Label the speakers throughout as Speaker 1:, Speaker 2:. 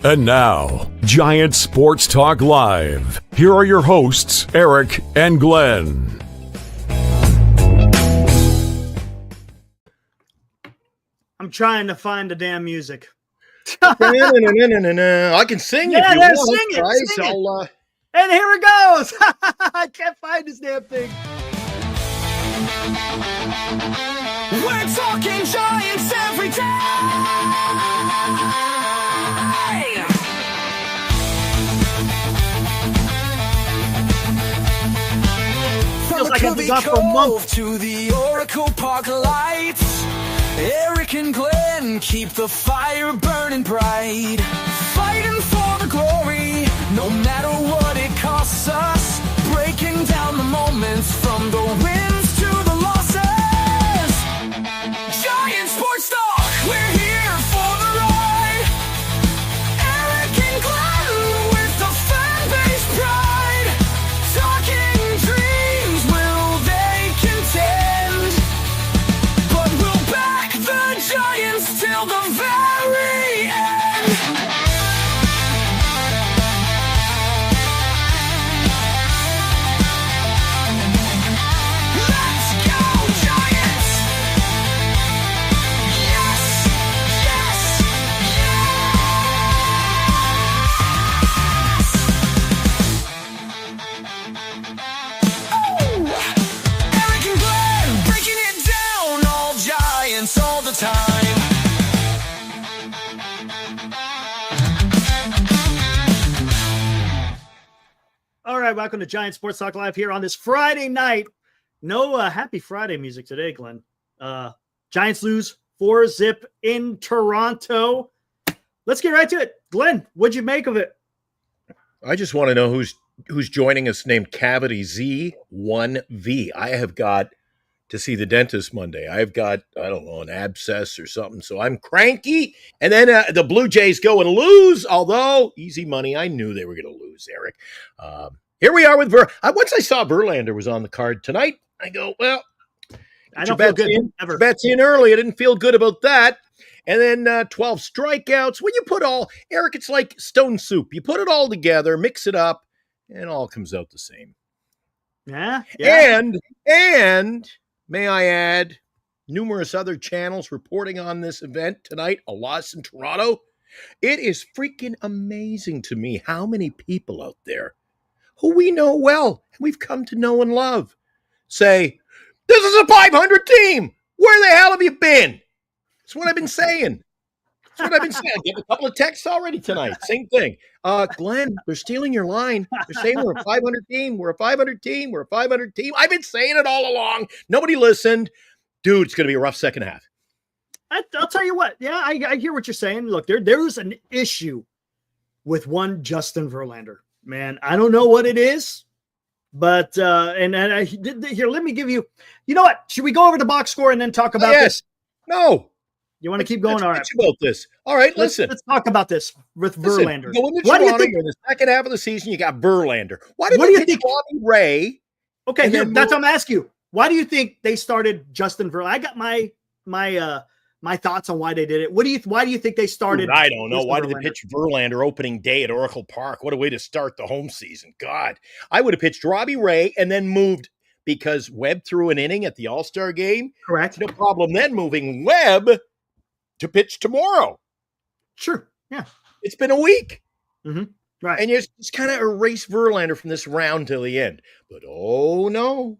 Speaker 1: And now, Giant Sports Talk Live. Here are your hosts, Eric and Glenn.
Speaker 2: I'm trying to find the damn music.
Speaker 3: I can sing if you want.
Speaker 2: Sing it. And here it goes. I can't find this damn thing.
Speaker 4: We're talking Giants every day.
Speaker 2: Feels like I've been gone for a month.
Speaker 4: To the Oracle Park lights, Eric and Glenn keep the fire burning bright, fighting for the glory, no matter what it costs us, breaking down the moments from the wins to the losses. Giant Sports Talk, we're here for the ride. Eric and Glenn with the fan base pride, talking dreams, will they contend? But we'll back the Giants till the very end. Let's go, Giants! Yes, yes, yes! Oh! Eric and Glenn breaking it down, all Giants all the time.
Speaker 2: All right, welcome to Giant Sports Talk Live here on this Friday night. No happy Friday music today, Glenn. Giants lose 4-0 in Toronto. Let's get right to it. Glenn, what'd you make of it?
Speaker 3: I just want to know who's joining us named Cavity Z1V. I have got to see the dentist Monday. I've got, I don't know, an abscess or something, so I'm cranky. And then the Blue Jays go and lose, although easy money. I knew they were going to lose, Eric. Here we are with once I saw Verlander was on the card tonight, I go, well,
Speaker 2: I don't feel good ever.
Speaker 3: Bets in early. I didn't feel good about that. And then 12 strikeouts. When you put Eric, it's like stone soup. You put it all together, mix it up, and it all comes out the same.
Speaker 2: Yeah.
Speaker 3: And may I add, numerous other channels reporting on this event tonight, a loss in Toronto. It is freaking amazing to me how many people out there who we know well, and we've come to know and love, say, this is a 500 team. Where the hell have you been? That's what I've been saying. I get a couple of texts already tonight. Same thing. Glenn, they're stealing your line. They're saying we're a 500 team. We're a 500 team. We're a 500 team. I've been saying it all along. Nobody listened. Dude, it's going to be a rough second half.
Speaker 2: I'll tell you what. Yeah, I hear what you're saying. Look, there's an issue with one Justin Verlander. Man, I don't know what it is, but here, let me give you. You know what? Should we go over the box score and then talk about this?
Speaker 3: No.
Speaker 2: You want to keep going? All right.
Speaker 3: About this. All right, listen.
Speaker 2: Let's talk about this with Verlander.
Speaker 3: Go into Toronto in the second half of the season. You got Verlander. Why do you think Robbie Ray?
Speaker 2: Okay, that's what I'm asking you. Why do you think they started Justin Verlander? I got my thoughts on why they did it. Why do you think they started?
Speaker 3: Dude, I don't know. Why did they pitch Verlander opening day at Oracle Park? What a way to start the home season. God, I would have pitched Robbie Ray and then moved because Webb threw an inning at the All-Star game.
Speaker 2: Correct.
Speaker 3: No problem then moving Webb to pitch tomorrow.
Speaker 2: Sure. Yeah.
Speaker 3: It's been a week.
Speaker 2: Mm-hmm. Right.
Speaker 3: And you just kind of erase Verlander from this round till the end. But oh no,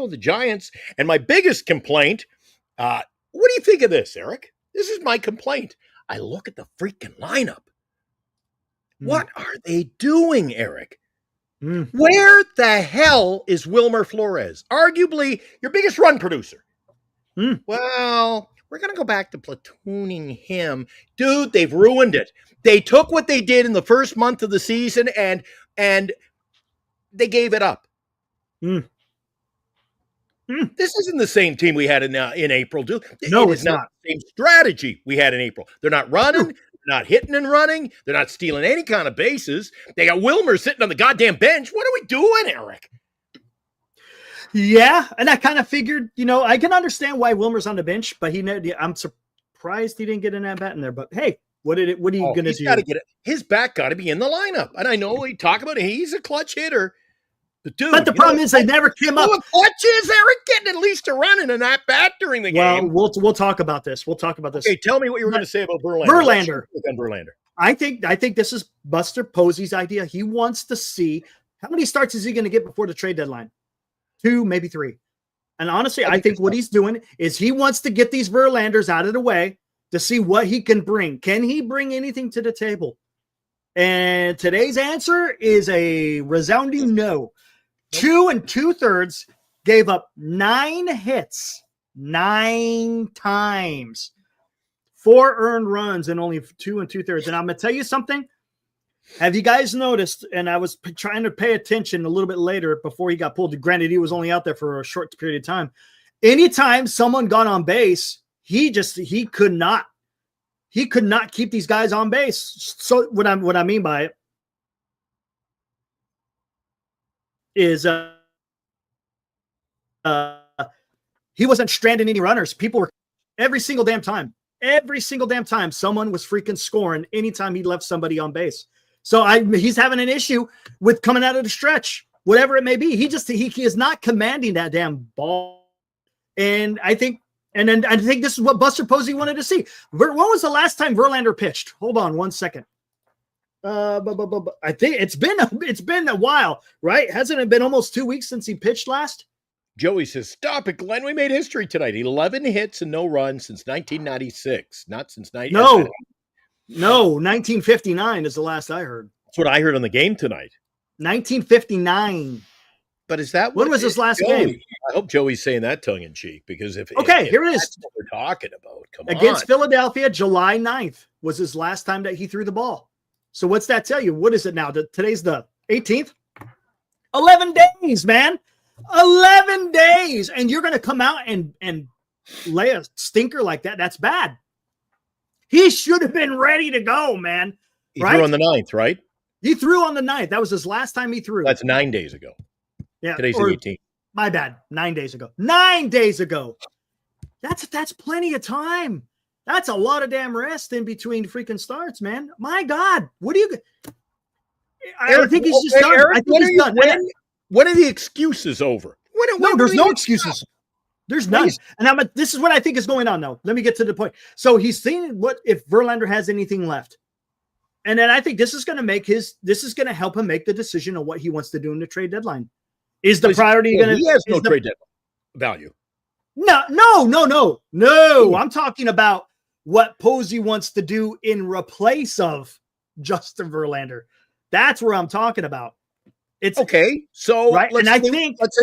Speaker 3: the Giants. And my biggest complaint, what do you think of this, Eric? This is my complaint. I look at the freaking lineup. What are they doing, Eric? Where the hell is Wilmer Flores? Arguably your biggest run producer. Well, we're going to go back to platooning him. Dude, they've ruined it. They took what they did in the first month of the season and they gave it up. This isn't the same team we had in April, dude.
Speaker 2: No, it's not.
Speaker 3: The same strategy we had in April. They're not running. They're not hitting and running. They're not stealing any kind of bases. They got Wilmer sitting on the goddamn bench. What are we doing, Eric?
Speaker 2: Yeah, and I kind of figured, I can understand why Wilmer's on the bench, but I'm surprised he didn't get an at-bat in there. But hey, What are you going to
Speaker 3: He's
Speaker 2: do?
Speaker 3: got to get it. His bat got to be in the lineup. And I know we talk about it. He's a clutch hitter. But, dude,
Speaker 2: But the problem is they never came up.
Speaker 3: What clutch is Eric getting at least a run in that bat during the game?
Speaker 2: Well, we'll talk about this. We'll talk about this.
Speaker 3: Okay, tell me what you were going to say about Verlander.
Speaker 2: Verlander. I think this is Buster Posey's idea. He wants to see how many starts is he going to get before the trade deadline? 2, maybe 3. And honestly, I think what he's doing is he wants to get these Verlanders out of the way to see what he can bring. Can he bring anything to the table? And today's answer is a resounding no. 2 2/3, gave up 9 hits, 9 times, 4 earned runs, and only 2 2/3. And I'm going to tell you something. Have you guys noticed? And I was trying to pay attention a little bit later before he got pulled. Granted, he was only out there for a short period of time. Anytime someone got on base, he could not keep these guys on base. So what I mean by it is he wasn't stranding any runners. People were every single damn time someone was freaking scoring anytime he left somebody on base. So he's having an issue with coming out of the stretch, whatever it may be. He is not commanding that damn ball. And I think this is what Buster Posey wanted to see. When was the last time Verlander pitched? Hold on 1 second. I think it's been a while, right? Hasn't it been almost 2 weeks since he pitched last?
Speaker 3: Joey says, stop it, Glenn. We made history tonight. 11 hits and no runs since 1996. Not since 19...
Speaker 2: No, 1959 is the last I heard.
Speaker 3: That's what I heard on the game tonight.
Speaker 2: 1959.
Speaker 3: But is that
Speaker 2: when was his last game?
Speaker 3: I hope Joey's saying that tongue in cheek, because here
Speaker 2: it is.
Speaker 3: That's what we're talking about. Come on.
Speaker 2: Against Philadelphia, July 9th was his last time that he threw the ball. So what's that tell you? What is it now? Today's the 18th? 11 days, man. 11 days. And you're going to come out and lay a stinker like that. That's bad. He should have been ready to go, man.
Speaker 3: He threw on the 9th, right?
Speaker 2: He threw on the 9th. That was his last time he threw.
Speaker 3: That's 9 days ago.
Speaker 2: Yeah.
Speaker 3: Today's the 18th.
Speaker 2: My bad. 9 days ago. 9 days ago. That's plenty of time. That's a lot of damn rest in between freaking starts, man. My God. What do you... I think he's just done.
Speaker 3: Eric,
Speaker 2: I think he's done.
Speaker 3: When are the excuses over?
Speaker 2: There's no excuses. There's none. And this is what I think is going on, though. Let me get to the point. So he's seeing what if Verlander has anything left. And then I think this is going to help him make the decision on what he wants to do in the trade deadline. Is the priority going to...
Speaker 3: He has no trade deadline value.
Speaker 2: No. I'm talking about what Posey wants to do in replace of Justin Verlander. That's where I'm talking about. It's
Speaker 3: okay. So
Speaker 2: right.
Speaker 3: let's say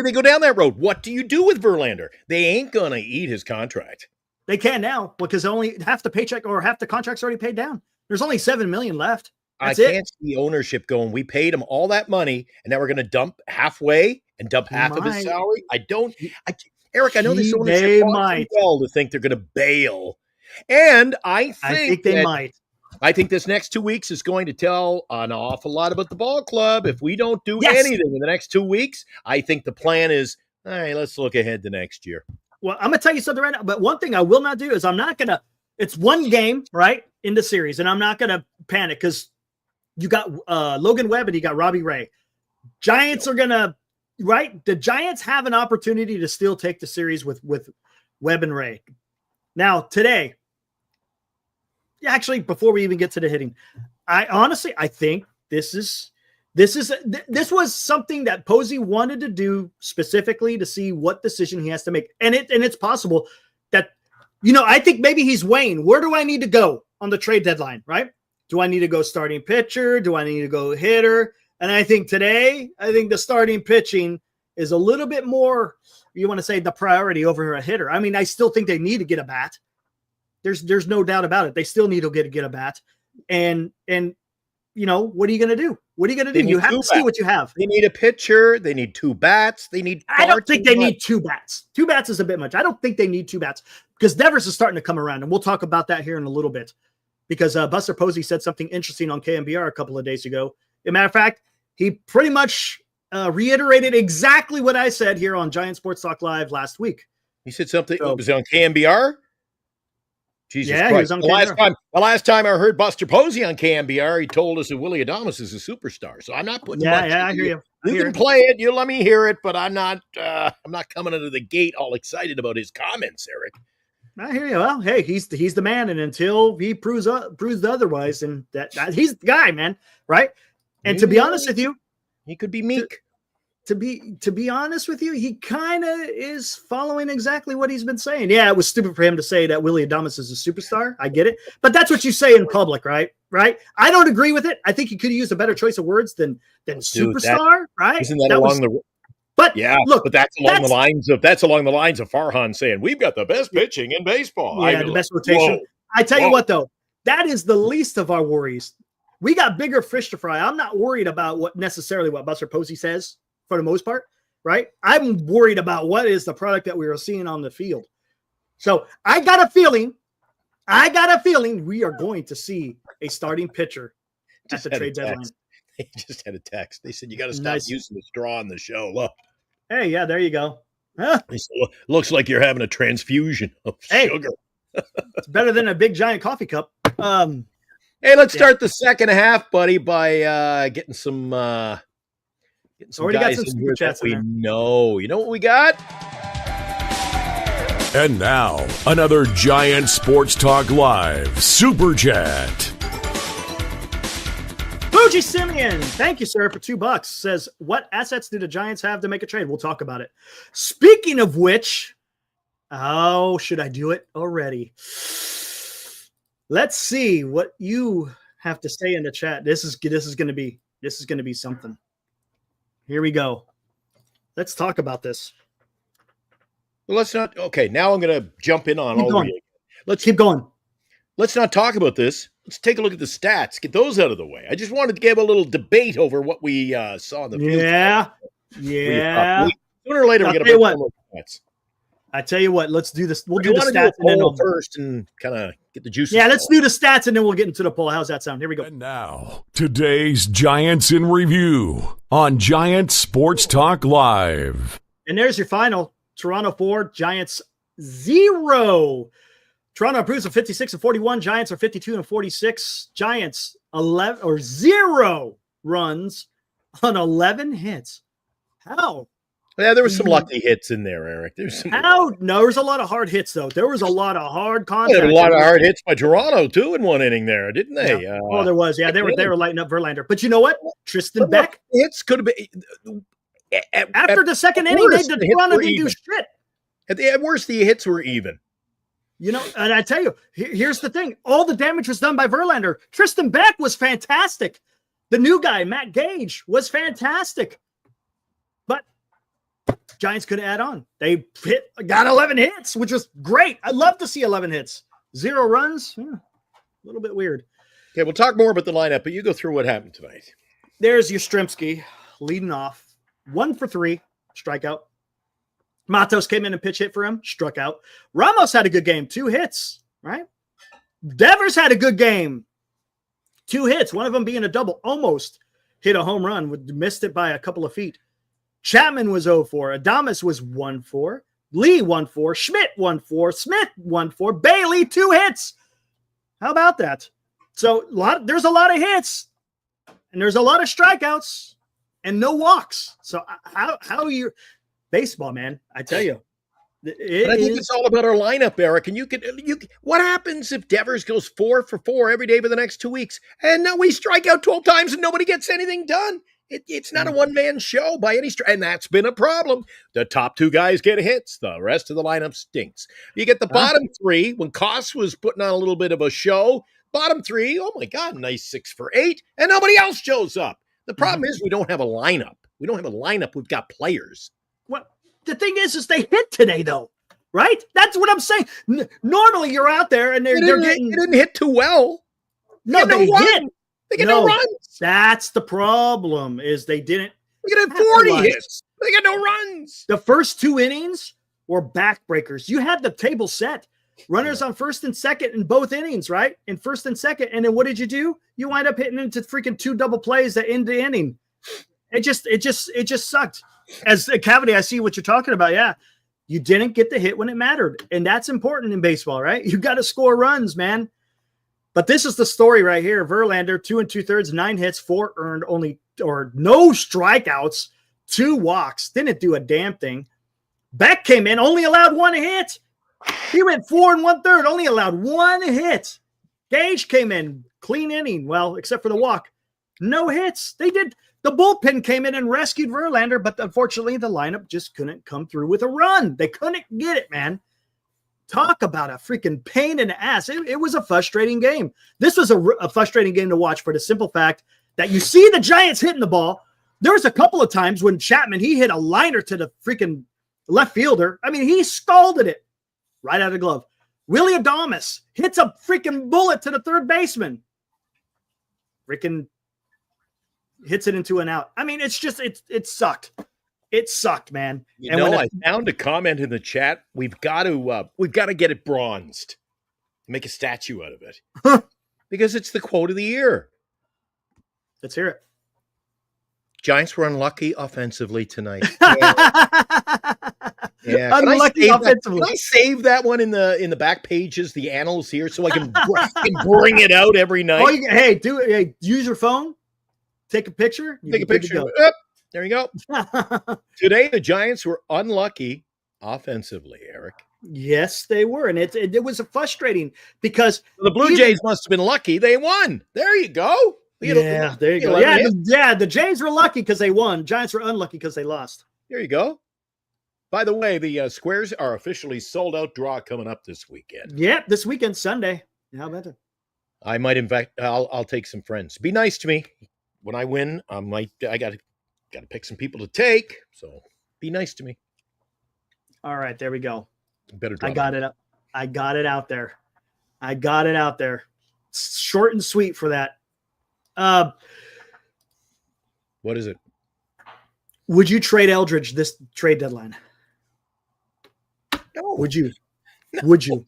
Speaker 3: they go down that road. What do you do with Verlander? They ain't gonna eat his contract.
Speaker 2: They can now because only half the paycheck or half the contract's already paid down. There's only $7 million left. That's
Speaker 3: I can't see ownership going, we paid him all that money and now we're gonna dump halfway and dump half of his salary. Eric, I know this ownership wants well to think they're gonna bail. And I think
Speaker 2: they might.
Speaker 3: I think this next 2 weeks is going to tell an awful lot about the ball club. If we don't do anything in the next 2 weeks, I think the plan is, all right, let's look ahead to next year.
Speaker 2: Well, I'm going to tell you something right now, but one thing I will not do is it's one game, right, in the series, and I'm not going to panic because you got Logan Webb and you got Robbie Ray. Giants are going to, right, the Giants have an opportunity to still take the series with Webb and Ray. Now, today, actually, before we even get to the hitting, I think this was something that Posey wanted to do specifically to see what decision he has to make. And it's possible that, I think maybe he's weighing, where do I need to go on the trade deadline, right? Do I need to go starting pitcher? Do I need to go hitter? And I think today, the starting pitching is a little bit more, you want to say, the priority over a hitter. I mean, I still think they need to get a bat. There's no doubt about it. They still need to get a bat. And what are you going to do? What are you going to do? You have to see what you have.
Speaker 3: They need a pitcher. They need 2 bats.
Speaker 2: I don't think they need 2 bats. 2 bats is a bit much. I don't think they need 2 bats because Devers is starting to come around. And we'll talk about that here in a little bit because Buster Posey said something interesting on KMBR a couple of days ago. As a matter of fact, he pretty much reiterated exactly what I said here on Giant Sports Talk Live last week.
Speaker 3: He said something. Was it on KMBR? Jesus
Speaker 2: Yeah, he
Speaker 3: Christ.
Speaker 2: was on
Speaker 3: The last time I heard Buster Posey on KMBR, he told us that Willie Adames is a superstar. So I'm not putting much
Speaker 2: Yeah, I
Speaker 3: into
Speaker 2: hear
Speaker 3: it.
Speaker 2: you.
Speaker 3: You
Speaker 2: Hear
Speaker 3: can
Speaker 2: it.
Speaker 3: play it. You let me hear it, but I'm not coming out of the gate all excited about his comments, Eric.
Speaker 2: I hear you. Well, hey, he's the man, and until he proves otherwise, and that he's the guy, man, right? And to be honest with you,
Speaker 3: he could be meek.
Speaker 2: To be honest with you, he kind of is following exactly what he's been saying. Yeah, it was stupid for him to say that Willie Adames is a superstar. I get it, but that's what you say in public, right? Right? I don't agree with it. I think he could have used a better choice of words than superstar, right?
Speaker 3: Isn't that along the?
Speaker 2: But
Speaker 3: yeah,
Speaker 2: look,
Speaker 3: but that's along the lines of Farhan saying we've got the best pitching in baseball.
Speaker 2: Yeah, the best rotation.
Speaker 3: Whoa,
Speaker 2: I tell you what, though, that is the least of our worries. We got bigger fish to fry. I'm not worried about what Buster Posey says for the most part, right? I'm worried about what is the product that we are seeing on the field. So I got a feeling we are going to see a starting pitcher at the trade deadline.
Speaker 3: They just had a text. They said, you got to stop using the straw on the show. Look.
Speaker 2: Hey, yeah, there you go. Huh?
Speaker 3: Looks like you're having a transfusion of sugar.
Speaker 2: It's better than a big giant coffee cup.
Speaker 3: Hey, let's start the second half, buddy, by getting some guys
Speaker 2: got some
Speaker 3: in
Speaker 2: super
Speaker 3: here
Speaker 2: chats
Speaker 3: that we
Speaker 2: in there.
Speaker 3: know. You know what we got?
Speaker 1: And now, another Giant Sports Talk Live Super Chat.
Speaker 2: Fuji Simeon, thank you, sir, for $2. Says, what assets do the Giants have to make a trade? We'll talk about it. Speaking of which, should I do it already? Let's see what you have to say in the chat. This is going to be something. Here we go. Let's talk about this.
Speaker 3: Well, let's not. Okay, now I'm going to jump in on all of you.
Speaker 2: Let's keep going.
Speaker 3: Let's not talk about this. Let's take a look at the stats. Get those out of the way. I just wanted to give a little debate over what we saw in the field.
Speaker 2: Yeah.
Speaker 3: Sooner or later, we're going to put some stats.
Speaker 2: I tell you what, let's do this. We'll do the stats
Speaker 3: and then first and kind of get the juices.
Speaker 2: Yeah, let's do the stats and then we'll get into the poll. How's that sound? Here we go.
Speaker 1: And now, today's Giants in Review on Giant Sports Talk Live.
Speaker 2: And there's your final. Toronto 4, Giants 0. Toronto improves to 56-41. Giants are 52-46. Giants 0 runs on 11 hits. How?
Speaker 3: Yeah, there was some lucky hits in there, Eric.
Speaker 2: No, there was a lot of hard hits, though. There was a lot of hard contact.
Speaker 3: There were a lot of hard hits by Toronto, too, in one inning there, didn't they?
Speaker 2: Yeah. There was. Yeah, they were lighting up Verlander. But you know what? Tristan Beck.
Speaker 3: Hits could have been.
Speaker 2: After the second inning, Toronto didn't do shit.
Speaker 3: At worst, the hits were even.
Speaker 2: You know, and I tell you, here's the thing. All the damage was done by Verlander. Tristan Beck was fantastic. The new guy, Matt Gage, was fantastic. But Giants could add on. They got 11 hits, which was great. I'd love to see 11 hits. 0 runs, a little bit weird.
Speaker 3: Okay, we'll talk more about the lineup, but you go through what happened tonight.
Speaker 2: There's Yastrzemski leading off. 1 for 3, strikeout. Matos came in and pitch hit for him, struck out. Ramos had a good game, 2 hits, right? Devers had a good game, 2 hits, one of them being a double, almost hit a home run, missed it by a couple of feet. Chapman was 0-4. Adames was 1-4. Lee 1-4. Schmidt 1-4. Smith 1-4. Bailey 2 hits. How about that? So there's a lot of hits, and there's a lot of strikeouts, and no walks. So how you baseball, man? I tell you,
Speaker 3: I think it's all about our lineup, Eric. And you can. What happens if Devers goes 4 for 4 every day for the next 2 weeks, and then we strike out 12 times and nobody gets anything done? It's not a one-man show by any stretch, and that's been a problem. The top 2 guys get hits. The rest of the lineup stinks. You get the bottom 3 when Koss was putting on a little bit of a show. Bottom 3, oh my God, nice 6 for 8, and nobody else shows up. The problem is we don't have a lineup. We don't have a lineup. We've got players.
Speaker 2: Well, the thing is they hit today, though, right? That's what I'm saying. Normally, you're out there and they're getting.
Speaker 3: They didn't hit too well.
Speaker 2: No, they hit.
Speaker 3: They get no runs.
Speaker 2: That's the problem. Is they didn't.
Speaker 3: They got 40 hits. They got no runs.
Speaker 2: The first 2 innings were backbreakers. You had the table set. Runners on first and second in both innings, right? In first and second. And then what did you do? You wind up hitting into freaking 2 double plays that end the inning. It just sucked. As a Cavity, I see what you're talking about. Yeah. You didn't get the hit when it mattered. And that's important in baseball, right? You got to score runs, man. But this is the story right here. Verlander, 2 2/3, 9 hits, 4 earned, no strikeouts, 2 walks. Didn't do a damn thing. Beck came in, only allowed 1 hit. He went 4 1/3, only allowed 1 hit. Gage came in, clean inning. Well, except for the walk. No hits. The bullpen came in and rescued Verlander, but unfortunately the lineup just couldn't come through with a run. They couldn't get it, man. Talk about a freaking pain in the ass. It was a frustrating game. This was a frustrating game to watch for the simple fact that you see the Giants hitting the ball. There was a couple of times when Chapman, he hit a liner to the freaking left fielder. I mean, he scalded it right out of the glove. Willie Adames hits a freaking bullet to the third baseman. Freaking hits it into an out. I mean, it's just, it sucked. It sucked, man.
Speaker 3: I found a comment in the chat. We've got to get it bronzed. Make a statue out of it. Because it's the quote of the year.
Speaker 2: Let's hear it.
Speaker 3: Giants were unlucky offensively tonight.
Speaker 2: Yeah. Unlucky offensively.
Speaker 3: Can I save that one in the back pages, the annals here, so I can bring it out every night?
Speaker 2: Use your phone. Take a picture.
Speaker 3: Take a picture. There you go. Today, the Giants were unlucky offensively, Eric.
Speaker 2: Yes, they were. And it was frustrating because
Speaker 3: the Blue Jays must have been lucky. They won. There you go.
Speaker 2: There you go. The Jays were lucky because they won. Giants were unlucky because they lost.
Speaker 3: There you go. By the way, the squares are officially sold out draw coming up this weekend.
Speaker 2: Yep, this weekend, Sunday. How about it?
Speaker 3: I might invite. I'll take some friends. Be nice to me when I win. I got to pick some people to take. So be nice to me.
Speaker 2: All right, there we go.
Speaker 3: Better.
Speaker 2: I got it up. I got it out there. Short and sweet for that.
Speaker 3: What is it?
Speaker 2: Would you trade Eldridge this trade deadline?
Speaker 3: No.
Speaker 2: Would you?
Speaker 3: No.
Speaker 2: Would you?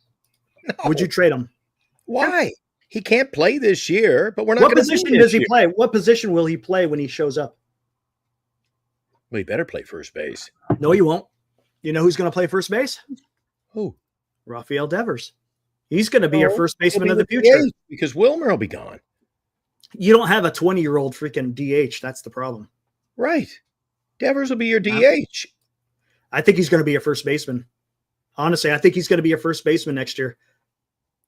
Speaker 3: No.
Speaker 2: Would you trade him?
Speaker 3: Why? He can't play this year, but we're not.
Speaker 2: What position does he play? What position will he play when he shows up?
Speaker 3: Well, he better play first base.
Speaker 2: No, he won't. You know who's going to play first base?
Speaker 3: Who?
Speaker 2: Rafael Devers. He's going to be your first baseman of the future.
Speaker 3: Because Wilmer will be gone.
Speaker 2: You don't have a 20-year-old freaking DH. That's the problem.
Speaker 3: Right. Devers will be your DH.
Speaker 2: I think he's going to be your first baseman. Honestly, I think he's going to be your first baseman next year.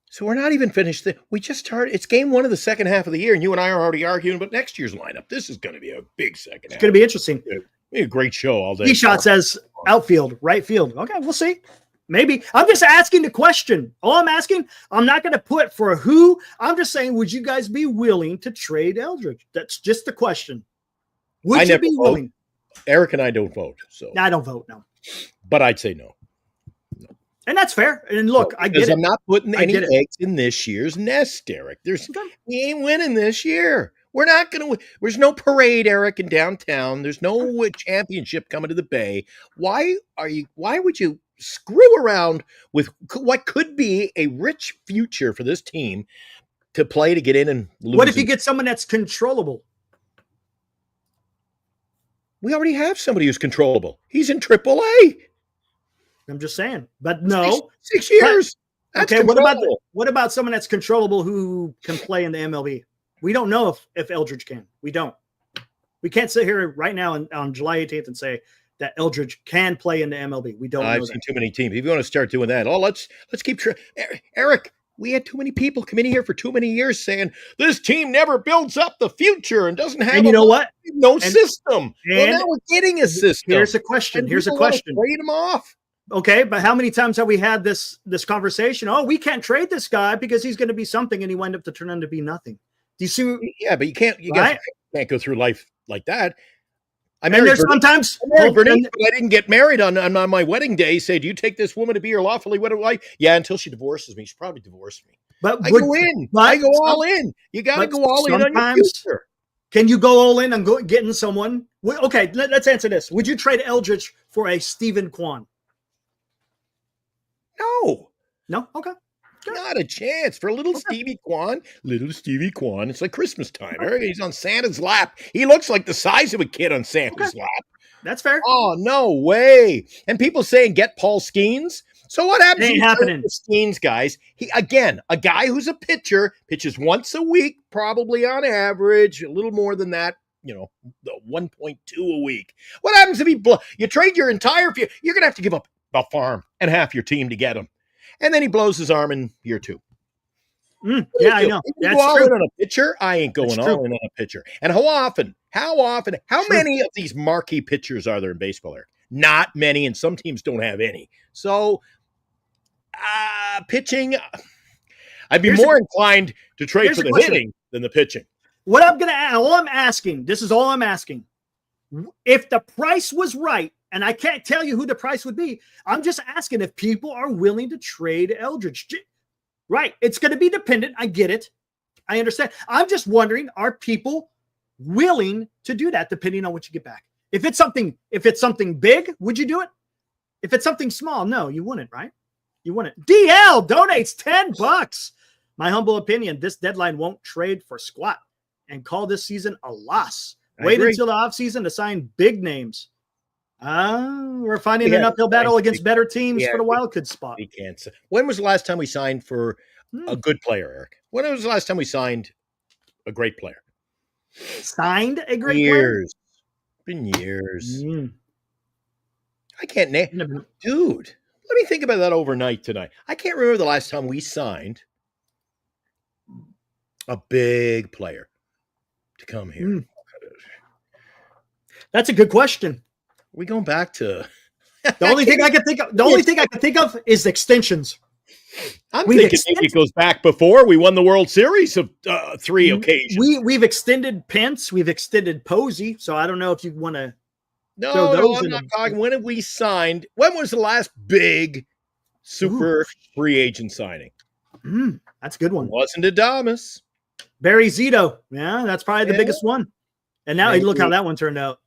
Speaker 3: So we're not even finished. We just started. It's game 1 of the second half of the year, and you and I are already arguing about next year's lineup. This is going to be a big second half.
Speaker 2: It's going to be interesting.
Speaker 3: It'll be a great show all day.
Speaker 2: T-Shot says outfield, right field. Okay, we'll see. Maybe. I'm just asking the question. All I'm asking, I'm not going to put for who. I'm just saying, would you guys be willing to trade Eldridge? That's just the question. Would you be willing?
Speaker 3: Eric and I don't vote. So
Speaker 2: I don't vote, no.
Speaker 3: But I'd say no.
Speaker 2: And that's fair. And look, I get it.
Speaker 3: I'm not putting any eggs in this year's nest, Eric. We ain't winning this year. We're not going to win. There's no parade, Eric, in downtown. There's no championship coming to the Bay. Why would you screw around with what could be a rich future for this team to play to get in and lose?
Speaker 2: What if you get someone that's controllable?
Speaker 3: We already have somebody who's controllable. He's in AAA.
Speaker 2: I'm just saying, but no,
Speaker 3: 6 years.
Speaker 2: That's okay. What about someone that's controllable who can play in the MLB? We don't know if Eldridge can. We don't. We can't sit here right now on July 18th and say that Eldridge can play in the MLB. We don't.
Speaker 3: I've seen too many teams. If you want to start doing that, let's keep Eric. We had too many people come in here for too many years saying this team never builds up the future and doesn't have.
Speaker 2: And you know what?
Speaker 3: No system. Well, now we're getting a system.
Speaker 2: Here's a question. Here's a question.
Speaker 3: Trade him off.
Speaker 2: Okay, but how many times have we had this conversation? Oh, we can't trade this guy because he's going to be something, and he wind up to turn out to be nothing. Do you see?
Speaker 3: Yeah, but you can't. You
Speaker 2: right?
Speaker 3: can't go through life like that.
Speaker 2: I married sometimes.
Speaker 3: But I didn't get married on my wedding day. Say, do you take this woman to be your lawfully wedded wife? Yeah, until she divorces me. She probably divorced me.
Speaker 2: But
Speaker 3: I go in. I go all in. You got to go all in on your future.
Speaker 2: Can you go all in on getting someone? Okay, let's answer this. Would you trade Eldridge for a Stephen Kwan?
Speaker 3: No.
Speaker 2: Okay.
Speaker 3: Not a chance for little Stevie Kwan. Little Stevie Kwan. It's like Christmas time. Eric. He's on Santa's lap. He looks like the size of a kid on Santa's lap.
Speaker 2: That's fair.
Speaker 3: Oh, no way. And people saying get Paul Skeens. So what happens?
Speaker 2: It ain't happening.
Speaker 3: Skeens, guys. He again, a guy who's a pitcher, pitches once a week, probably on average, a little more than that. You know, the 1.2 a week. What happens if you trade your entire field? You're gonna have to give up a farm and half your team to get him, and then he blows his arm in year 2.
Speaker 2: Yeah, I know.
Speaker 3: That's go all in on a pitcher. I ain't going all in on a pitcher. And how often? How many of these marquee pitchers are there in baseball? Eric? Not many, and some teams don't have any. So, pitching, I'd be more inclined to trade for the hitting than the pitching.
Speaker 2: What I'm going to ask, this is all I'm asking. If the price was right, and I can't tell you who the price would be, I'm just asking if people are willing to trade Eldridge. Right. It's going to be dependent. I get it. I understand. I'm just wondering, are people willing to do that depending on what you get back? If it's something big, would you do it? If it's something small, no, you wouldn't, right? You wouldn't. DL donates $10. My humble opinion, this deadline won't trade for squat and call this season a loss. Wait until the offseason to sign big names. We're finding an uphill battle against better teams for the wild card spot.
Speaker 3: We can't. When was the last time we signed for a good player, Eric? When was the last time we signed a great player?
Speaker 2: Signed a great player?
Speaker 3: Been years. I can't name. Dude, let me think about that overnight tonight. I can't remember the last time we signed a big player to come here.
Speaker 2: That's a good question.
Speaker 3: We going back to
Speaker 2: the only thing I can think of. The only thing I can think of is extensions.
Speaker 3: I'm thinking maybe it goes back before we won the World Series of 3 occasions.
Speaker 2: We've extended Pence, we've extended Posey, so I don't know if you want to.
Speaker 3: No, I'm not talking. When have we signed? When was the last big super free agent signing?
Speaker 2: That's a good one.
Speaker 3: It wasn't Adames.
Speaker 2: Barry Zito. Yeah, that's probably the biggest one. And now look how that one turned out.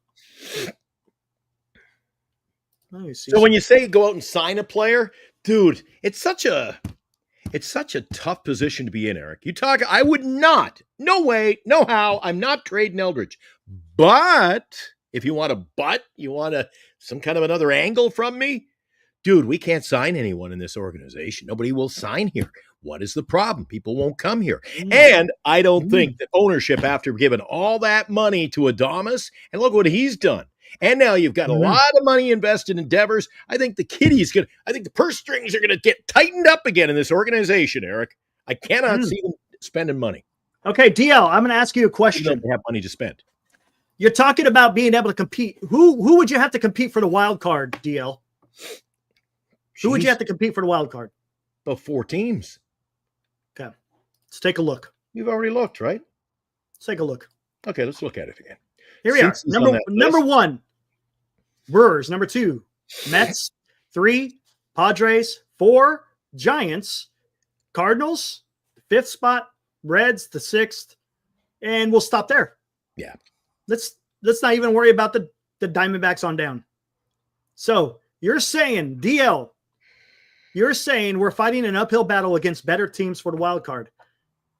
Speaker 3: So when you say go out and sign a player, dude, it's such a tough position to be in, Eric. I would not, no way, no how, I'm not trading Eldridge. But if you want some kind of another angle from me, dude, we can't sign anyone in this organization. Nobody will sign here. What is the problem? People won't come here. And I don't think that ownership, after giving all that money to Adames, and look what he's done. And now you've got a lot of money invested in Devers. I think the purse strings are going to get tightened up again in this organization, Eric. I cannot see them spending money.
Speaker 2: Okay, DL, I'm going to ask you a question.
Speaker 3: You don't have money to spend.
Speaker 2: You're talking about being able to compete. Who would you have to compete for the wild card, DL? Who would you have to compete for the wild card?
Speaker 3: About 4 teams.
Speaker 2: Okay. Let's take a look.
Speaker 3: You've already looked, right?
Speaker 2: Let's take a look.
Speaker 3: Okay, let's look at it again.
Speaker 2: Here we are. Number 1, Brewers. Number 2, Mets. 3, Padres. 4, Giants. Cardinals, 5th spot. Reds, the 6th. And we'll stop there.
Speaker 3: Yeah.
Speaker 2: Let's not even worry about the Diamondbacks on down. So you're saying, DL, we're fighting an uphill battle against better teams for the wild card.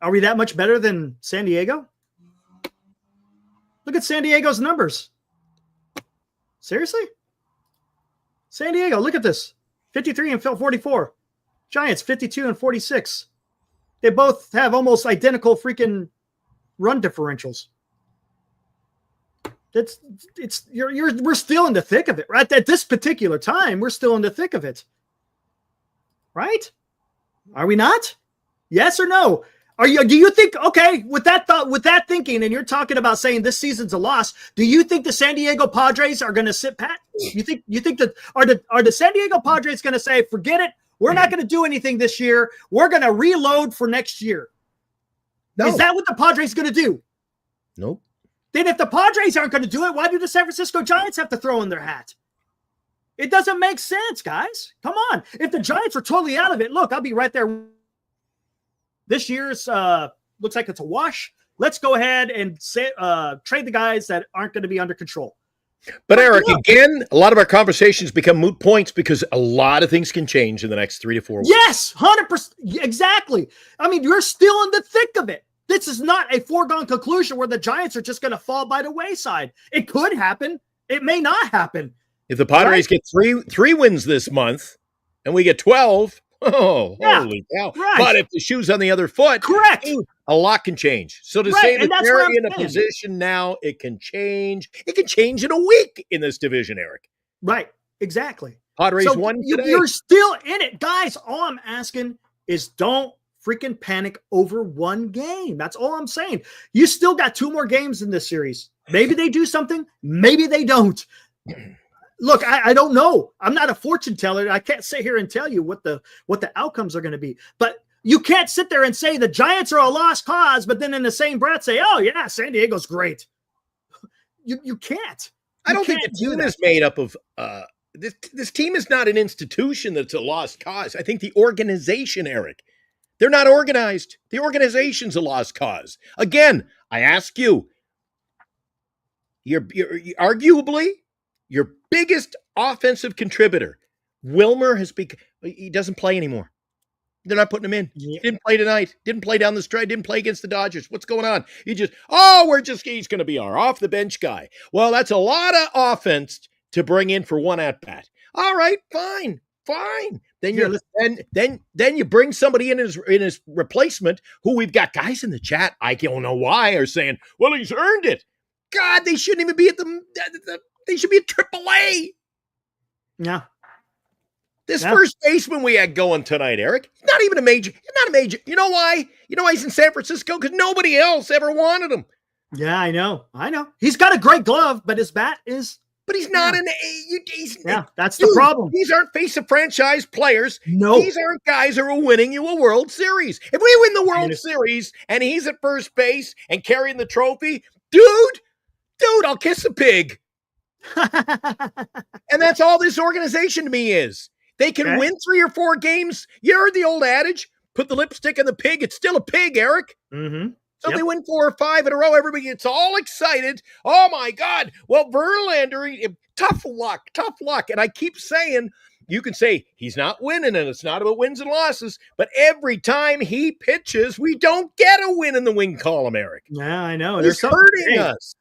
Speaker 2: Are we that much better than San Diego? Look at San Diego's numbers. Seriously? San Diego, look at this. 53 and 44. Giants, 52 and 46. They both have almost identical freaking run differentials. We're still in the thick of it, right? At this particular time, we're still in the thick of it. Right? Are we not? Yes or no? Do you think, okay, with that thought, with that thinking, and you're talking about saying this season's a loss, do you think the San Diego Padres are going to sit pat? You think that are the San Diego Padres going to say, forget it, we're not going to do anything this year, we're going to reload for next year? No. Is that what the Padres going to do?
Speaker 3: Nope.
Speaker 2: Then if the Padres aren't going to do it, why do the San Francisco Giants have to throw in their hat? It doesn't make sense, guys. Come on. If the Giants are totally out of it, look, I'll be right there. This year's looks like it's a wash. Let's go ahead and trade the guys that aren't going to be under control.
Speaker 3: But Eric, again, a lot of our conversations become moot points because a lot of things can change in the next 3 to 4 weeks.
Speaker 2: Yes, 100%. Exactly. I mean, you're still in the thick of it. This is not a foregone conclusion where the Giants are just going to fall by the wayside. It could happen. It may not happen.
Speaker 3: If the Padres get three wins this month and we get 12, holy cow.
Speaker 2: Right.
Speaker 3: But if the shoe's on the other foot,
Speaker 2: Correct.
Speaker 3: dude, a lot can change. So to say that
Speaker 2: and that's
Speaker 3: they're
Speaker 2: what I'm
Speaker 3: in a
Speaker 2: saying.
Speaker 3: position now, it can change. It can change in a week in this division, Eric.
Speaker 2: Right. Exactly.
Speaker 3: Padres
Speaker 2: So
Speaker 3: won today.
Speaker 2: you're still in it. Guys, all I'm asking is don't freaking panic over one game. That's all I'm saying. You still got 2 more games in this series. Maybe they do something. Maybe they don't. Look, I don't know. I'm not a fortune teller. I can't sit here and tell you what the outcomes are going to be. But you can't sit there and say the Giants are a lost cause, but then in the same breath say, oh, yeah, San Diego's great. You can't.
Speaker 3: I don't think the team is made up of this team is not an institution that's a lost cause. I think the organization, Eric, they're not organized. The organization's a lost cause. Again, I ask you, you're arguably your biggest offensive contributor, Wilmer, he doesn't play anymore. They're not putting him in. He didn't play tonight. Didn't play down the stretch. Didn't play against the Dodgers. What's going on? He's going to be our off-the-bench guy. Well, that's a lot of offense to bring in for one at-bat. All right, fine. Then you bring somebody in his replacement who we've got guys in the chat, I don't know why, are saying, well, he's earned it. God, they shouldn't even be at they should be at AAA.
Speaker 2: Yeah.
Speaker 3: This first baseman we had going tonight, Eric, he's not a major. You know why? You know why he's in San Francisco? Because nobody else ever wanted him.
Speaker 2: Yeah, I know. He's got a great glove, but his bat is.
Speaker 3: But he's not
Speaker 2: that's the problem.
Speaker 3: These aren't face of franchise players.
Speaker 2: No.
Speaker 3: These aren't guys who are winning you a World Series. If we win the World Series and he's at first base and carrying the trophy, dude, I'll kiss a pig. And that's all this organization to me is. They can win 3 or 4 games. You heard the old adage, put the lipstick on the pig. It's still a pig, Eric.
Speaker 2: Mm-hmm.
Speaker 3: So they win 4 or 5 in a row. Everybody gets all excited. Oh, my God. Well, Verlander, tough luck. And I keep saying, you can say he's not winning, and it's not about wins and losses. But every time he pitches, we don't get a win in the win column, Eric.
Speaker 2: Yeah, I know.
Speaker 3: He's hurting us.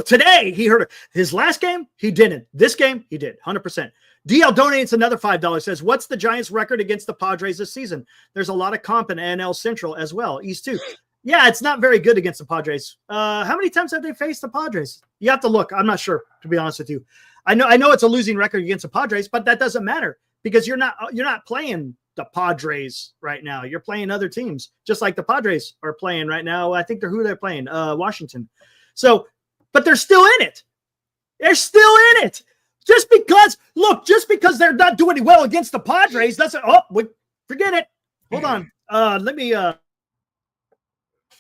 Speaker 2: Today he hurt. His last game, he didn't. This game, he did. 100%. DL donates another $5, says, what's the Giants' record against the Padres this season? There's a lot of comp in NL Central as well, East too. Yeah, it's not very good against the Padres. How many times have they faced the Padres? You have to look. I'm not sure, to be honest with you. I know it's a losing record against the Padres, but that doesn't matter because you're not playing the Padres right now. You're playing other teams, just like the Padres are playing right now. I think they're playing Washington. So, but they're still in it. They're still in it. Just because they're not doing well against the Padres, forget it. Hold on.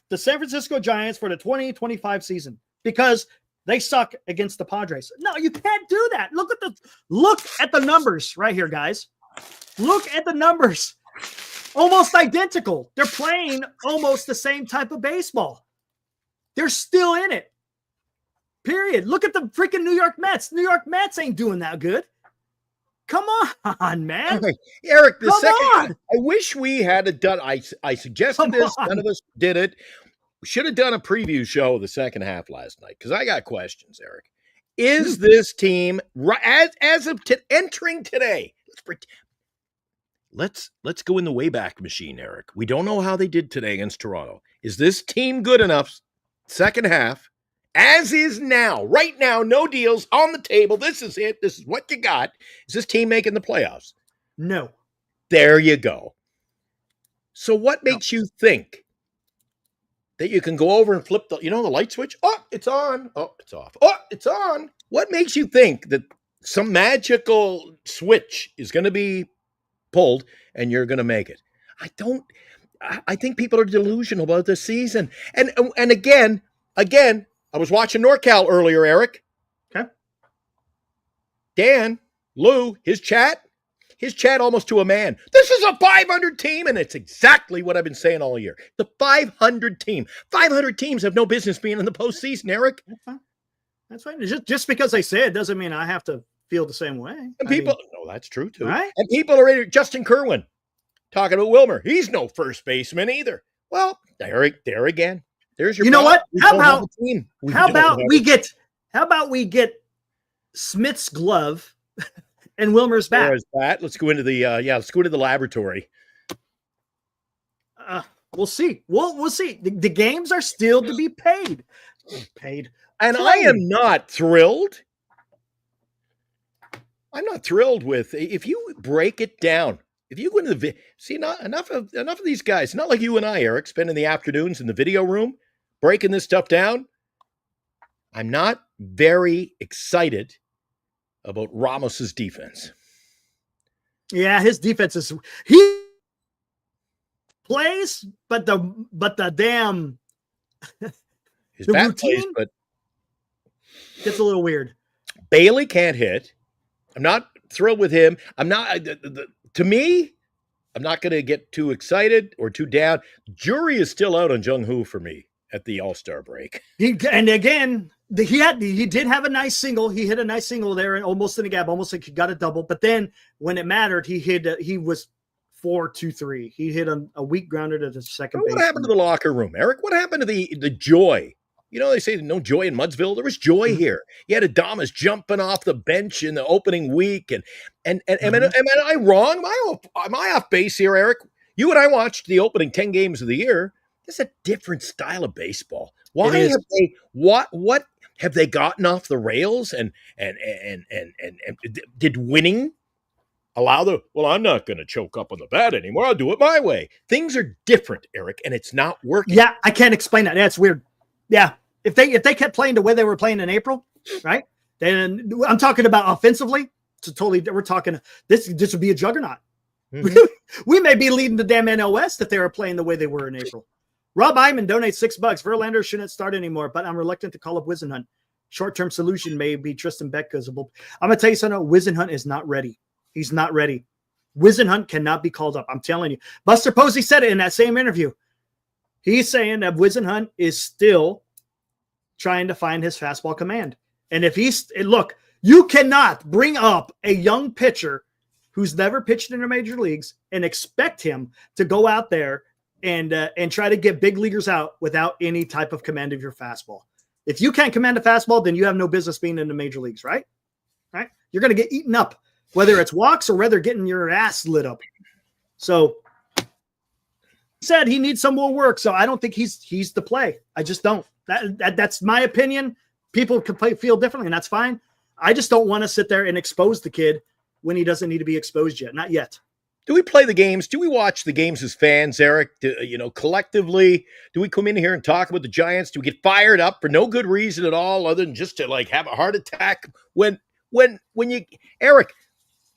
Speaker 2: The San Francisco Giants for the 2025 season because they suck against the Padres. No, you can't do that. Look at the numbers right here, guys. Look at the numbers. Almost identical. They're playing almost the same type of baseball. They're still in it. Period. Look at the freaking New York Mets. New York Mets ain't doing that good. Come on, man.
Speaker 3: Okay. Eric, I wish we had done. I suggested this. None of us did it. We should have done a preview show of the second half last night because I got questions, Eric. Is this team as of entering today? Let's go in the Wayback Machine, Eric. We don't know how they did today against Toronto. Is this team good enough? Second half. As is now, right now, no deals on the table. This is it. This is what you got. Is this team making the playoffs?
Speaker 2: No.
Speaker 3: There you go. So what makes you think that you can go over and flip the light switch? Oh, it's on. Oh, it's off. Oh, it's on. What makes you think that some magical switch is going to be pulled and you're going to make it? I think people are delusional about this season. And again, I was watching NorCal earlier, Eric.
Speaker 2: Okay.
Speaker 3: Dan, Lou, his chat almost to a man. This is a 500 team, and it's exactly what I've been saying all year. The 500 team. 500 teams have no business being in the postseason, Eric.
Speaker 2: That's fine. Just because I say it doesn't mean I have to feel the same way.
Speaker 3: And people, no, that's true too.
Speaker 2: Right?
Speaker 3: And people are ready. Justin Kerwin talking about Wilmer. He's no first baseman either. Well, there again. There's your.
Speaker 2: You know what?
Speaker 3: How about
Speaker 2: we get Smith's glove and Wilmer's bat?
Speaker 3: Let's go into the laboratory.
Speaker 2: We'll see. We'll see. The games are still to be paid.
Speaker 3: And I am not thrilled. I'm not thrilled with, if you break it down. If you go into the enough of these guys, not like you and I, Eric, spending the afternoons in the video room breaking this stuff down. I'm not very excited about Ramos's defense.
Speaker 2: Yeah, his defense is he plays, but the damn
Speaker 3: his
Speaker 2: the
Speaker 3: bat
Speaker 2: routine
Speaker 3: plays, but
Speaker 2: gets a little weird.
Speaker 3: Bailey can't hit. I'm not thrilled with him. I'm not. To me, I'm not going to get too excited or too down. Jury is still out on Jung-Hoo for me at the All-Star break.
Speaker 2: He did have a nice single. He hit a nice single there, and almost in the gap, almost like he got a double. But then when it mattered, he was 4-2-3. He hit a weak grounder to the second base.
Speaker 3: What happened to the locker room, Eric? What happened to the joy? You know, they say no joy in Mudsville. There was joy here. You had Adamas jumping off the bench in the opening week. And am I wrong? Am I off base here, Eric? You and I watched the opening 10 games of the year. It's a different style of baseball. Why have they what have they gotten off the rails? And did winning allow I'm not going to choke up on the bat anymore. I'll do it my way. Things are different, Eric, and it's not working.
Speaker 2: Yeah, I can't explain that. That's weird. Yeah. If they kept playing the way they were playing in April, right? Then I'm talking about offensively. We're talking this would be a juggernaut. Mm-hmm. We may be leading the damn NL West if they were playing the way they were in April. Rob Iman donates $6. Verlander shouldn't start anymore, but I'm reluctant to call up Wisenhunt. Short-term solution may be Tristan Beck because I'm gonna tell you something. Wisenhunt is not ready. He's not ready. Wisenhunt cannot be called up. I'm telling you. Buster Posey said it in that same interview. He's saying that Wisenhunt is still trying to find his fastball command. And if look, you cannot bring up a young pitcher who's never pitched in the major leagues and expect him to go out there and try to get big leaguers out without any type of command of your fastball. If you can't command a fastball, then you have no business being in the major leagues, right? Right? You're going to get eaten up, whether it's walks or whether getting your ass lit up. So said he needs some more work, so I don't think he's the play. I just don't. That's my opinion. People can feel differently, and that's fine. I just don't want to sit there and expose the kid when he doesn't need to be exposed yet. Not yet.
Speaker 3: Do we play the games? Do we watch the games as fans, Eric? Collectively, do we come in here and talk about the Giants? Do we get fired up for no good reason at all, other than just to have a heart attack? When you, Eric,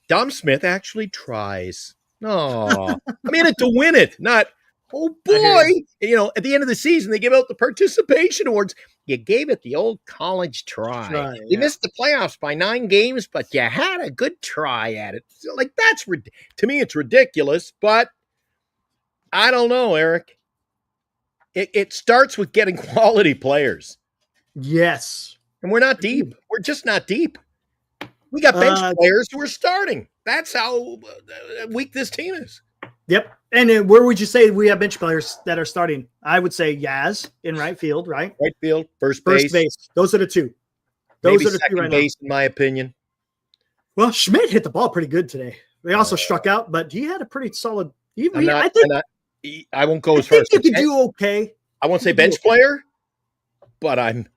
Speaker 3: Dom Smith actually tries. No, I mean it to win it, not. Oh, boy. At the end of the season, they give out the participation awards. You gave it the old college try. You missed the playoffs by 9 games, but you had a good try at it. So, to me, it's ridiculous, but I don't know, Eric. It starts with getting quality players.
Speaker 2: Yes.
Speaker 3: And we're not deep. We're just not deep. We got bench players who are starting. That's how weak this team is.
Speaker 2: Yep. And then where would you say we have bench players that are starting? I would say Yaz in right field, right?
Speaker 3: Right field, first base.
Speaker 2: Those are the two.
Speaker 3: Those are the two right base, in my opinion.
Speaker 2: Well, Schmidt hit the ball pretty good today. They also struck out, but he had a pretty solid.
Speaker 3: I won't go as far as
Speaker 2: you could do okay.
Speaker 3: I won't say bench player, but I'm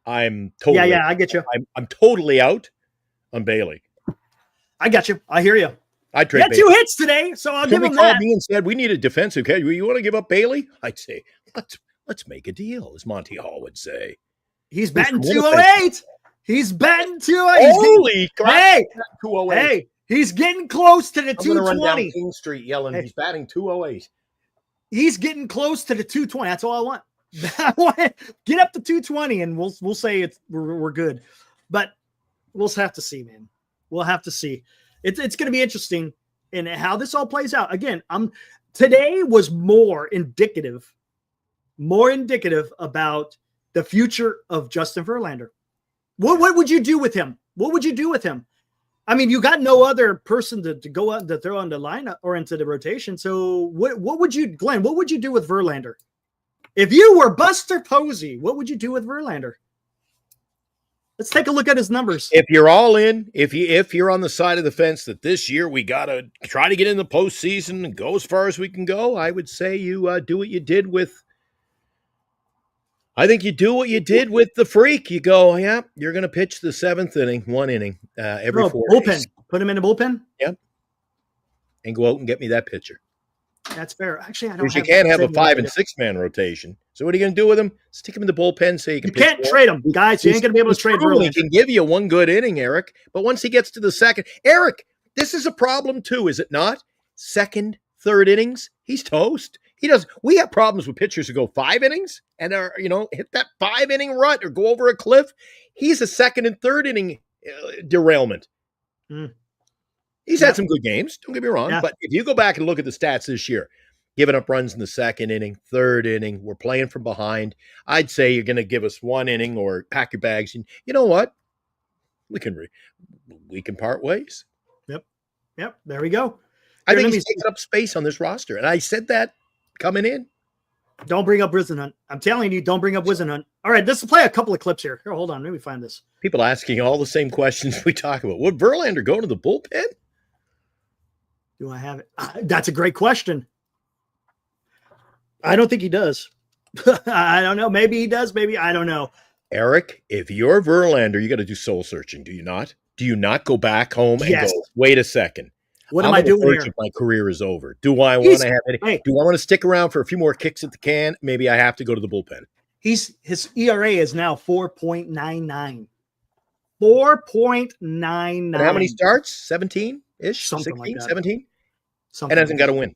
Speaker 3: totally.
Speaker 2: Yeah, I get you.
Speaker 3: I'm totally out on Bailey.
Speaker 2: I got you. I hear you.
Speaker 3: I trade
Speaker 2: Bailey. 2 hits today, so I'll give him that.
Speaker 3: Me and said we need a defensive catcher. You want to give up Bailey? I'd say let's make a deal, as Monty Hall would say.
Speaker 2: He's batting 208. He's batting 208.
Speaker 3: Holy crap! 208.
Speaker 2: Hey, he's getting close to the 220.
Speaker 3: I'm gonna run down King Street yelling. Hey. He's batting 208.
Speaker 2: He's getting close to the 220. That's all I want. Get up to 220, and we'll say we're good. But we'll have to see, man. We'll have to see. It's going to be interesting in how this all plays out. Again, today was more indicative about the future of Justin Verlander. What would you do with him? What would you do with him? I mean, you got no other person to go out to throw on the lineup or into the rotation. So what would you, Glenn, what would you do with Verlander? If you were Buster Posey, what would you do with Verlander? Let's take a look at his numbers.
Speaker 3: If you're all in, if you're on the side of the fence that this year we got to try to get in the postseason and go as far as we can go, I would say you do what you did with. I think you do what you did with the Freak. You go, yeah, you're going to pitch the 7th inning, 1 inning every 4
Speaker 2: bullpen.
Speaker 3: days.
Speaker 2: Put him in the bullpen.
Speaker 3: Yep, and go out and get me that pitcher.
Speaker 2: That's fair. Actually, I don't.
Speaker 3: Because you can't have a 5 and 6 man rotation. So what are you going to do with him? Stick him in the bullpen so you can.
Speaker 2: You can't trade him, guys. You ain't going to be able to trade Verlander.
Speaker 3: He can give you one good inning, Eric. But once he gets to the second, Eric, this is a problem too, is it not? Second, third innings, he's toast. He does. We have problems with pitchers who go 5 innings and are hit that 5-inning rut or go over a cliff. He's a second and third inning derailment. He's had some good games. Don't get me wrong. But if you go back and look at the stats this year, giving up runs in the second inning, third inning, we're playing from behind. I'd say you're going to give us 1 inning or pack your bags. And you know what? We can part ways.
Speaker 2: Yep. There we go.
Speaker 3: I think he's taking up space on this roster. And I said that coming in.
Speaker 2: Don't bring up Whisenhunt. I'm telling you, don't bring up Whisenhunt. All right, let's play a couple of clips here. Here, hold on. Let me find this.
Speaker 3: People asking all the same questions we talk about. Would Verlander go to the bullpen?
Speaker 2: Do I have it? That's a great question. I don't think he does. I don't know. Maybe he does. Maybe I don't know.
Speaker 3: Eric, if you're Verlander, you got to do soul searching. Do you not? Do you not go back home and go, wait a second?
Speaker 2: What am I doing here?
Speaker 3: My career is over. Do I want to have any?
Speaker 2: Hey,
Speaker 3: do I want to stick around for a few more kicks at the can? Maybe I have to go to the bullpen.
Speaker 2: His ERA is now 4.99. 4.99.
Speaker 3: How many starts? 17-ish?
Speaker 2: Something
Speaker 3: 16,
Speaker 2: like that.
Speaker 3: 17?
Speaker 2: Something
Speaker 3: and hasn't got a win.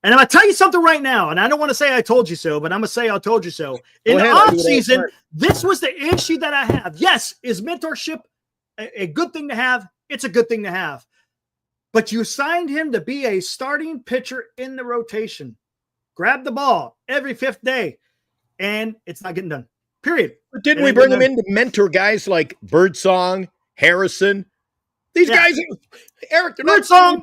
Speaker 2: And I'm going to tell you something right now, and I don't want to say I told you so, but I'm going to say I told you so. In the offseason, this was the issue that I have. Yes, is mentorship a good thing to have? It's a good thing to have. But you signed him to be a starting pitcher in the rotation. Grab the ball every 5th day, and it's not getting done. Period.
Speaker 3: But didn't we bring him in to mentor guys like Birdsong, Harrison? These guys, Eric, they're
Speaker 2: Birdsong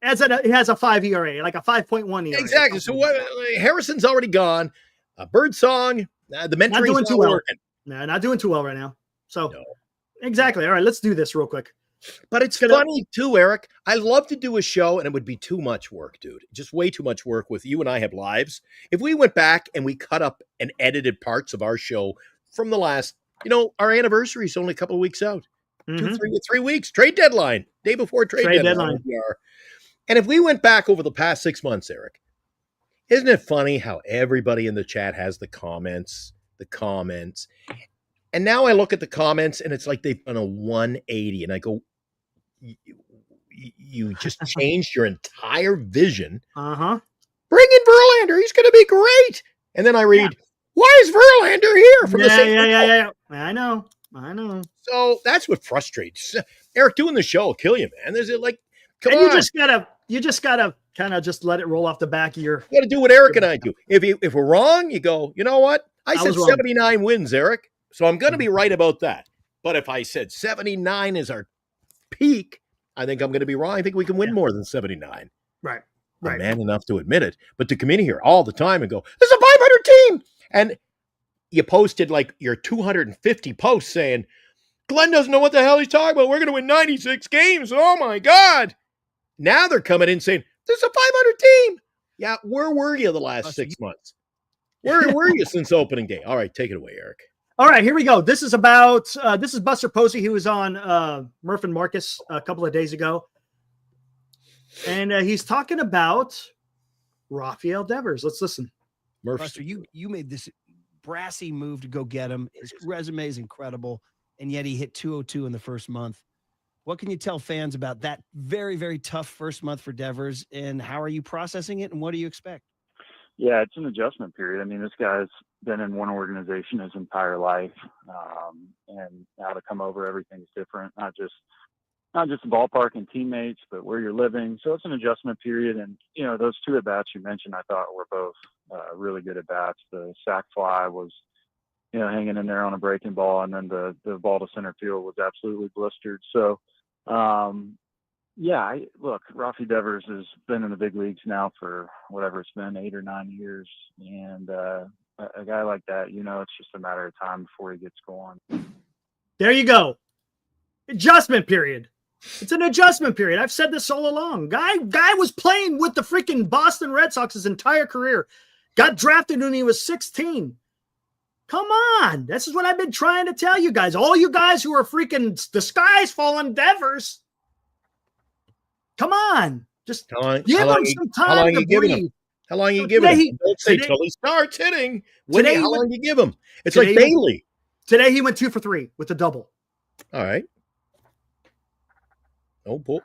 Speaker 2: has a 5 ERA, like a 5.1 ERA.
Speaker 3: Exactly. So what? Harrison's already gone. Birdsong, the mentoring's not doing too well.
Speaker 2: No, not doing too well right now. So exactly. All right, let's do this real quick.
Speaker 3: But it's funny too, Eric. I love to do a show, and it would be too much work, dude. Just way too much work with you and I have lives. If we went back and we cut up and edited parts of our show from the last, our anniversary is only a couple of weeks out. 3 weeks, trade deadline, day before trade deadline. And if we went back over the past 6 months, Eric, isn't it funny how everybody in the chat has the comments? And now I look at the comments and it's like they've done a 180 and I go, you just changed your entire vision. Bring in Verlander. He's going to be great. And then I read, why is Verlander here? From the same
Speaker 2: Yeah. I know.
Speaker 3: So that's what frustrates Eric. Doing the show will kill you, man. There's like, come on.
Speaker 2: You just gotta kind of just let it roll off the back of your.
Speaker 3: You got to do what Eric and I do. If we're wrong, you go, you know what? I said 79 wins, Eric. So I'm going to be right about that. But if I said 79 is our peak, I think I'm going to be wrong. I think we can win more than 79.
Speaker 2: Right.
Speaker 3: I'm man enough to admit it. But to come in here all the time and go, this is a 500 team. And you posted like your 250 posts saying, Glenn doesn't know what the hell he's talking about. We're going to win 96 games. Oh, my God. Now they're coming in saying, this is a 500 team. Yeah, where were you the last 6 months? Where were you since opening day? All right, take it away, Eric.
Speaker 2: All right, here we go. This is about this is Buster Posey. He was on Murph and Marcus a couple of days ago. And he's talking about Rafael Devers. Let's listen.
Speaker 5: Buster, you made this brassy move to go get him. His resume is incredible, and yet he hit 202 in the first month. What can you tell fans about that very, very tough first month for Devers, and how are you processing it, and what do you expect?
Speaker 6: Yeah, it's an adjustment period. I mean, this guy's been in one organization his entire life, and now to come over, everything's different. Not just the ballpark and teammates, but where you're living. So it's an adjustment period. And, those 2 at-bats you mentioned, I thought were both really good at-bats. The sac fly was hanging in there on a breaking ball, and then the ball to center field was absolutely blistered. So, look, Rafi Devers has been in the big leagues now for whatever it's been, 8 or 9 years, and a guy like that, it's just a matter of time before he gets going.
Speaker 2: There you go. Adjustment period. It's an adjustment period. I've said this all along. Guy was playing with the freaking Boston Red Sox his entire career. Got drafted when he was 16. Come on. This is what I've been trying to tell you guys. All you guys who are freaking the sky's falling Devers. Come on. Just give him some time to breathe.
Speaker 3: How long are you giving him? Don't say till he starts hitting. How long do you give him? It's like Bailey.
Speaker 2: Today he went 2 for 3 with a double.
Speaker 3: All right. Oh boy.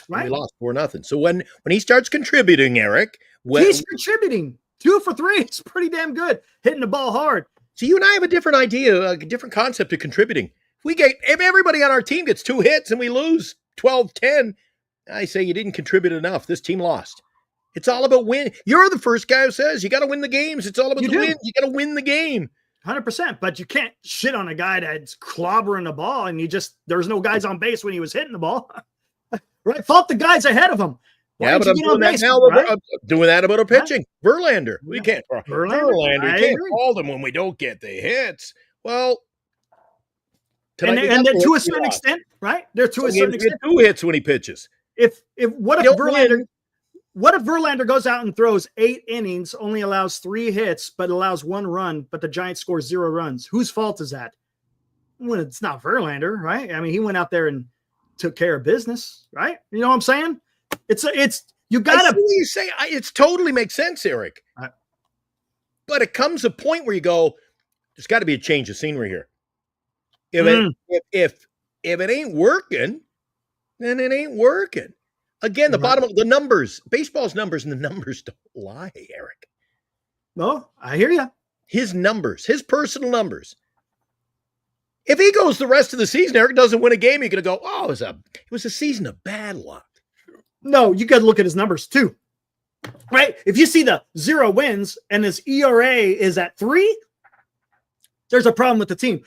Speaker 2: Right.
Speaker 3: We lost 4-0. So when he starts contributing, Eric,
Speaker 2: he's contributing. 2 for 3. It's pretty damn good. Hitting the ball hard.
Speaker 3: So you and I have a different idea, a different concept of contributing. If everybody on our team gets 2 hits and we lose 12-10, I say you didn't contribute enough. This team lost. It's all about win. You're the first guy who says you got to win the games. It's all about the win. You got to win the game.
Speaker 2: 100%. But you can't shit on a guy that's clobbering the ball and there's no guys on base when he was hitting the ball. Right? Fault the guys ahead of him.
Speaker 3: But I'm doing that now. Right? I'm doing that about our pitching. Verlander. We can't. Verlander. You can't fault him when we don't get the hits. Well,
Speaker 2: and to a certain extent, right? They're to a certain extent.
Speaker 3: 2 hits when he pitches.
Speaker 2: What if Verlander goes out and throws 8 innings, only allows 3 hits, but allows 1 run, but the Giants score 0 runs? Whose fault is that? Well, it's not Verlander, right? I mean, he went out there and took care of business, right? You know what I'm saying? You gotta.
Speaker 3: I see what you say. It totally makes sense, Eric. But it comes a point where you go, there's got to be a change of scenery here. If it ain't working, then it ain't working. Again, the bottom of the numbers, baseball's numbers, and the numbers don't lie, Eric.
Speaker 2: No, I hear you.
Speaker 3: His numbers, his personal numbers. If he goes the rest of the season, Eric doesn't win a game, you're going to go, oh, it was a season of bad luck.
Speaker 2: No, you got to look at his numbers too, right? If you see the 0 wins and his ERA is at 3, there's a problem with the team.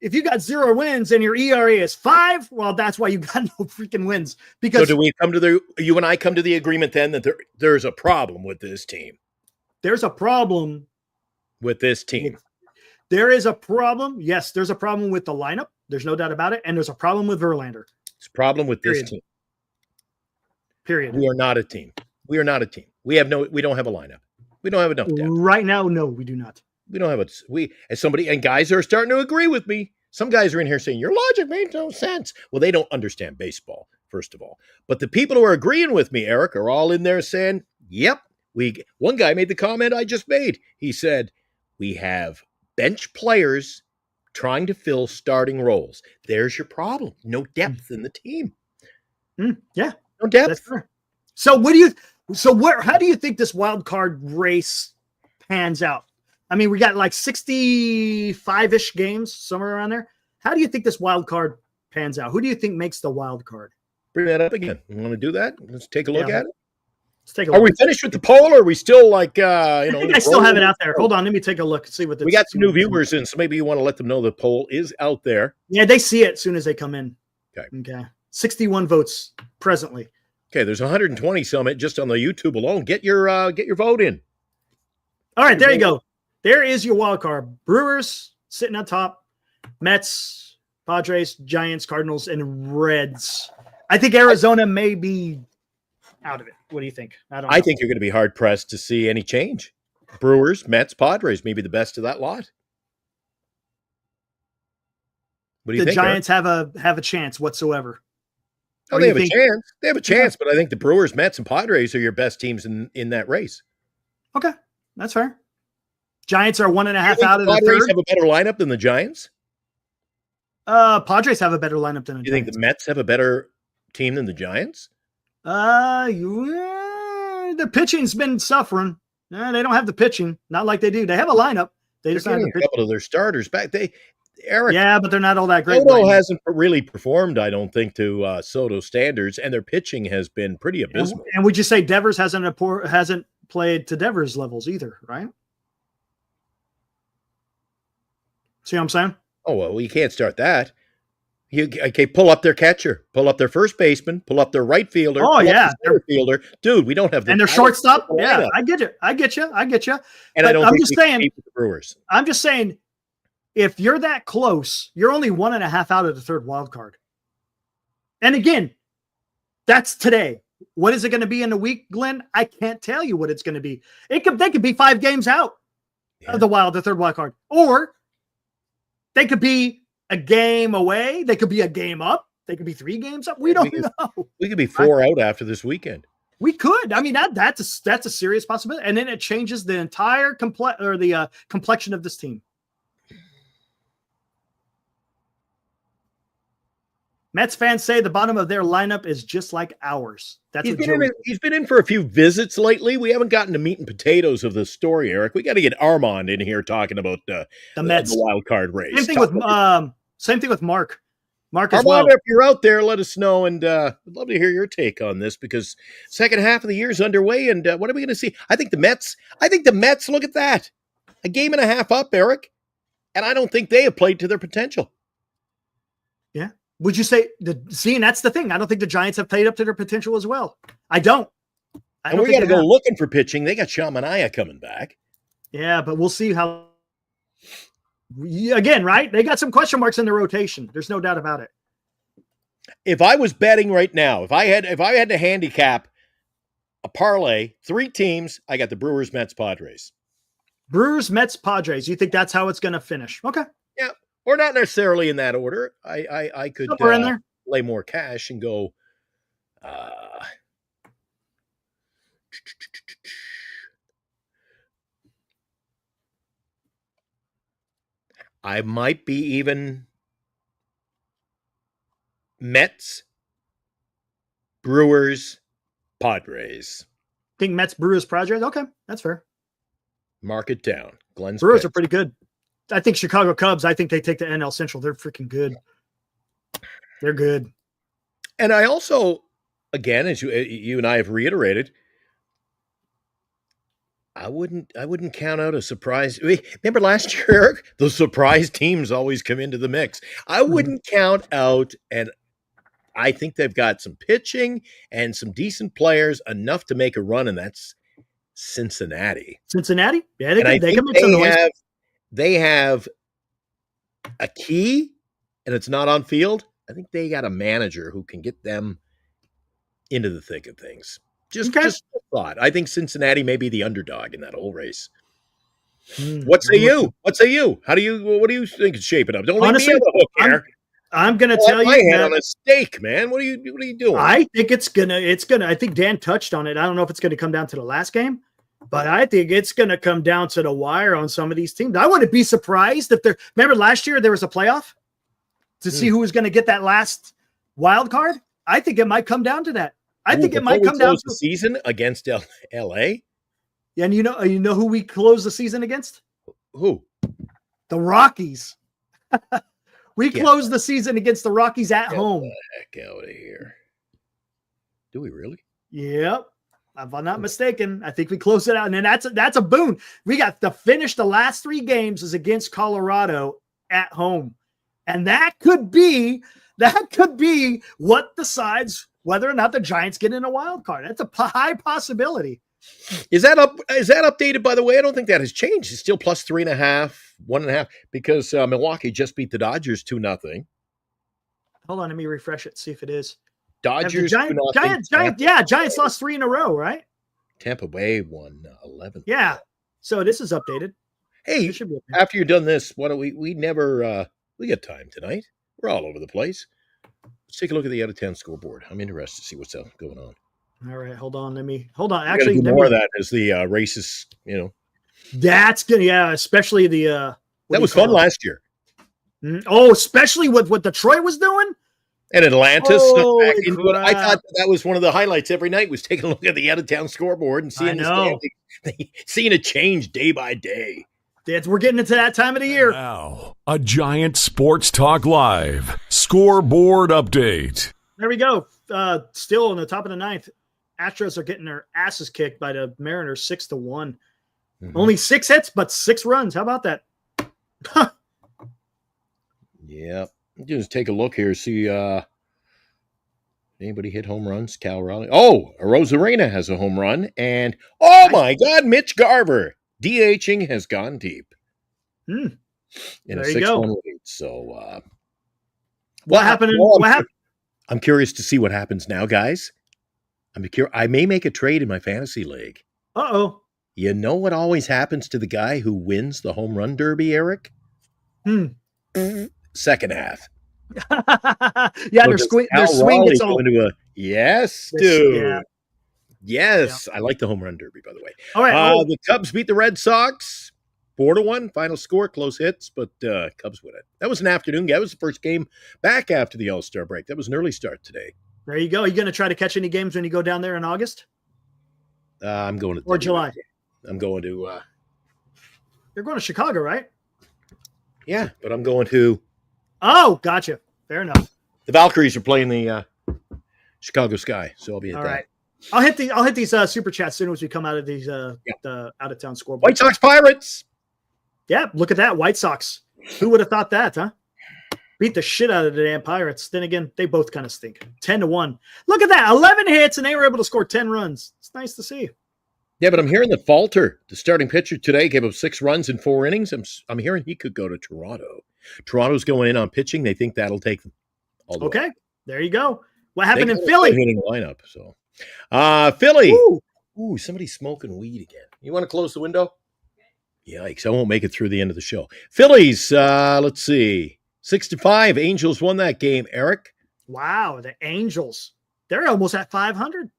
Speaker 2: If you got 0 wins and your ERA is 5, well, that's why you got no freaking wins. Because
Speaker 3: so you and I come to the agreement then that there's a problem with this team?
Speaker 2: There's a problem
Speaker 3: with this team.
Speaker 2: There is a problem. Yes, there's a problem with the lineup. There's no doubt about it. And there's a problem with Verlander.
Speaker 3: It's a problem with this team.
Speaker 2: Period.
Speaker 3: We are not a team. We are not a team. We don't have a lineup. We don't have enough depth.
Speaker 2: Right now, no, we do not.
Speaker 3: We don't have and guys are starting to agree with me. Some guys are in here saying your logic made no sense. Well, they don't understand baseball, first of all. But the people who are agreeing with me, Eric, are all in there saying, yep. One guy made the comment I just made. He said, we have bench players trying to fill starting roles. There's your problem. No depth in the team.
Speaker 2: Yeah.
Speaker 3: No depth.
Speaker 2: That's fair. So how do you think this wild card race pans out? I mean, we got like 65-ish games, somewhere around there. How do you think this wild card pans out? Who do you think makes the wild card?
Speaker 3: Bring that up again. You want to do that? Let's take a look at it.
Speaker 2: Let's take a look.
Speaker 3: Are we finished with the poll, or are we still like,
Speaker 2: I think I still have it out there. Hold on. Let me take a look. See what
Speaker 3: we got some new viewers in, so maybe you want to let them know the poll is out there.
Speaker 2: Yeah, they see it as soon as they come in.
Speaker 3: Okay.
Speaker 2: 61 votes presently.
Speaker 3: Okay, there's 120 some just on the YouTube alone. Get your vote in.
Speaker 2: All right, there you go. There is your wild card. Brewers sitting on top. Mets, Padres, Giants, Cardinals, and Reds. I think Arizona may be out of it. What do you think?
Speaker 3: I think you're going to be hard pressed to see any change. Brewers, Mets, Padres may be the best of that lot. What do you think?
Speaker 2: The Giants have a chance whatsoever.
Speaker 3: Oh, they have a chance. They have a chance, but I think the Brewers, Mets, and Padres are your best teams in that race.
Speaker 2: Okay, that's fair. Giants are 1.5 out of the
Speaker 3: Padres
Speaker 2: third.
Speaker 3: Have a better lineup than the Giants?
Speaker 2: Padres have a better lineup than the Giants.
Speaker 3: You think the Mets have a better team than the Giants?
Speaker 2: The pitching's been suffering. They don't have the pitching, not like they do. They have a lineup. They just have the pitching.
Speaker 3: A couple of their starters back. Eric,
Speaker 2: yeah, but they're not all that great.
Speaker 3: Soto hasn't really performed, I don't think, to Soto standards, and their pitching has been pretty abysmal.
Speaker 2: And would you say Devers hasn't played to Devers levels either, right? See what I'm saying?
Speaker 3: Oh, well, you can't start that. Okay, pull up their catcher, pull up their first baseman, pull up their right fielder,
Speaker 2: Oh,
Speaker 3: pull up
Speaker 2: yeah.
Speaker 3: their center fielder. Dude, we don't have the
Speaker 2: And their
Speaker 3: talent
Speaker 2: shortstop.
Speaker 3: to
Speaker 2: Yeah,
Speaker 3: line up.
Speaker 2: I get you.
Speaker 3: And I
Speaker 2: But
Speaker 3: don't
Speaker 2: I'm
Speaker 3: think
Speaker 2: just
Speaker 3: we can
Speaker 2: saying,
Speaker 3: compete with the Brewers.
Speaker 2: I'm just saying, if you're that close, you're only 1.5 out of the third wild card. And again, that's today. What is it going to be in a week, Glenn? I can't tell you what it's going to be. They could be 5 games out of the third wild card, or they could be a game away. They could be a game up. They could be 3 games up. We don't know.
Speaker 3: We could be 4 out after this weekend.
Speaker 2: We could. I mean, that's a serious possibility, and then it changes the entire complexion of this team. Mets fans say the bottom of their lineup is just like ours. That's
Speaker 3: He's been in for a few visits lately. We haven't gotten to meat and potatoes of the story, Eric. We got to get Armand in here talking about the
Speaker 2: Mets,
Speaker 3: the wild card race.
Speaker 2: Same thing with Mark. Mark
Speaker 3: Armand,
Speaker 2: as well.
Speaker 3: if you're out there, let us know, and I'd love to hear your take on this because second half of the year is underway, and what are we going to see? I think the Mets. Look at that, a game and a half up, Eric, and I don't think they have played to their potential.
Speaker 2: Yeah. Would you say and that's the thing. I don't think the Giants have played up to their potential as well. I don't.
Speaker 3: And we got to go looking for pitching. They got Shamanaya coming back.
Speaker 2: Yeah, but we'll see how. Again, right? They got some question marks in the rotation. There's no doubt about it.
Speaker 3: If I was betting right now, if I had to handicap a parlay, 3 teams, I got the Brewers, Mets, Padres.
Speaker 2: Brewers, Mets, Padres. You think that's how it's going to finish? Okay.
Speaker 3: Yeah. Or not necessarily in that order. I could
Speaker 2: Somewhere in there.
Speaker 3: lay more cash and go. I might be even Mets, Brewers, Padres.
Speaker 2: Think Mets, Brewers, Padres. Okay, that's fair.
Speaker 3: Mark it down. Glenn's
Speaker 2: Brewers
Speaker 3: picks.
Speaker 2: are pretty good. I think Chicago Cubs, I think they take the NL Central. They're freaking good. They're good.
Speaker 3: And I also, again, as you and I have reiterated, I wouldn't count out a surprise. Remember last year, Eric? Those surprise teams always come into the mix. I wouldn't count out, and I think they've got some pitching and some decent players enough to make a run, and that's Cincinnati.
Speaker 2: Cincinnati? Yeah,
Speaker 3: they can make some noise. They have a key, and it's not on field. I think they got a manager who can get them into the thick of things. Just a thought. I think Cincinnati may be the underdog in that whole race. What say you? What do you think is shaping up? Don't leave me on the hook here.
Speaker 2: I'm gonna tell you,
Speaker 3: my head on a stake, man. What are you doing?
Speaker 2: I think it's gonna. I think Dan touched on it. I don't know if it's gonna come down to the last game, but I think it's gonna come down to the wire on some of these teams. I wouldn't be surprised if there. Remember last year there was a playoff to see who was going to get that last wild card. I think it might come down to that. I think it might come down to
Speaker 3: the season against L.A.
Speaker 2: And you know who we closed the season against?
Speaker 3: Who?
Speaker 2: The Rockies. We closed the season against the Rockies at home.
Speaker 3: Get the heck out of here. Do we really?
Speaker 2: Yep. If I'm not mistaken, I think we closed it out. And then that's a boon. We got to finish the last 3 games is against Colorado at home. And that could be what decides whether or not the Giants get in a wild card. That's a high possibility.
Speaker 3: Is that updated, by the way? I don't think that has changed. It's still plus 3.5, 1.5, because Milwaukee just beat the Dodgers 2-0.
Speaker 2: Hold on, let me refresh it, see if it is.
Speaker 3: Dodgers
Speaker 2: Giants lost 3 in a row, right?
Speaker 3: Tampa Bay won 11.
Speaker 2: Yeah. So this is updated.
Speaker 3: Hey, after you're done this, why don't we never we got time tonight. We're all over the place. Let's take a look at the out-of-town scoreboard. I'm interested to see what's going on.
Speaker 2: All right, hold on. Actually,
Speaker 3: more of that as the races,
Speaker 2: That's good. Yeah, especially the
Speaker 3: that was fun last year.
Speaker 2: Oh, especially with what Detroit was doing.
Speaker 3: And Atlantis.
Speaker 2: I
Speaker 3: thought that was one of the highlights every night was taking a look at the out-of-town scoreboard and seeing seeing it change day by day.
Speaker 2: We're getting into that time of the year.
Speaker 1: Now, a Giant Sports Talk Live scoreboard update.
Speaker 2: There we go. Still in the top of the 9th. Astros are getting their asses kicked by the Mariners 6-1. Mm-hmm. Only 6 hits, but 6 runs. How about that?
Speaker 3: Yeah. Just take a look here. See anybody hit home runs? Cal Raleigh. Oh, Rosarena has a home run. And oh my God, Mitch Garver. DHing has gone deep.
Speaker 2: Hmm.
Speaker 3: In
Speaker 2: There
Speaker 3: a
Speaker 2: you go.
Speaker 3: 6-1 lead. So
Speaker 2: What happened?
Speaker 3: I'm curious to see what happens now, guys. I may make a trade in my fantasy league.
Speaker 2: Uh-oh.
Speaker 3: You know what always happens to the guy who wins the home run derby, Eric? Second half.
Speaker 2: Yeah,
Speaker 3: So
Speaker 2: their swing gets all.
Speaker 3: Yes, dude.
Speaker 2: Yeah.
Speaker 3: Yes, I like the home run derby, by the way.
Speaker 2: All right.
Speaker 3: The Cubs beat the Red Sox 4-1. Final score, close hits, but Cubs win it. That was an afternoon game. That was the first game back after the All-Star break. That was an early start today.
Speaker 2: There you go. Are you going to try to catch any games when you go down there in August?
Speaker 3: I'm going to
Speaker 2: or July.
Speaker 3: I'm going to.
Speaker 2: You're going to Chicago, right?
Speaker 3: Yeah, but I'm going to.
Speaker 2: Oh, gotcha. Fair enough.
Speaker 3: The Valkyries are playing the Chicago Sky, so I'll be at
Speaker 2: All
Speaker 3: that.
Speaker 2: right. I'll hit these super chats soon as we come out of these the out of town scoreboard.
Speaker 3: White Sox Pirates.
Speaker 2: Yeah, look at that. White Sox. Who would have thought that, huh? Beat the shit out of the damn Pirates. Then again, they both kind of stink. 10-1. Look at that. 11 hits, and they were able to score 10 runs. It's nice to see.
Speaker 3: Yeah, but I'm hearing that Falter, the starting pitcher today, gave up 6 runs in 4 innings. I'm hearing he could go to Toronto. Toronto's going in on pitching. They think that'll take them.
Speaker 2: Okay, there you go. What happened in Philly?
Speaker 3: Hitting lineup. So, Philly. Ooh, somebody's smoking weed again. You want to close the window? Yikes! I won't make it through the end of the show. Phillies. Let's see. 6-5. Angels won that game. Eric.
Speaker 2: Wow, the Angels. They're almost at 500.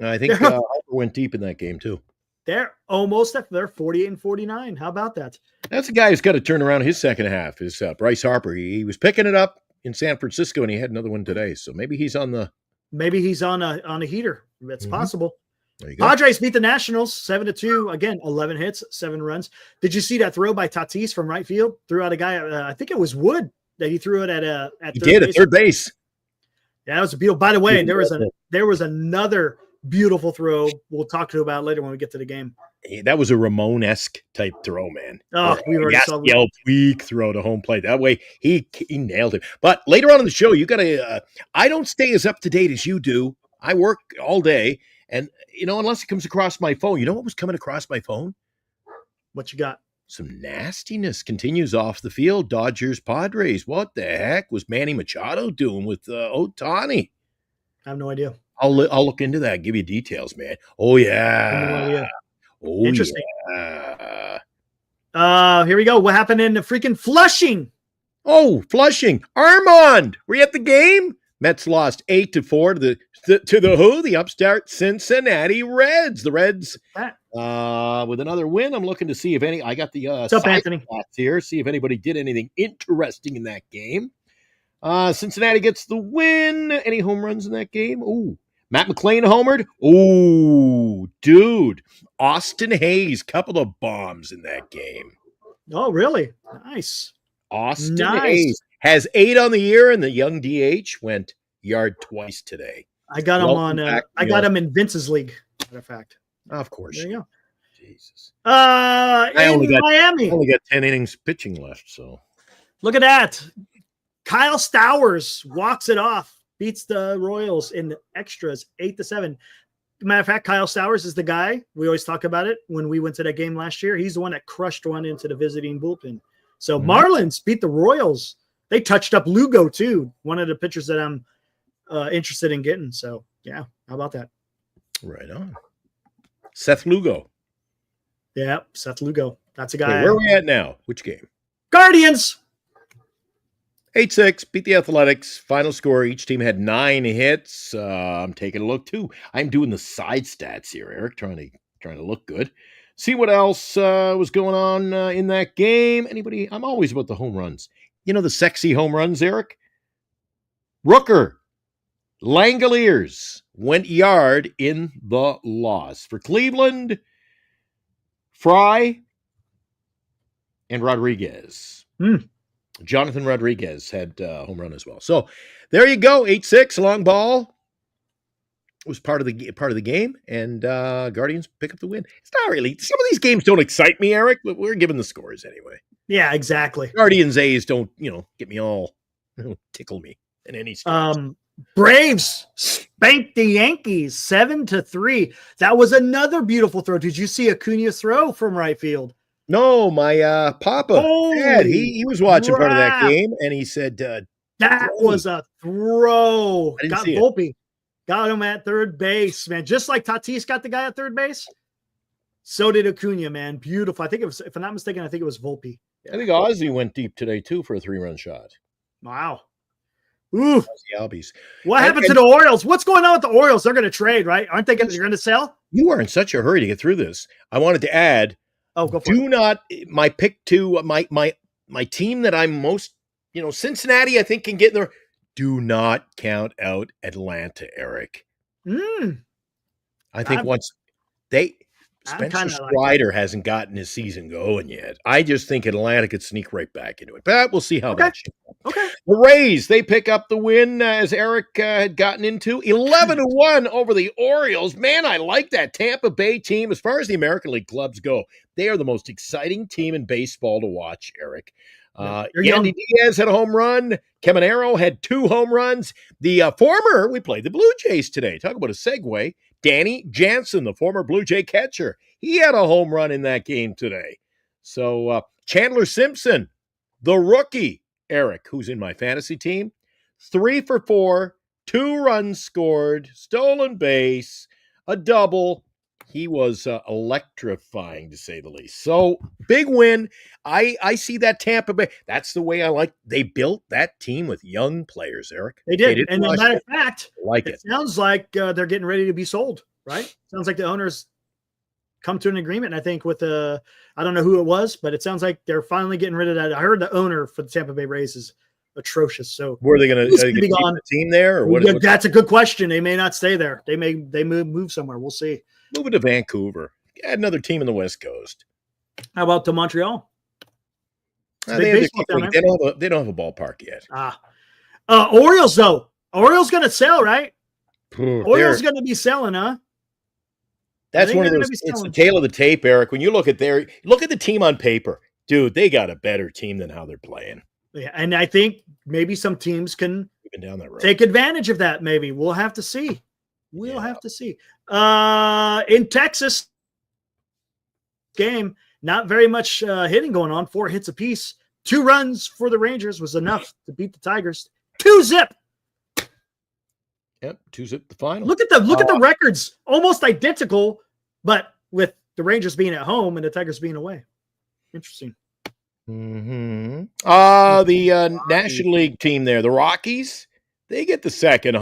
Speaker 3: I think Harper went deep in that game too.
Speaker 2: They're almost at. They're 48-49. How about that?
Speaker 3: That's a guy who's got to turn around his second half. Is Bryce Harper? He was picking it up in San Francisco, and he had another one today. So maybe he's on the.
Speaker 2: Maybe he's on a heater. It's possible.
Speaker 3: There you go.
Speaker 2: Padres beat the Nationals 7-2. Again, 11 hits, 7 runs. Did you see that throw by Tatis from right field? Threw out a guy. I think it was Wood that he threw it at
Speaker 3: He did at third base.
Speaker 2: Yeah, that was a beautiful. By the way, there was another beautiful throw we'll talk to about later when we get to the game.
Speaker 3: That was a Ramon-esque type throw, man.
Speaker 2: Oh, we already saw
Speaker 3: that. Weak throw to home plate. That way he nailed it. But later on in the show, you got to. I don't stay as up to date as you do. I work all day, and unless it comes across my phone. You know what was coming across my phone?
Speaker 2: What you got?
Speaker 3: Some nastiness continues off the field. Dodgers, Padres. What the heck was Manny Machado doing with Ohtani?
Speaker 2: I have no idea.
Speaker 3: I'll look into that and give you details, man. Oh, yeah.
Speaker 2: I have no idea.
Speaker 3: Oh,
Speaker 2: interesting.
Speaker 3: Yeah.
Speaker 2: Here we go. What happened in the freaking Flushing?
Speaker 3: Oh, Flushing. Armand, were you at the game? Mets lost 8-4 to the who? The upstart Cincinnati Reds. The Reds with another win. I'm looking to see if any. I got the
Speaker 2: What's up, Anthony?
Speaker 3: Here. See if anybody did anything interesting in that game. Cincinnati gets the win. Any home runs in that game? Ooh, Matt McClain homered. Ooh, dude. Austin Hayes, couple of bombs in that game.
Speaker 2: Oh, really? Nice.
Speaker 3: Austin Hayes has 8 on the year, and the young DH went yard twice today.
Speaker 2: I got him on. I got him in Vince's league. Matter of fact.
Speaker 3: Of course.
Speaker 2: There you go.
Speaker 3: Jesus.
Speaker 2: Miami.
Speaker 3: I only got 10 innings pitching left. So
Speaker 2: look at that. Kyle Stowers walks it off, beats the Royals in the extras 8-7. Matter of fact, Kyle Stowers is the guy. We always talk about it when we went to that game last year. He's the one that crushed one into the visiting bullpen. So Marlins beat the Royals. They touched up Lugo too. One of the pitchers that I'm interested in getting. So yeah, how about that?
Speaker 3: Right on. Seth Lugo.
Speaker 2: Yeah, Seth Lugo. That's a guy.
Speaker 3: Hey, where are we at now? Which game?
Speaker 2: Guardians.
Speaker 3: 8-6, beat the Athletics. Final score, each team had 9 hits. I'm taking a look, too. I'm doing the side stats here, Eric, trying to look good. See what else was going on in that game. Anybody? I'm always about the home runs. You know the sexy home runs, Eric? Rooker. Langoliers went yard in the loss. For Cleveland, Fry and Rodriguez. Jonathan Rodriguez had home run as well. So there you go, 8-6, long ball. was part of the game, and Guardians pick up the win. It's not really. Some of these games don't excite me, Eric, but we're giving the scores anyway.
Speaker 2: Yeah, exactly.
Speaker 3: Guardians A's don't, get me all, tickle me in any stretch.
Speaker 2: Braves spanked the Yankees 7-3. That was another beautiful throw. Did you see Acuna's throw from right field?
Speaker 3: No, my Papa, Dad, he was watching part of that game, and he said,
Speaker 2: that was a throw.
Speaker 3: I didn't
Speaker 2: Got
Speaker 3: see it.
Speaker 2: Volpe. Got him at third base, man. Just like Tatis got the guy at third base, so did Acuna, man. Beautiful. I think it was, if I'm not mistaken, I think it was Volpe. Yeah.
Speaker 3: I think Ozzy went deep today, too, for a 3-run shot.
Speaker 2: Wow. Ooh.
Speaker 3: Ozzy Albies.
Speaker 2: What happened to the Orioles? What's going on with the Orioles? They're going to trade, right? Aren't they going to sell?
Speaker 3: You are in such a hurry to get through this. I wanted to add,
Speaker 2: Oh, go for it.
Speaker 3: do not, my pick to my team that I'm most, Cincinnati, I think, can get in there. Do not count out Atlanta, Eric. I think once Spencer Strider hasn't gotten his season going yet. I just think Atlanta could sneak right back into it. But we'll see how that shapes up.
Speaker 2: Okay.
Speaker 3: The Rays, they pick up the win, as Eric had gotten into. 11-1 over the Orioles. Man, I like that Tampa Bay team. As far as the American League clubs go, they are the most exciting team in baseball to watch, Eric. Yandy Diaz had a home run. Caminero had 2 home runs. We played the Blue Jays today. Talk about a segue. Danny Jansen, the former Blue Jay catcher, he had a home run in that game today. So Chandler Simpson, the rookie, Eric, who's in my fantasy team, 3 for 4, 2 runs scored, stolen base, a double. He was electrifying, to say the least. So, big win. I see that Tampa Bay. That's the way I like. They built that team with young players, Eric.
Speaker 2: They did. And as a matter of fact,
Speaker 3: it
Speaker 2: sounds like they're getting ready to be sold, right? Sounds like the owners come to an agreement. And I think with I don't know who it was, but it sounds like they're finally getting rid of that. I heard the owner for the Tampa Bay Rays is atrocious. So
Speaker 3: were they going to keep the team there? Or what?
Speaker 2: That's a good question. They may not stay there. They move somewhere. We'll see.
Speaker 3: Moving to Vancouver. Add another team in the West Coast.
Speaker 2: How about to Montreal?
Speaker 3: They don't have a ballpark yet.
Speaker 2: Orioles, though. Orioles going to sell, right? Orioles going to be selling, huh?
Speaker 3: That's one of those. It's the tail of the tape, Eric. When you look at the team on paper, dude, they got a better team than how they're playing.
Speaker 2: Yeah, and I think maybe some teams can
Speaker 3: down that road.
Speaker 2: Take advantage of that. Maybe we'll have to see. We'll have to see. In Texas game, not very much hitting going on. 4 hits apiece. 2 runs for the Rangers was enough to beat the Tigers. 2-zip.
Speaker 3: Yep, 2-zip the final.
Speaker 2: Look at the records, almost identical, but with the Rangers being at home and the Tigers being away. Interesting.
Speaker 3: Mm-hmm. The National League team there, the Rockies, they get the second.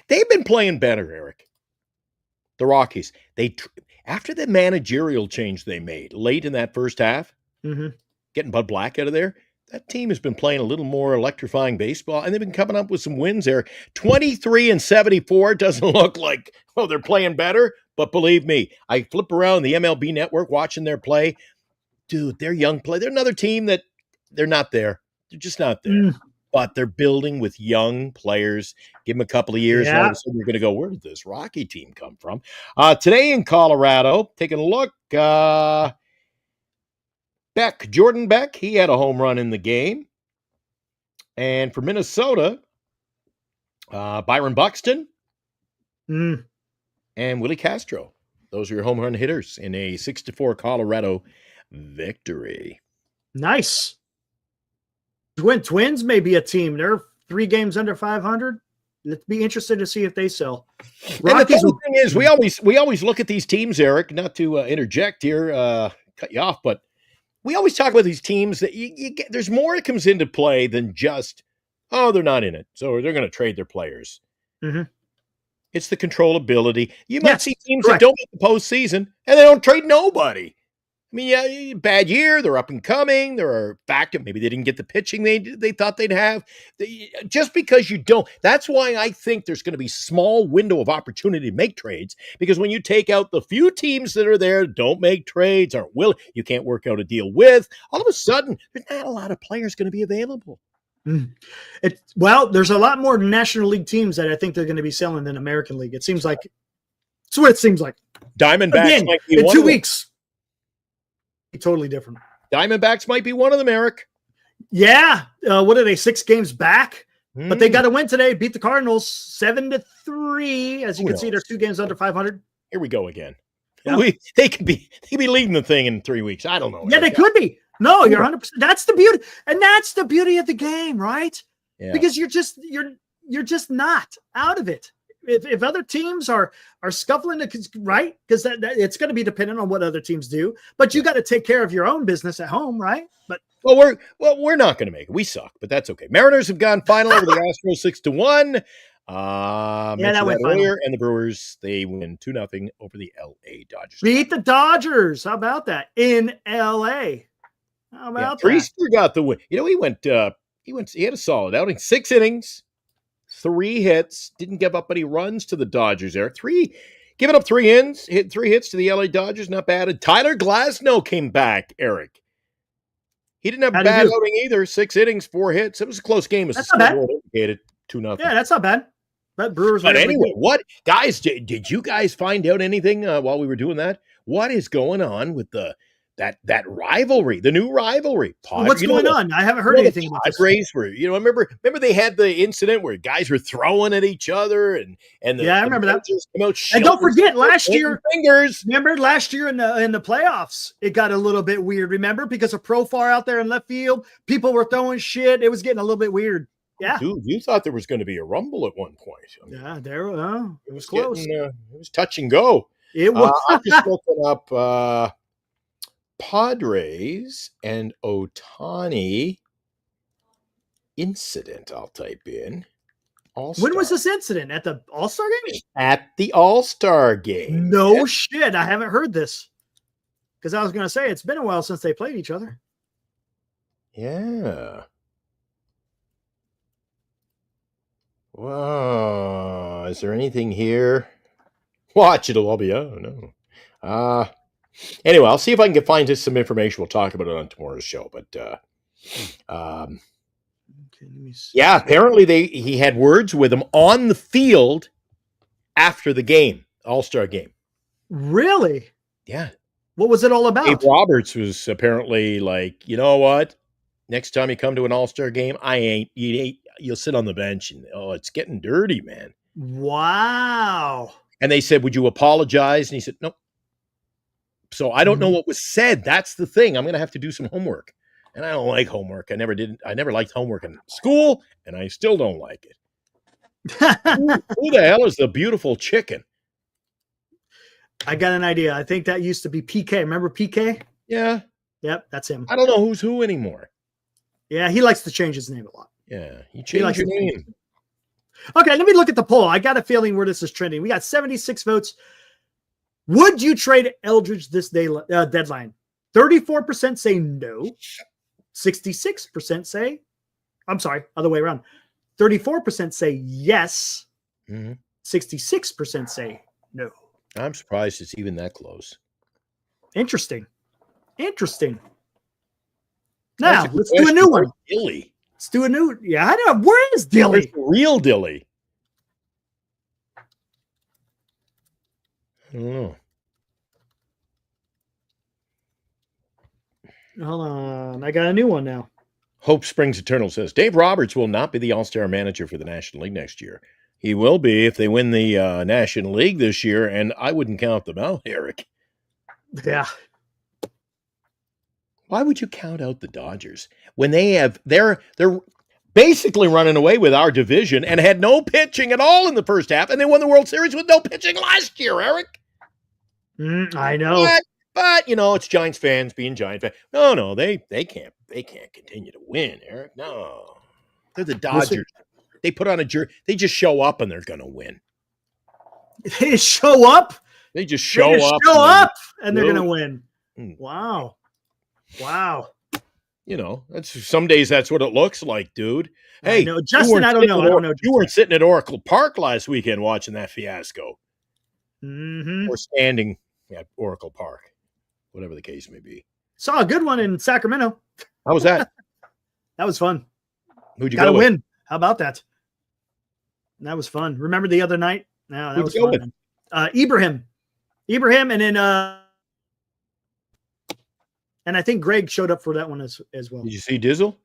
Speaker 3: They've been playing better, Eric. The Rockies, after the managerial change they made late in that first half, getting Bud Black out of there, that team has been playing a little more electrifying baseball, and they've been coming up with some wins there. 23-74 doesn't look like, they're playing better, but believe me, I flip around the MLB network watching their play. Dude, they're young play. They're another team that they're not there. They're just not there. But they're building with young players. Give them a couple of years. And all of a sudden, you're going to go, where did this Rocky team come from? Today in Colorado, taking a look, Jordan Beck, he had a home run in the game. And for Minnesota, Byron Buxton and Willie Castro. Those are your home run hitters in a 6-4 Colorado victory.
Speaker 2: Nice. Twins may be a team. They're 3 games under 500. Let's be interested to see if they sell.
Speaker 3: And the thing is, we always look at these teams, Eric, not to interject here, cut you off, but we always talk about these teams that you get, there's more that comes into play than just, they're not in it, so they're going to trade their players. It's the controllability. You might see teams that don't make the postseason, and they don't trade nobody. I mean, bad year, they're up and coming. There are factors. Maybe they didn't get the pitching they thought they'd have. Just because you don't. That's why I think there's going to be small window of opportunity to make trades, because when you take out the few teams that are there, don't make trades, aren't willing, you can't work out a deal with, all of a sudden, there's not a lot of players going to be available.
Speaker 2: There's a lot more National League teams that I think they're going to be selling than American League. It seems like That's what it seems like.
Speaker 3: Diamondbacks
Speaker 2: Again,
Speaker 3: might be
Speaker 2: in
Speaker 3: one
Speaker 2: 2
Speaker 3: of them.
Speaker 2: weeks. Totally different.
Speaker 3: Diamondbacks might be one of them, Eric.
Speaker 2: Yeah. What are they? 6 games back? But they
Speaker 3: Hmm.
Speaker 2: got to win today. Beat the Cardinals 7-3. As you
Speaker 3: Who
Speaker 2: can see, they're
Speaker 3: knows?
Speaker 2: 2 games under 500.
Speaker 3: Here we go again.
Speaker 2: Yeah.
Speaker 3: They could be leading the thing in 3 weeks. I don't know.
Speaker 2: Yeah, they
Speaker 3: Eric.
Speaker 2: could be. No, you're 100%. That's the beauty. And that's the beauty of the game, right?
Speaker 3: Yeah.
Speaker 2: Because you're just not out of it. If other teams are scuffling, right? Because that it's going to be dependent on what other teams do. But you got to take care of your own business at home, right? But
Speaker 3: we're not going to make it. We suck, but that's okay. Mariners have gone final over the Astros 6-1.
Speaker 2: that went final.
Speaker 3: Earlier, and the Brewers, they win 2-0 over the LA Dodgers.
Speaker 2: Beat the Dodgers. How about that? In LA. How about that?
Speaker 3: Priester got the win. You know, he had a solid outing. 6 innings, 3 hits, didn't give up any runs to the Dodgers there. Giving up 3 hit 3 hits to the LA Dodgers, not bad. And Tyler Glasnow came back, Eric. He didn't have a bad outing either. 6 innings, 4 hits. It was a close game, as the scoreboard indicated. 2-0.
Speaker 2: Yeah, that's not bad. But Brewers.
Speaker 3: But anyway, what guys did you guys find out anything while we were doing that? What is going on with that rivalry, the new rivalry?
Speaker 2: What's going on? I haven't heard anything about this.
Speaker 3: Padres were, remember they had the incident where guys were throwing at each other and
Speaker 2: I remember that.
Speaker 3: Came out
Speaker 2: and don't forget last year.
Speaker 3: Fingers.
Speaker 2: Remember last year in the playoffs, it got a little bit weird. Remember, because of Profar out there in left field, people were throwing shit. It was getting a little bit weird. Yeah,
Speaker 3: dude, you thought there was going to be a rumble at one point. I mean,
Speaker 2: yeah, it was close.
Speaker 3: It was touch and go.
Speaker 2: It was.
Speaker 3: I'm just looking up Padres and Ohtani incident. I'll type in. All-Star.
Speaker 2: When was this incident? At the All-Star game?
Speaker 3: At the All-Star game.
Speaker 2: No shit. I haven't heard this. Because I was going to say, it's been a while since they played each other.
Speaker 3: Yeah. Wow. Is there anything here? Watch, it'll all be, oh no. Anyway, I'll see if I can find just some information. We'll talk about it on tomorrow's show. But
Speaker 2: Okay, let me see.
Speaker 3: yeah, apparently he had words with him on the field after the game, All-Star game.
Speaker 2: Really?
Speaker 3: Yeah.
Speaker 2: What was it all about?
Speaker 3: Dave Roberts was apparently like, you know what? Next time you come to an All-Star game, you'll sit on the bench and it's getting dirty, man.
Speaker 2: Wow.
Speaker 3: And they said, would you apologize? And he said, nope. So I don't know what was said. That's the thing. I'm going to have to do some homework. And I don't like homework. I never liked homework in school, and I still don't like it. Who the hell is the beautiful chicken?
Speaker 2: I got an idea. I think that used to be PK. Remember PK?
Speaker 3: Yeah.
Speaker 2: Yep, that's him.
Speaker 3: I don't know who's who anymore.
Speaker 2: Yeah, he likes to change his name a lot.
Speaker 3: Yeah. You changed your name.
Speaker 2: Okay, let me look at the poll. I got a feeling where this is trending. We got 76 votes. Would you trade Eldridge this deadline? 34% say no. 66% say, I'm sorry, other way around. 34% say yes. 66% say no.
Speaker 3: I'm surprised it's even that close.
Speaker 2: Interesting. Now, let's do a new one.
Speaker 3: Dilly.
Speaker 2: Let's do a new. Yeah, I know. Where is Dilly?
Speaker 3: Where's the real Dilly? I don't know.
Speaker 2: Hold on. I got a new one now.
Speaker 3: Hope Springs Eternal says, Dave Roberts will not be the All-Star manager for the National League next year. He will be if they win the National League this year, and I wouldn't count them out, Eric.
Speaker 2: Yeah.
Speaker 3: Why would you count out the Dodgers when they're basically running away with our division and had no pitching at all in the first half, and they won the World Series with no pitching last year, Eric?
Speaker 2: I know.
Speaker 3: But it's Giants fans being Giant fans. No, they can't continue to win, Eric. No. They're the Dodgers. They put on a jersey. They just show up and they're going to win.
Speaker 2: They show up?
Speaker 3: They just show up.
Speaker 2: And they're going to win.
Speaker 3: Mm.
Speaker 2: Wow.
Speaker 3: Some days that's what it looks like, dude. Hey,
Speaker 2: no, Justin, I don't know.
Speaker 3: You weren't sitting at Oracle Park last weekend watching that fiasco.
Speaker 2: Mm-hmm.
Speaker 3: Or standing at Oracle Park, whatever the case may be.
Speaker 2: Saw a good one in Sacramento.
Speaker 3: How was that?
Speaker 2: That was fun.
Speaker 3: Who'd you
Speaker 2: Got
Speaker 3: go
Speaker 2: to
Speaker 3: with?
Speaker 2: win. How about that? That was fun. Remember the other night? No, that
Speaker 3: Who'd
Speaker 2: was
Speaker 3: you go
Speaker 2: fun.
Speaker 3: with?
Speaker 2: Ibrahim, and then and I think Greg showed up for that one as well.
Speaker 3: Did you see Dizzle?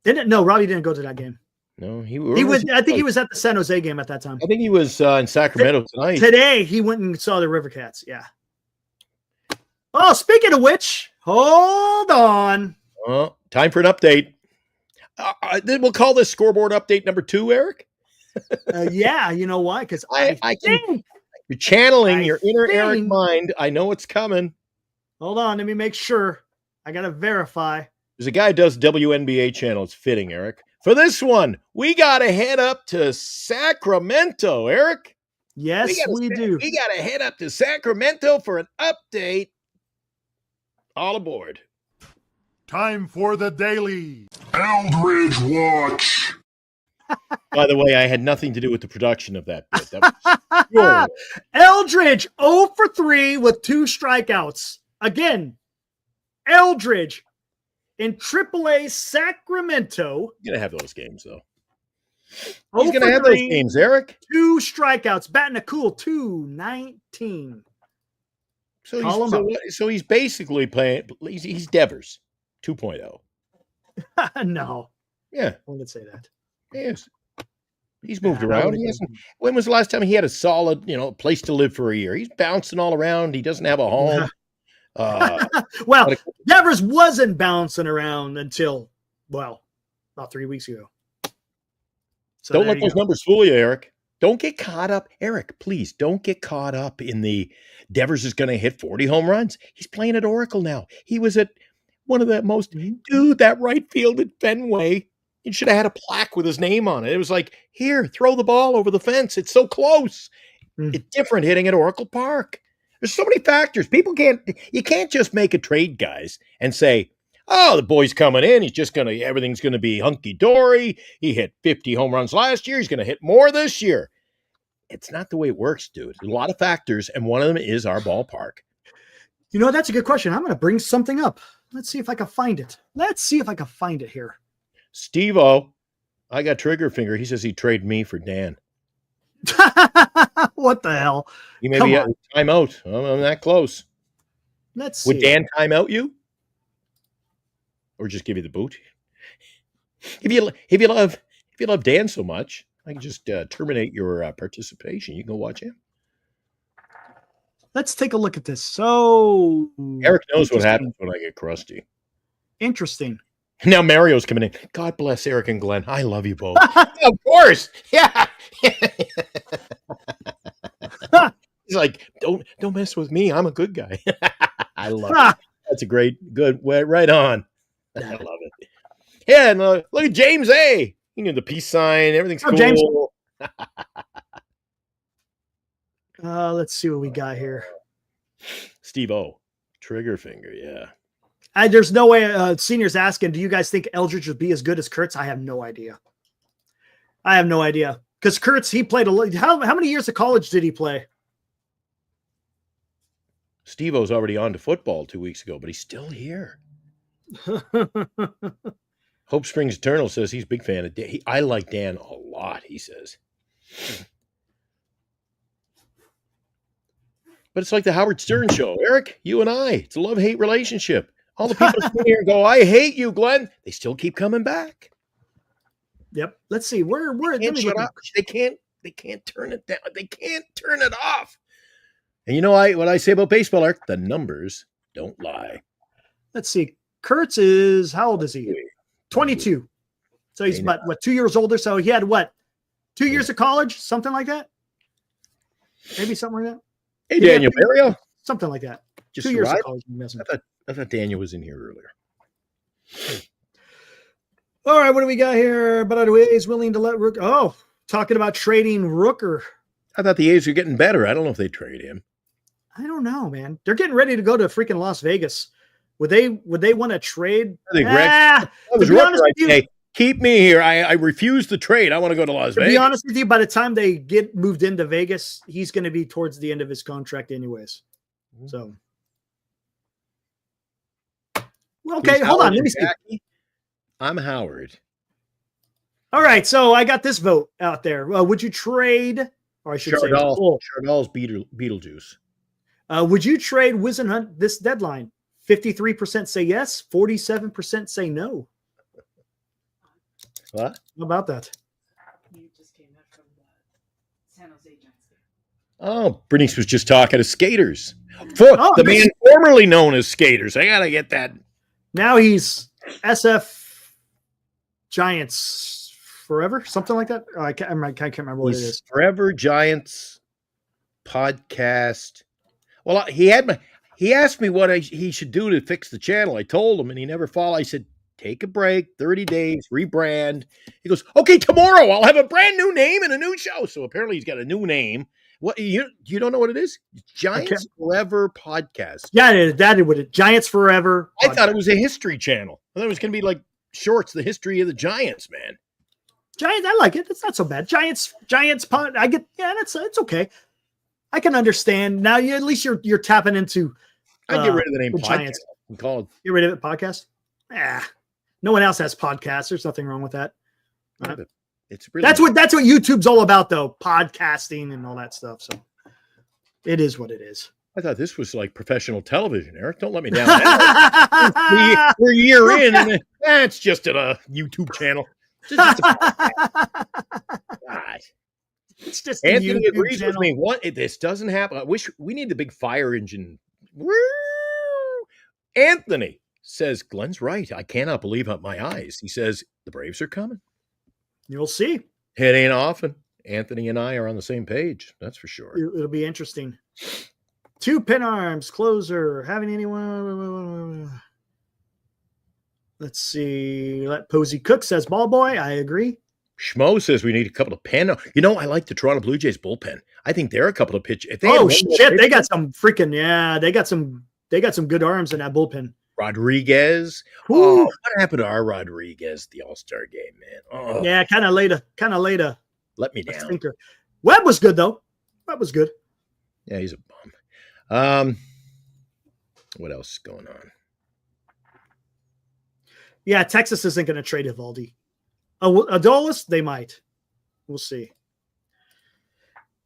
Speaker 2: Didn't No, Robbie didn't go to that game.
Speaker 3: No,
Speaker 2: He was. I think he was at the San Jose game at that time.
Speaker 3: I think he was in Sacramento tonight.
Speaker 2: Today he went and saw the River Cats. Yeah. Oh, speaking of which, hold on.
Speaker 3: Time for an update. Then we'll call this scoreboard update number 2, Eric.
Speaker 2: Yeah, you know why? Because
Speaker 3: you're channeling your inner Eric mind. I know it's coming.
Speaker 2: Hold on, let me make sure. I gotta verify.
Speaker 3: There's a guy who does WNBA channel. It's fitting, Eric. For this one, we gotta head up to Sacramento, Eric.
Speaker 2: Yes, we do.
Speaker 3: We gotta head up to Sacramento for an update. All aboard.
Speaker 7: Time for the daily Eldridge Watch.
Speaker 3: By the way, I had nothing to do with the production of that bit. That was
Speaker 2: Eldridge 0 for 3 with 2 strikeouts. Again, Eldridge in AAA Sacramento.
Speaker 3: He's going to have those games, though.
Speaker 2: He's
Speaker 3: going to have those games, Eric.
Speaker 2: 2 strikeouts, batting a cool 219.
Speaker 3: So he's basically playing. He's Devers 2.0.
Speaker 2: No.
Speaker 3: Yeah.
Speaker 2: I wouldn't say that.
Speaker 3: Yes. He's moved around. When was the last time he had a solid, place to live for a year? He's bouncing all around. He doesn't have a home.
Speaker 2: Well, Devers wasn't bouncing around until, about 3 weeks ago. So
Speaker 3: don't let those numbers fool you, Eric. Don't get caught up. Eric, please don't get caught up in the Devers is going to hit 40 home runs. He's playing at Oracle now. He was at one of the most, that right field at Fenway. He should have had a plaque with his name on it. It was like, here, throw the ball over the fence. It's so close. It's different hitting at Oracle Park. There's so many factors. You can't just make a trade, guys, and say, oh, the boy's coming in. Everything's going to be hunky-dory. He hit 50 home runs last year. He's going to hit more this year. It's not the way it works, dude. There's a lot of factors, and one of them is our ballpark.
Speaker 2: That's a good question. I'm going to bring something up. Let's see if I can find it. Here.
Speaker 3: Steve-O, I got trigger finger. He says he'd trade me for Dan.
Speaker 2: What the hell?
Speaker 3: He may be time out. I'm that close.
Speaker 2: Let's see.
Speaker 3: Would Dan time out you? Or just give you the boot? If you love Dan so much, I can just terminate your participation. You can go watch him.
Speaker 2: Let's take a look at this. So
Speaker 3: Eric knows what happens when I get crusty.
Speaker 2: Interesting.
Speaker 3: Now Mario's coming in. God bless Eric and Glenn. I love you both. Of course. Yeah. He's like, don't mess with me. I'm a good guy. I love it. That's a good way. Right on. I love it. Yeah, and look at James A. The peace sign. Everything's cool.
Speaker 2: James. Let's see what we got here.
Speaker 3: Steve-O. Trigger finger, yeah.
Speaker 2: There's no way. Senior's asking, do you guys think Eldridge would be as good as Kurtz? I have no idea. Because Kurtz, he played how many years of college did he play?
Speaker 3: Steve-O's already on to football 2 weeks ago, but he's still here. Hope Springs Eternal says he's a big fan of Dan. I like Dan a lot, he says. But it's like the Howard Stern show. Eric, you and I, it's a love-hate relationship. All the people sit here and go, I hate you, Glenn. They still keep coming back.
Speaker 2: Yep. Let's see. Where
Speaker 3: they can't turn it down. They can't turn it off. And you know what I say about baseball, Eric? The numbers don't lie.
Speaker 2: Let's see. Kurtz is, how old is he? 22. So he's what, 2 years older. So he had 2 years of college? Something like that? Maybe something like that?
Speaker 3: Hey, Daniel Barrio.
Speaker 2: Something like that.
Speaker 3: Just
Speaker 2: 2 years
Speaker 3: arrived?
Speaker 2: of college.
Speaker 3: I thought Daniel was in here earlier.
Speaker 2: All right, what do we got here? But he's willing to let Rook. Oh, talking about trading Rooker.
Speaker 3: I thought the A's were getting better. I don't know if they trade him.
Speaker 2: I don't know, man. They're getting ready to go to freaking Las Vegas. Would they want to trade?
Speaker 3: To be honest with you, keep me here. I refuse the trade. I want to go to Las Vegas.
Speaker 2: To be honest with you, by the time they get moved into Vegas, he's going to be towards the end of his contract anyways. So. Okay, hold on. Let me see.
Speaker 3: I'm Howard.
Speaker 2: All right, so I got this vote out there. Would you trade or I should say,
Speaker 3: Chardal,
Speaker 2: full.
Speaker 3: Chardal's Beetlejuice.
Speaker 2: Would you trade Wisenhunt this deadline? 53% say yes, 47% say no.
Speaker 3: What?
Speaker 2: How about that?
Speaker 8: You just came back from the San Jose Giants game.
Speaker 3: Oh, Bernice was just talking to Skaters. The man formerly known as Skaters. I got to get that.
Speaker 2: Now he's SF Giants forever, something like that. I can't remember what it is.
Speaker 3: Forever Giants podcast. Well, he asked me what he should do to fix the channel. I told him, and he never followed. I said, take a break, 30 days, rebrand. He goes, okay, tomorrow I'll have a brand new name and a new show. So apparently he's got a new name. What you don't know what it is? Giants Forever Podcast.
Speaker 2: Yeah, that would it. Giants Forever.
Speaker 3: I thought it was a history channel. I thought it was going to be like shorts, the history of the Giants, man.
Speaker 2: Giants, I like it. It's not so bad. Giants pod. I get, yeah, it's okay. I can understand now. At least you're tapping into.
Speaker 3: I'd get rid of the name
Speaker 2: the
Speaker 3: podcast.
Speaker 2: Giants.
Speaker 3: And call it.
Speaker 2: Get rid of it. Podcast. No one else has podcasts. There's nothing wrong with that.
Speaker 3: It's really
Speaker 2: That's what YouTube's all about, though. Podcasting and all that stuff. So it is what it is.
Speaker 3: I thought this was like professional television, Eric. Don't let me down. We're a year in, and it's just a YouTube channel. God.
Speaker 2: It's just
Speaker 3: Anthony agrees with me. This doesn't happen. I wish we need the big fire engine. Anthony says, Glenn's right. I cannot believe my eyes. He says, the Braves are coming.
Speaker 2: You'll see.
Speaker 3: It ain't often. Anthony and I are on the same page. That's for sure.
Speaker 2: It'll be interesting. 2 pin arms, closer, having anyone. Let's see. Let Posey Cook says, ball boy. I agree.
Speaker 3: Schmo says we need a couple of pen. I like the Toronto Blue Jays bullpen. I think they're a couple of pitchers.
Speaker 2: Shit. They got some freaking, they got some good arms in that bullpen.
Speaker 3: Rodriguez. Oh, what happened to our Rodriguez, the All-Star game, man? Oh.
Speaker 2: Yeah, kind of later.
Speaker 3: Let me down.
Speaker 2: Stinker. Webb was good, though. Webb was good.
Speaker 3: Yeah, he's a bum. What else is going on?
Speaker 2: Yeah, Texas isn't going to trade Evaldi. Adolis, they might. We'll see.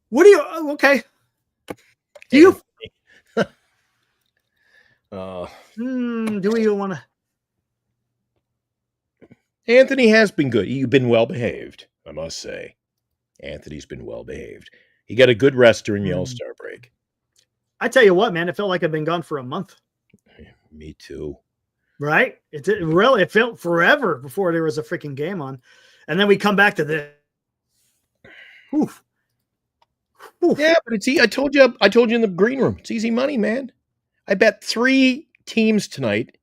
Speaker 2: What do you? Okay. Do you? Do we want to?
Speaker 3: Anthony has been good. You've been well behaved, I must say. Anthony's been well behaved. He got a good rest during the All-Star break.
Speaker 2: I tell you what, man, it felt like I've been gone for a month.
Speaker 3: Me too.
Speaker 2: Right? It felt forever before there was a freaking game on. And then we come back to this. Oof.
Speaker 3: Yeah, but it's I told you in the green room. It's easy money, man. I bet 3 teams tonight,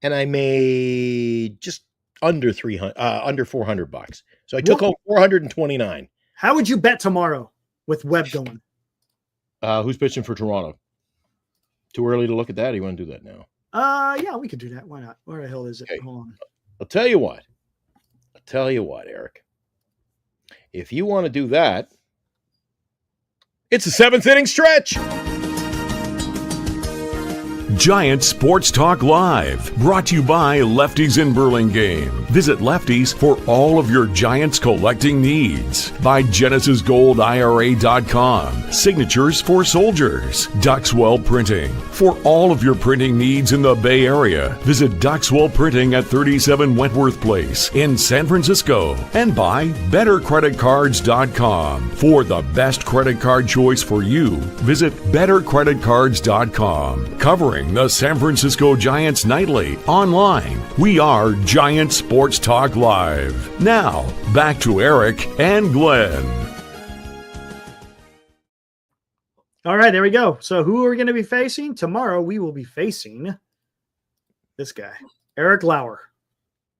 Speaker 3: and I made just under $400. So I took home 429.
Speaker 2: How would you bet tomorrow with Webb going?
Speaker 3: Who's pitching for Toronto? Too early to look at that. You want to do that now?
Speaker 2: Yeah, we could do that. Why not? Where the hell is it?
Speaker 3: Okay.
Speaker 2: Hold on.
Speaker 3: I'll tell you what, Eric. If you want to do that, it's a 7th inning stretch.
Speaker 1: Giant Sports Talk Live, brought to you by Lefties in Burlingame. Visit Lefties for all of your Giants collecting needs. By GenesisGoldIRA.com, Signatures for Soldiers. Duxwell Printing, for all of your printing needs in the Bay Area. Visit Duxwell Printing at 37 Wentworth Place in San Francisco. And by BetterCreditCards.com. For the best credit card choice for you, visit BetterCreditCards.com. Covering the San Francisco Giants nightly online. We are Giant Sports Talk Live. Now, back to Eric and Glenn.
Speaker 2: All right, there we go. So who are we going to be facing? Tomorrow we will be facing this guy, Eric Lauer.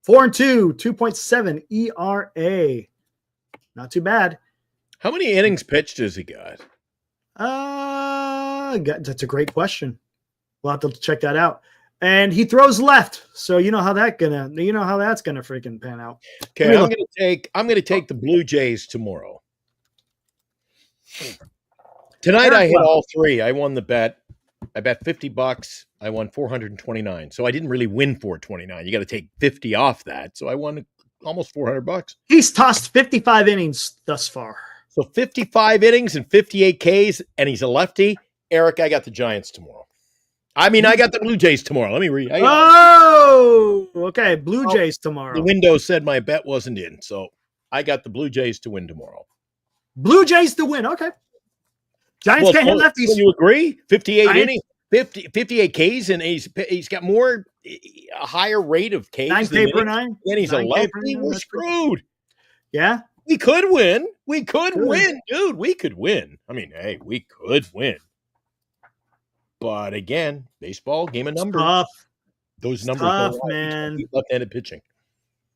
Speaker 2: 4-2, 2.7 ERA. Not too bad.
Speaker 3: How many innings pitched has he got?
Speaker 2: That's a great question. We'll have to check that out. And he throws left, so you know how that's gonna freaking pan out.
Speaker 3: Okay, I'm gonna take the Blue Jays tomorrow. Tonight I hit all 3. I won the bet. I bet $50. I won 429. So I didn't really win 429. You got to take 50 off that. So I won almost $400.
Speaker 2: He's tossed 55 innings thus far.
Speaker 3: So 55 innings and 58 Ks, and he's a lefty. Eric, I got the Giants tomorrow. I mean, I got the Blue Jays tomorrow. Let me read.
Speaker 2: Oh, okay. Blue Jays tomorrow.
Speaker 3: The window said my bet wasn't in, so I got the Blue Jays to win tomorrow.
Speaker 2: Blue Jays to win. Okay. Giants can't hit lefties.
Speaker 3: So you agree? 58 innings, 58 Ks, and he's got a higher rate of Ks.
Speaker 2: 9K per 9.
Speaker 3: And he's a lefty. We're screwed.
Speaker 2: Yeah.
Speaker 3: We could win. We could win, dude. We could win. I mean, hey, we could win. But again, baseball, game of numbers.
Speaker 2: Tough.
Speaker 3: Those numbers,
Speaker 2: tough, man.
Speaker 3: Left-handed pitching.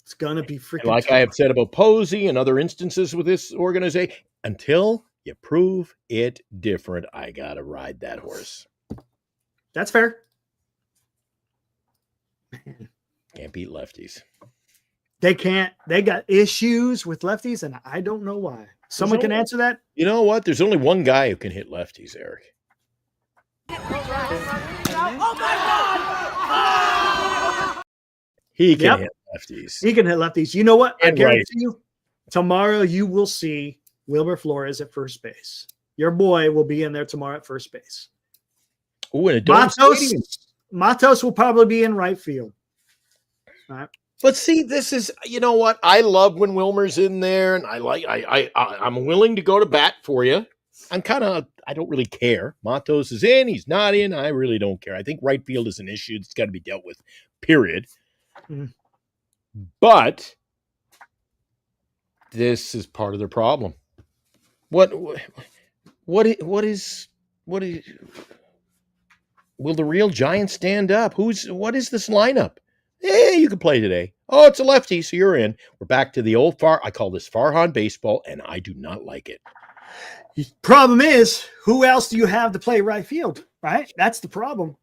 Speaker 2: It's gonna be freaking.
Speaker 3: And like I have said about Posey and other instances with this organization, until you prove it different, I gotta ride that horse.
Speaker 2: That's fair.
Speaker 3: Can't beat lefties.
Speaker 2: They can't. They got issues with lefties, and I don't know why. Someone can answer that.
Speaker 3: You know what? There's only one guy who can hit lefties, Eric. He can hit lefties.
Speaker 2: He can hit lefties. You know what? I
Speaker 3: And
Speaker 2: guarantee you, tomorrow you will see Wilmer Flores at first base. Your boy will be in there tomorrow at first base.
Speaker 3: Ooh, and a
Speaker 2: Matos will probably be in right field. All right.
Speaker 3: But see, this is, you know what? I love when Wilmer's in there, and I'm willing to go to bat for you. I don't really care. Matos is in, he's not in. I really don't care. I think right field is an issue that's got to be dealt with, period.
Speaker 2: Mm.
Speaker 3: But this is part of the problem. What is will the real Giants stand up? What is this lineup? Hey, you can play today. Oh, it's a lefty, so you're in. We're back to the old I call this Farhan baseball, and I do not like it.
Speaker 2: Problem is, who else do you have to play right field? Right? That's the problem.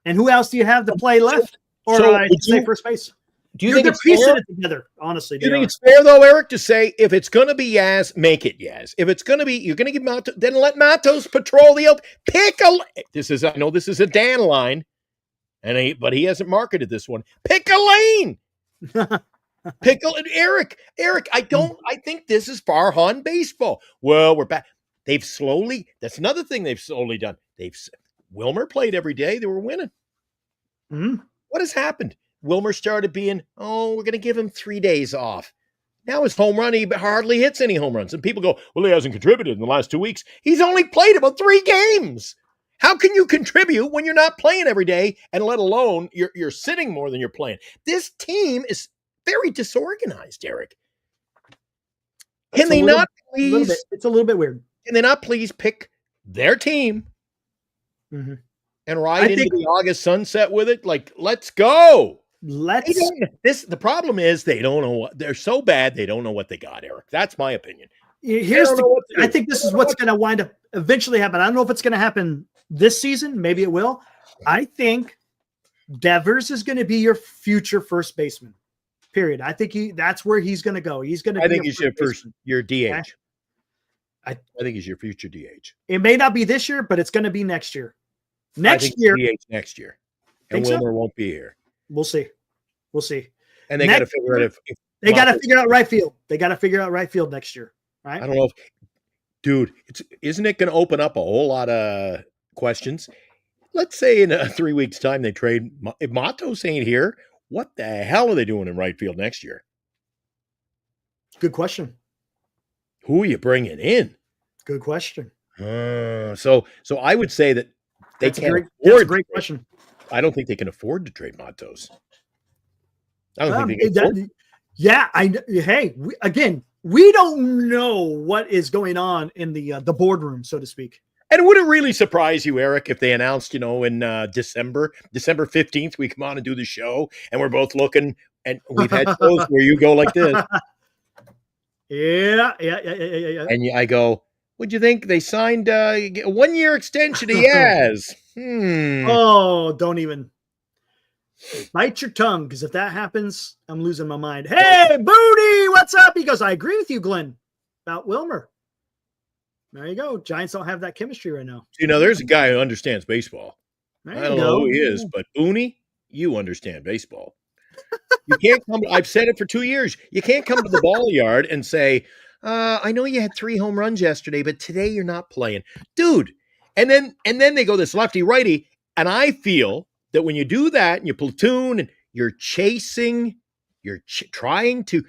Speaker 2: And who else do you have to play left or say first base?
Speaker 3: Do you think
Speaker 2: they're
Speaker 3: it's
Speaker 2: piecing
Speaker 3: fair?
Speaker 2: it together? Honestly,
Speaker 3: Do you think it's fair though, Eric, to say if it's going to be Yaz, make it Yaz? If it's going to be, you're going to give Matos, then let Matos patrol the field. I know this is a Dan line, but he hasn't marketed this one. Pick a lane. Eric. I think this is Farhan baseball. Well, we're back. That's another thing they've slowly done. Wilmer played every day. They were winning.
Speaker 2: Mm-hmm.
Speaker 3: What has happened? Wilmer started being, we're going to give him 3 days off. Now his home run, he hardly hits any home runs. And people go, well, he hasn't contributed in the last 2 weeks. He's only played about 3 games. How can you contribute when you're not playing every day, and let alone you're sitting more than you're playing? This team is very disorganized, Eric. Can they not please?
Speaker 2: It's a little bit weird.
Speaker 3: Can they not please pick their team and ride into the August sunset with it? Like, let's go. The problem is they don't know what they're so bad. They don't know what they got, Eric. That's my opinion.
Speaker 2: I think this is what's going to wind up eventually happen. I don't know if it's going to happen this season. Maybe it will. I think Devers is going to be your future first baseman. Period. I think that's where he's going to go. He's going to.
Speaker 3: I think he's your DH. I think he's your future DH.
Speaker 2: It may not be this year, but it's going to be next year. Next year,
Speaker 3: DH next year, and Wilmer won't be here.
Speaker 2: We'll see.
Speaker 3: And they got to figure out if
Speaker 2: they got to figure out right field. They got to figure out right field next year. Right?
Speaker 3: I don't know, dude. Isn't it going to open up a whole lot of questions? Let's say in 3 weeks' time they trade. If Matos ain't here, what the hell are they doing in right field next year?
Speaker 2: Good question.
Speaker 3: Who are you bringing in?
Speaker 2: Good question.
Speaker 3: So I would say that they can't.
Speaker 2: That's a great question.
Speaker 3: I don't think they can afford to trade Matos. I don't think they can. We don't know what is going on in the boardroom, so to speak. And would it really surprise you, Eric, if they announced, in December 15th, we come on and do the show, and we're both looking, and we've had shows where you go like this.
Speaker 2: Yeah.
Speaker 3: And I go, what'd you think? They signed a 1-year extension to Yaz.
Speaker 2: Oh, don't even. Bite your tongue, because if that happens, I'm losing my mind. Hey, Booty, what's up? He goes, I agree with you, Glenn, about Wilmer. There you go. Giants don't have that chemistry right now.
Speaker 3: There's a guy who understands baseball. I don't know who he is, but Booney, you understand baseball. You can't come. I've said it for 2 years. You can't come to the ball yard and say, I know you had 3 home runs yesterday, but today you're not playing. Dude. And then they go this lefty righty. And I feel that when you do that and you platoon and you're chasing, you're trying to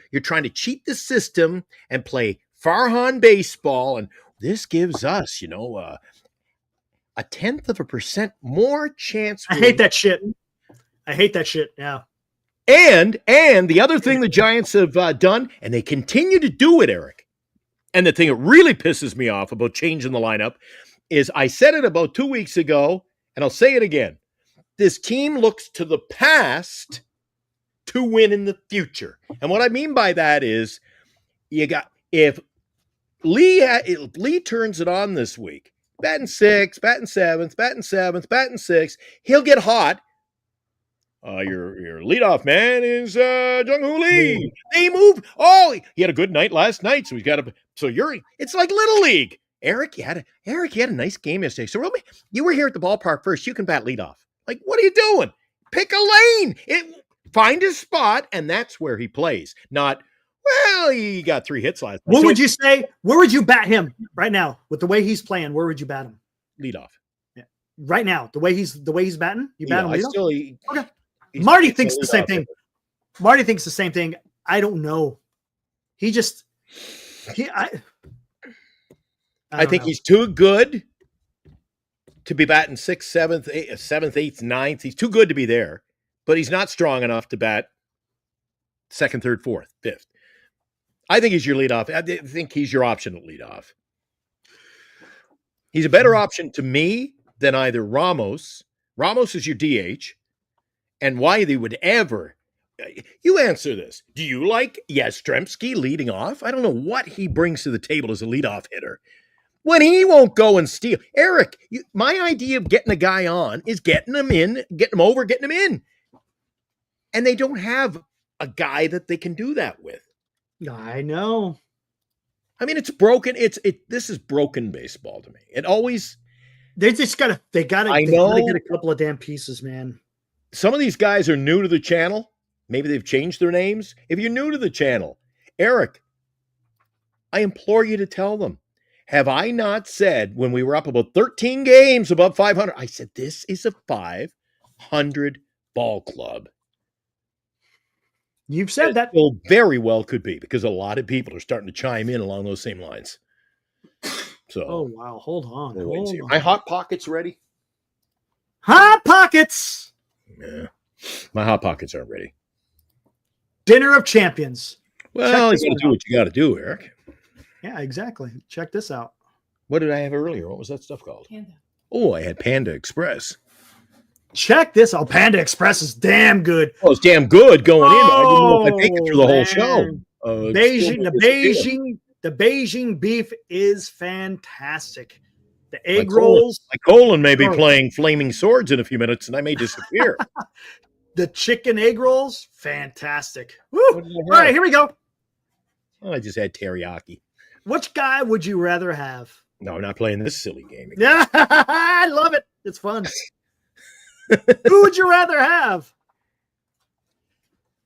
Speaker 3: cheat the system and play Farhan baseball. And this gives us, a 0.1% more chance.
Speaker 2: I hate that shit. Yeah.
Speaker 3: And the other thing the Giants have done, and they continue to do it, Eric, and the thing that really pisses me off about changing the lineup is I said it about 2 weeks ago, and I'll say it again. This team looks to the past to win in the future. And what I mean by that is if Lee turns it on this week, batting 6th, batting 7th, batting 7th, batting 6th, he'll get hot. Your leadoff man is Jung-Hoo Lee. They move. Oh, he had a good night last night, so he's got a. So it's like Little League. Eric, you had a nice game yesterday. So you were here at the ballpark first. You can bat leadoff. Like, what are you doing? Pick a lane. Find a spot, and that's where he plays. Not, well, he got 3 hits last night.
Speaker 2: What would you say? Where would you bat him right now with the way he's playing? Where would you bat him?
Speaker 3: Leadoff.
Speaker 2: Yeah. Right now, the way he's batting, you bat him leadoff? Okay. Marty thinks the same thing. Marty thinks the same thing. I don't know. I
Speaker 3: think he's too good to be batting 6th, 7th, 8th, 9th. He's too good to be there, but he's not strong enough to bat 2nd, 3rd, 4th, 5th. I think he's your leadoff. I think he's your option at leadoff. He's a better option to me than either Ramos. Ramos is your DH. And why they would ever, you answer this. Do you like Yastrzemski leading off? I don't know what he brings to the table as a leadoff hitter. When he won't go and steal. Eric, my idea of getting a guy on is getting him in, getting him over, getting him in. And they don't have a guy that they can do that with.
Speaker 2: I know.
Speaker 3: I mean, it's broken. This is broken baseball to me. It always.
Speaker 2: They gotta get a couple of damn pieces, man.
Speaker 3: Some of these guys are new to the channel. Maybe they've changed their names. If you're new to the channel, Eric, I implore you to tell them. Have I not said when we were up about 13 games above 500, I said, this is a 500 ball club.
Speaker 2: You've said that.
Speaker 3: Well, very well could be because a lot of people are starting to chime in along those same lines. So,
Speaker 2: oh, wow. Hold on.
Speaker 3: My Hot Pockets ready?
Speaker 2: Hot Pockets.
Speaker 3: Yeah. My Hot Pockets aren't ready.
Speaker 2: Dinner of Champions.
Speaker 3: Well, you got to do what you got to do, Eric.
Speaker 2: Yeah, exactly. Check this out.
Speaker 3: What did I have earlier? What was that stuff called?
Speaker 8: Panda.
Speaker 3: Oh, I had Panda Express.
Speaker 2: Check this out. Panda Express is damn good.
Speaker 3: Oh, it's damn good going in. I didn't know if I make it through the whole show.
Speaker 2: The Beijing beef is fantastic. The egg rolls.
Speaker 3: My colon may be playing Flaming Swords in a few minutes, and I may disappear.
Speaker 2: The chicken egg rolls, fantastic. Woo. All right, here we go.
Speaker 3: Oh, I just had teriyaki.
Speaker 2: Which guy would you rather have?
Speaker 3: No, I'm not playing this silly game again.
Speaker 2: Yeah, I love it. It's fun. Who would you rather have?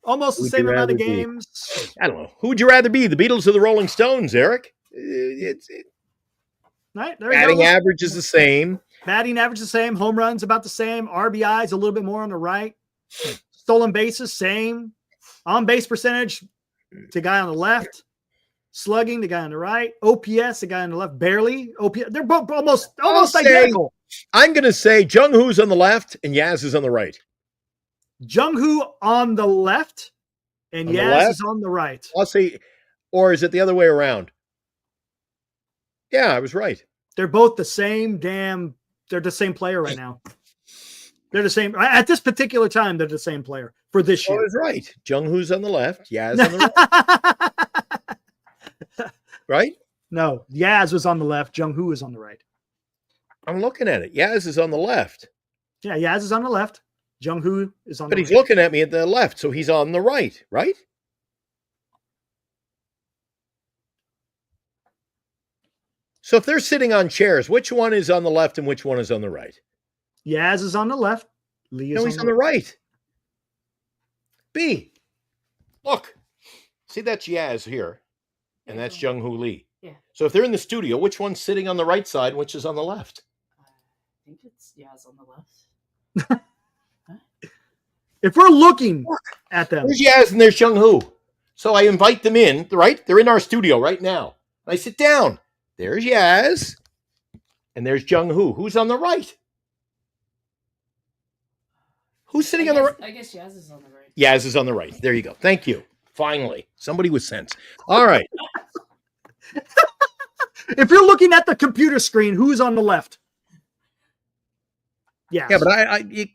Speaker 2: Almost the same amount of games.
Speaker 3: I don't know. Who would you rather be? The Beatles or the Rolling Stones, Eric?
Speaker 2: Right, there
Speaker 3: batting average is the same.
Speaker 2: Batting average is the same. Home runs about the same. RBIs a little bit more on the right. Stolen bases, same. On base percentage, the guy on the left. Slugging, the guy on the right. OPS, the guy on the left, barely. OPS, they're both almost identical.
Speaker 3: I'm going to say Jung-Hoo's on the left and Yaz is on the right.
Speaker 2: Jung-Hoo on the left and Yaz is on the right.
Speaker 3: I'll say, or is it the other way around? Yeah, I was right.
Speaker 2: They're both the same they're the same player right now. They're the same. At this particular time, they're the same player for this year.
Speaker 3: I was right. Jung-Hoo's on the left, Yaz on the right. Right?
Speaker 2: No, Yaz was on the left. Jung-Hoo is on the right.
Speaker 3: I'm looking at it. Yaz is on the left.
Speaker 2: Yeah, Yaz is on the left. Jung-Hoo is on the right.
Speaker 3: But he's looking at me at the left, so he's on the right, right? So if they're sitting on chairs, which one is on the left and which one is on the right?
Speaker 2: Yaz is on the left. Lee is
Speaker 3: he's on the right. B. Look. See, that's Yaz here. and that's Jung Hoo Lee.
Speaker 8: Yeah.
Speaker 3: So if they're in the studio, which one's sitting on the right side and which is on the left?
Speaker 8: I think it's Yaz on the left.
Speaker 2: If we're looking at them,
Speaker 3: There's Yaz and there's Jung Hoo. So I invite them in, right? They're in our studio right now. I sit down. There's Yaz, and there's Jung Hoo. Who's on the right? Who's sitting on the right?
Speaker 8: I guess Yaz is on the right.
Speaker 3: Yaz is on the right. There you go. Thank you. Finally, somebody with sense. All right.
Speaker 2: if you're looking at the computer screen, who's on the left? Yeah.
Speaker 3: Yeah, but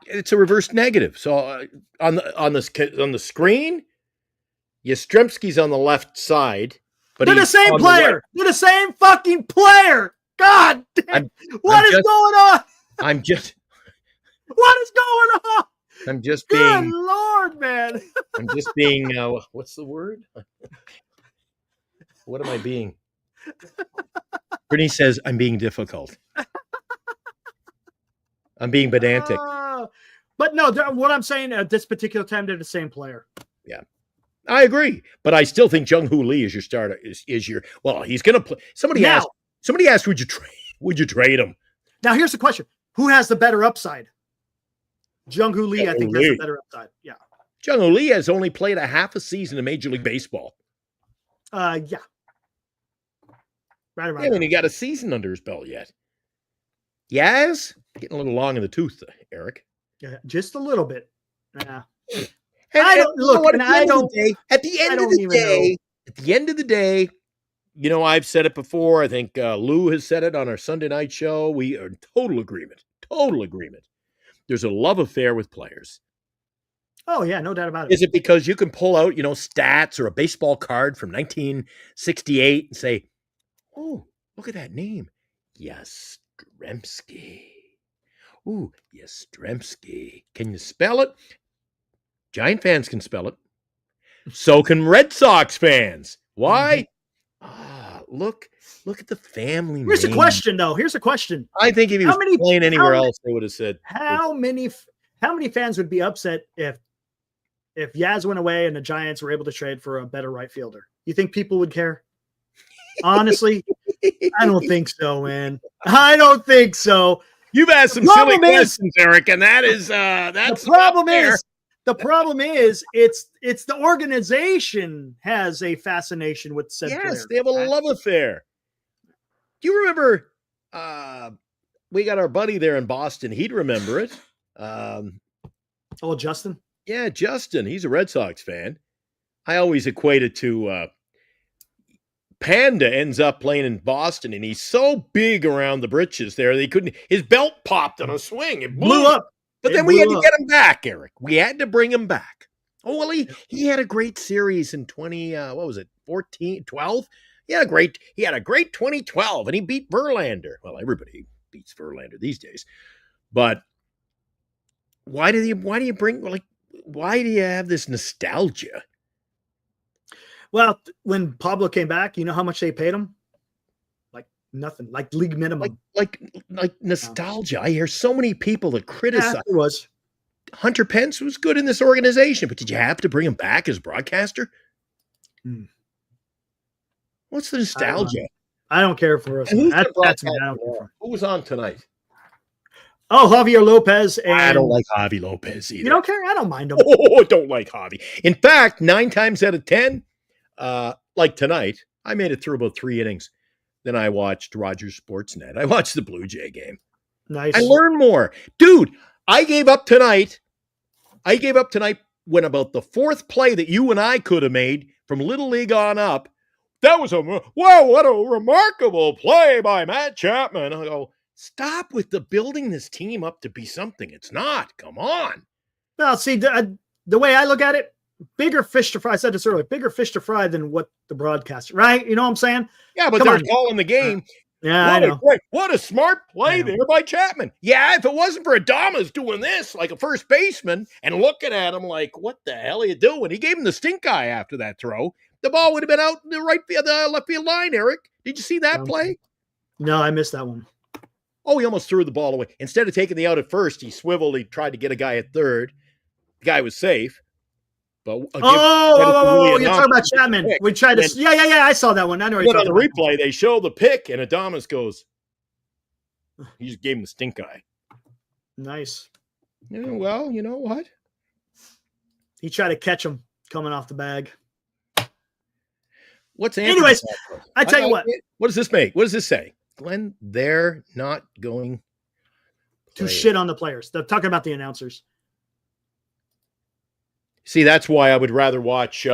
Speaker 3: it's a reverse negative. So on the screen, Yastrzemski's on the left side, but
Speaker 2: they're the
Speaker 3: he's
Speaker 2: same
Speaker 3: on the
Speaker 2: player.
Speaker 3: right.
Speaker 2: They're the same fucking player. God damn. What is going on?
Speaker 3: I'm just
Speaker 2: What is going on?
Speaker 3: I'm just
Speaker 2: Good
Speaker 3: being
Speaker 2: Lord, man.
Speaker 3: I'm just being what's the word? What am I being? Brittany says I'm being difficult. I'm being pedantic.
Speaker 2: But no, what I'm saying at this particular time, they're the same player.
Speaker 3: Yeah, I agree. But I still think Jung Hoo Lee is your starter. Is your he's going to play. Somebody asked, would you trade him?
Speaker 2: Now here's the question: who has the better upside? Jung Hoo Lee, I think, has the better upside. Yeah.
Speaker 3: Jung Hoo Lee has only played a half a season in Major League Baseball.
Speaker 2: Yeah. Right around.
Speaker 3: He hasn't got a season under his belt yet. Yaz getting a little long in the tooth, Eric.
Speaker 2: Yeah, just a little bit. Yeah.
Speaker 3: At the end of the day, you know, I've said it before. I think Lou has said it on our Sunday night show. We are in total agreement. Total agreement. There's a love affair with players.
Speaker 2: Oh, yeah, no doubt about it.
Speaker 3: Is it because you can pull out, stats or a baseball card from 1968 and say, oh, look at that name. Yastrzemski. Ooh, Yastrzemski. Can you spell it? Giant fans can spell it. So can Red Sox fans. Why? Look at the family.
Speaker 2: Here's a question, though. Here's a question.
Speaker 3: I think if he was playing anywhere else, they would have said.
Speaker 2: How many fans would be upset if Yaz went away and the Giants were able to trade for a better right fielder? You think people would care? Honestly, I don't think so, man. I don't think so.
Speaker 3: You've asked some silly questions, Eric, and that's
Speaker 2: the problem is. The problem is, it's the organization has a fascination with said player.
Speaker 3: Yes, they have a love affair. Do you remember? We got our buddy there in Boston. He'd remember it.
Speaker 2: Justin?
Speaker 3: Yeah, Justin. He's a Red Sox fan. I always equate it to Panda ends up playing in Boston, and he's so big around the britches there, they couldn't. His belt popped on a swing. It blew up. But then we had to get him back, Eric. We had to bring him back. Oh, well, he had a great series in 14, 12? He had a great 2012, and he beat Verlander. Well, everybody beats Verlander these days. But why do you have this nostalgia?
Speaker 2: Well, when Pablo came back, you know how much they paid him? Like nothing, like league minimum.
Speaker 3: Like nostalgia. I hear so many people that criticize.
Speaker 2: Yeah, it was.
Speaker 3: Hunter Pence was good in this organization, but did you have to bring him back as broadcaster? What's the nostalgia?
Speaker 2: I don't care for us. Who
Speaker 3: was on tonight?
Speaker 2: Oh, Javier Lopez. And
Speaker 3: I don't like Javi Lopez either.
Speaker 2: You don't care? I don't mind him.
Speaker 3: Oh, I don't like Javi. In fact, 9 times out of 10, like tonight, I made it through about 3 innings. Then I watched Rogers Sportsnet. I watched the Blue Jay game.
Speaker 2: Nice.
Speaker 3: I learned more. Dude, I gave up tonight when about the 4th play that you and I could have made from Little League on up. That was what a remarkable play by Matt Chapman. I go, stop with the building this team up to be something it's not. Come on.
Speaker 2: Well, see, the way I look at it, bigger fish to fry. I said this earlier, bigger fish to fry than what the broadcaster, right? You know what I'm saying?
Speaker 3: Yeah, but they're calling the game.
Speaker 2: Yeah, I know.
Speaker 3: What a smart play there by Chapman. Yeah, if it wasn't for Adamas doing this like a first baseman and looking at him like, what the hell are you doing? He gave him the stink eye after that throw. The ball would have been out in the left field line, Eric. Did you see that play?
Speaker 2: No, I missed that one.
Speaker 3: Oh, he almost threw the ball away. Instead of taking the out at first, he swiveled. He tried to get a guy at third. The guy was safe. But
Speaker 2: you're talking about Chapman. We tried to. Yeah. I saw that one. I know.
Speaker 3: But on the replay, they show the pick, and Adames goes. He just gave him the stink eye.
Speaker 2: Nice.
Speaker 3: Yeah, well, you know what?
Speaker 2: He tried to catch him coming off the bag.
Speaker 3: Anyways,
Speaker 2: I tell you what.
Speaker 3: What does this make? What does this say? Glenn, they're not going
Speaker 2: to shit on the players. They're talking about the announcers.
Speaker 3: See, that's why I would rather watch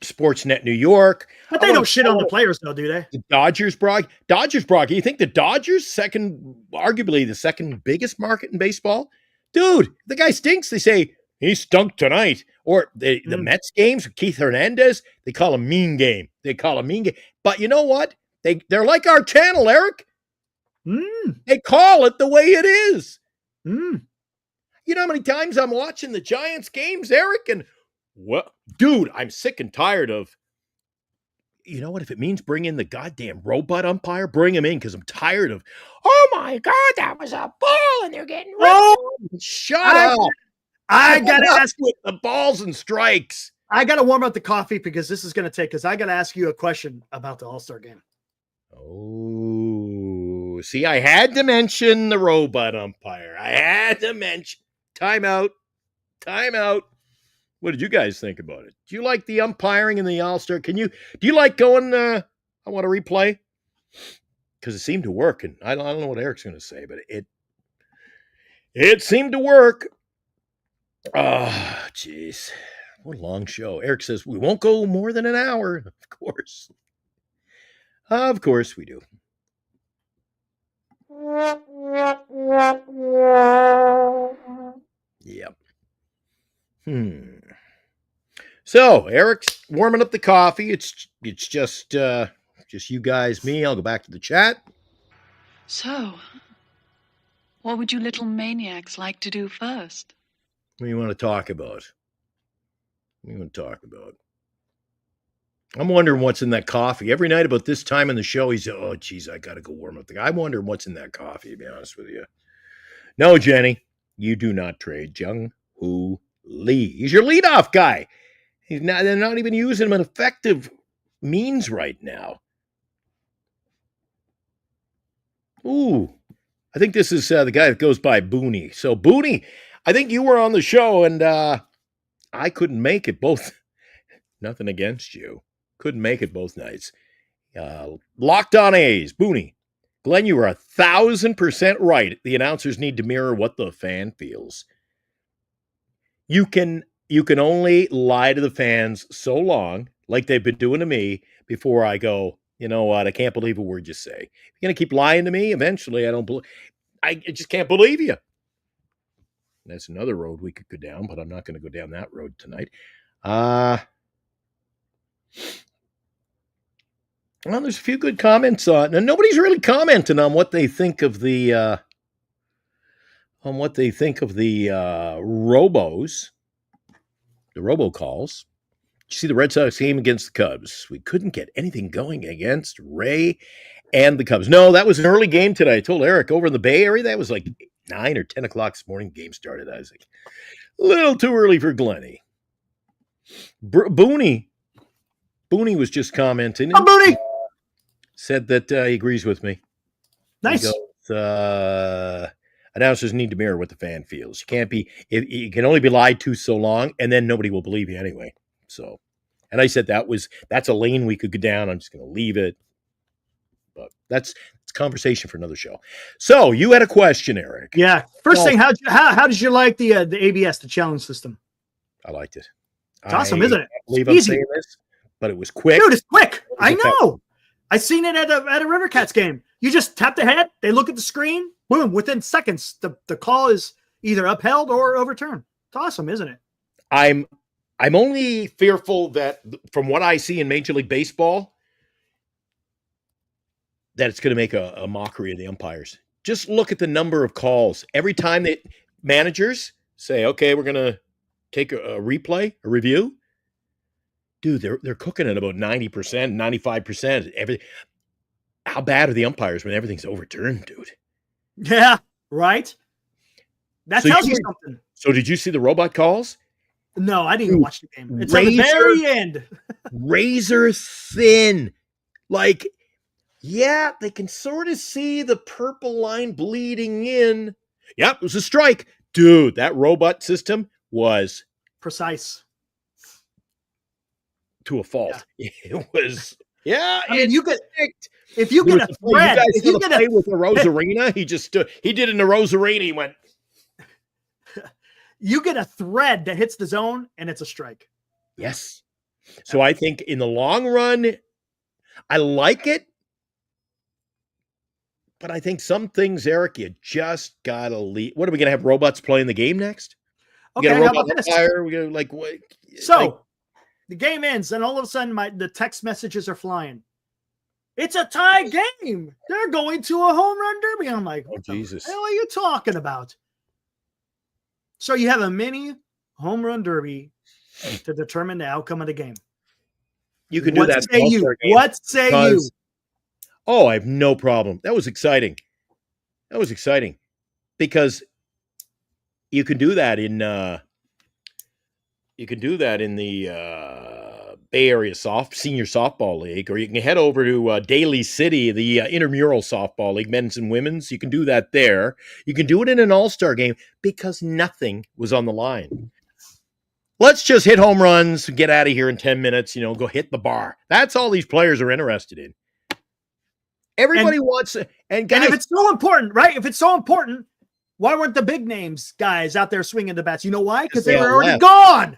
Speaker 3: Sportsnet New York.
Speaker 2: But they don't shit on the players, though, do they?
Speaker 3: The Dodgers broadcast. You think the Dodgers, arguably the second biggest market in baseball? Dude, the guy stinks. They say, he stunk tonight. Or the Mets games with Keith Hernandez, they call him mean game. But you know what? They're like our channel, Eric. They call it the way it is. You know how many times I'm watching the Giants games, Eric? And, dude, I'm sick and tired of, you know what? If it means bring in the goddamn robot umpire, bring him in because I'm tired of, oh, my God, that was a ball and they're getting shut up.
Speaker 2: I got to ask
Speaker 3: with the balls and strikes.
Speaker 2: I got to warm up the coffee because this is going to take, because I got to ask you a question about the All-Star game.
Speaker 3: Oh, see, I had to mention the robot umpire. I had to mention. Timeout. What did you guys think about it? Do you like the umpiring in the All-Star? Do you like going, I want to replay? Because it seemed to work, and I don't know what Eric's going to say, but it seemed to work. Oh, jeez. What a long show. Eric says, we won't go more than an hour. Of course. Of course we do. Yep. So, Eric's warming up the coffee. It's just you guys, me. I'll go back to the chat.
Speaker 9: So, what would you little maniacs like to do first?
Speaker 3: What do you want to talk about? I'm wondering what's in that coffee. Every night about this time in the show, he's, oh, geez, I got to go warm up the guy. I'm wondering what's in that coffee, to be honest with you. No, Jenny, you do not trade Jung-Hoo Lee. He's your leadoff guy. They're not even using him in effective means right now. Ooh, I think this is the guy that goes by Booney. So, Booney, I think you were on the show, and I couldn't make it both. Nothing against you. Couldn't make it both nights. Locked on A's, Booney. Glenn, you are 1,000% right. The announcers need to mirror what the fan feels. You can only lie to the fans so long, like they've been doing to me, before I go, you know what, I can't believe a word you say. You're going to keep lying to me? Eventually, I just can't believe you. That's another road we could go down, but I'm not going to go down that road tonight. Well, there's a few good comments on, and nobody's really commenting on what they think of the robos, the robocalls. Did you see the Red Sox game against the Cubs? We couldn't get anything going against Ray and the Cubs. No, that was an early game today. I told Eric over in the Bay Area, that was like 9 or 10 o'clock this morning. Game started. I was like, a little too early for Glenny. Booney was just commenting.
Speaker 2: Oh, Booney!
Speaker 3: Said that he agrees with me.
Speaker 2: Nice.
Speaker 3: He goes, announcers need to mirror what the fan feels. You can only be lied to so long, and then nobody will believe you anyway. So, and I said that's a lane we could go down. I'm just going to leave it. But it's conversation for another show. So you had a question, Eric.
Speaker 2: Yeah. First thing, how did you like the ABS, the challenge system?
Speaker 3: I liked it.
Speaker 2: It's awesome, isn't it?
Speaker 3: I believe I'm saying this, but it was quick.
Speaker 2: Dude, it's quick. I know. I seen it at a River Cats game. You just tap the head, they look at the screen, boom, within seconds, the call is either upheld or overturned. It's awesome, isn't it?
Speaker 3: I'm only fearful that from what I see in Major League Baseball, that it's going to make a mockery of the umpires. Just look at the number of calls. Every time that managers say, okay, we're going to take a replay, a review. Dude, they're cooking at about 90%, 95%. How bad are the umpires when everything's overturned, dude?
Speaker 2: Yeah, right? That tells you something.
Speaker 3: So did you see the robot calls?
Speaker 2: No, I didn't even watch the game. It's at the
Speaker 3: Razor-
Speaker 2: very end.
Speaker 3: Razor thin. Like, yeah, they can sort of see the purple line bleeding in. Yep, it was a strike. Dude, that robot system was
Speaker 2: Precise.
Speaker 3: to a fault. Yeah. It was, yeah.
Speaker 2: I mean, you could,
Speaker 3: sticked.
Speaker 2: if you
Speaker 3: There
Speaker 2: get
Speaker 3: was
Speaker 2: a
Speaker 3: play. You
Speaker 2: thread,
Speaker 3: guys
Speaker 2: if
Speaker 3: saw
Speaker 2: you
Speaker 3: the
Speaker 2: get
Speaker 3: play
Speaker 2: a,
Speaker 3: with the Rosarina, he just stood, he did in the Rosarina, he went,
Speaker 2: you get a thread that hits the zone and it's a strike.
Speaker 3: yes. So I think in the long run, I like it. But I think some things, Eric, you just gotta leave. What are we gonna have robots playing the game next? We
Speaker 2: Okay,
Speaker 3: got a
Speaker 2: how
Speaker 3: robot
Speaker 2: about this?
Speaker 3: umpire. We got like what?
Speaker 2: So
Speaker 3: like,
Speaker 2: the game ends, and all of a sudden, the text messages are flying. It's a tie game. They're going to a home run derby. I'm like, what
Speaker 3: Jesus.
Speaker 2: the hell are you talking about? So you have a mini home run derby to determine the outcome of the game.
Speaker 3: you can do
Speaker 2: What
Speaker 3: that.
Speaker 2: say
Speaker 3: in
Speaker 2: you?
Speaker 3: All-Star games
Speaker 2: What say you?
Speaker 3: because- Oh, I have no problem. That was exciting. That was exciting because you can do that in the Bay Area Senior Softball League, or you can head over to Daly City, the intramural softball league, men's and women's. You can do that there. You can do it in an all-star game because nothing was on the line. Let's just hit home runs, get out of here in 10 minutes, go hit the bar. That's all these players are interested in. Everybody wants it. And guys,
Speaker 2: if it's so important, right? If it's so important, why weren't the big names guys out there swinging the bats? You know why? Because they were already
Speaker 3: left.
Speaker 2: gone.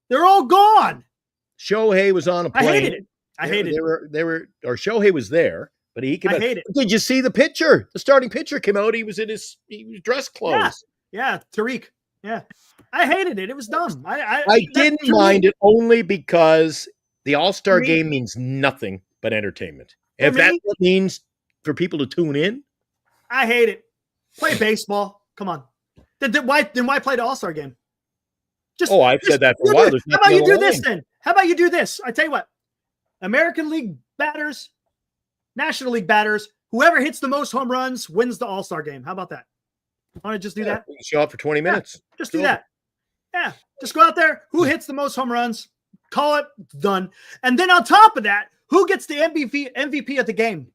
Speaker 2: They're all gone.
Speaker 3: Shohei was on a plane.
Speaker 2: I hated it. I hated it.
Speaker 3: Or Shohei was there, but he came
Speaker 2: I
Speaker 3: out.
Speaker 2: hate it.
Speaker 3: Did you see the pitcher? The starting pitcher came out. He was was dress clothes.
Speaker 2: Yeah, Tariq. Yeah. I hated it. It was dumb.
Speaker 3: I didn't mind it only because the All-Star game means nothing but entertainment. If that's what it means for people to tune in,
Speaker 2: I hate it. Play baseball. Come on. Then why play the All-Star game?
Speaker 3: I've said that for a while.
Speaker 2: How about you do this then? How about you do this? I tell you what. American League batters, National League batters, whoever hits the most home runs wins the All-Star game. How about that? Want to just do that?
Speaker 3: We can show up for 20 minutes.
Speaker 2: Yeah, just do that. Yeah. Just go out there. Who hits the most home runs? Call it done. And then on top of that, who gets the MVP of the game?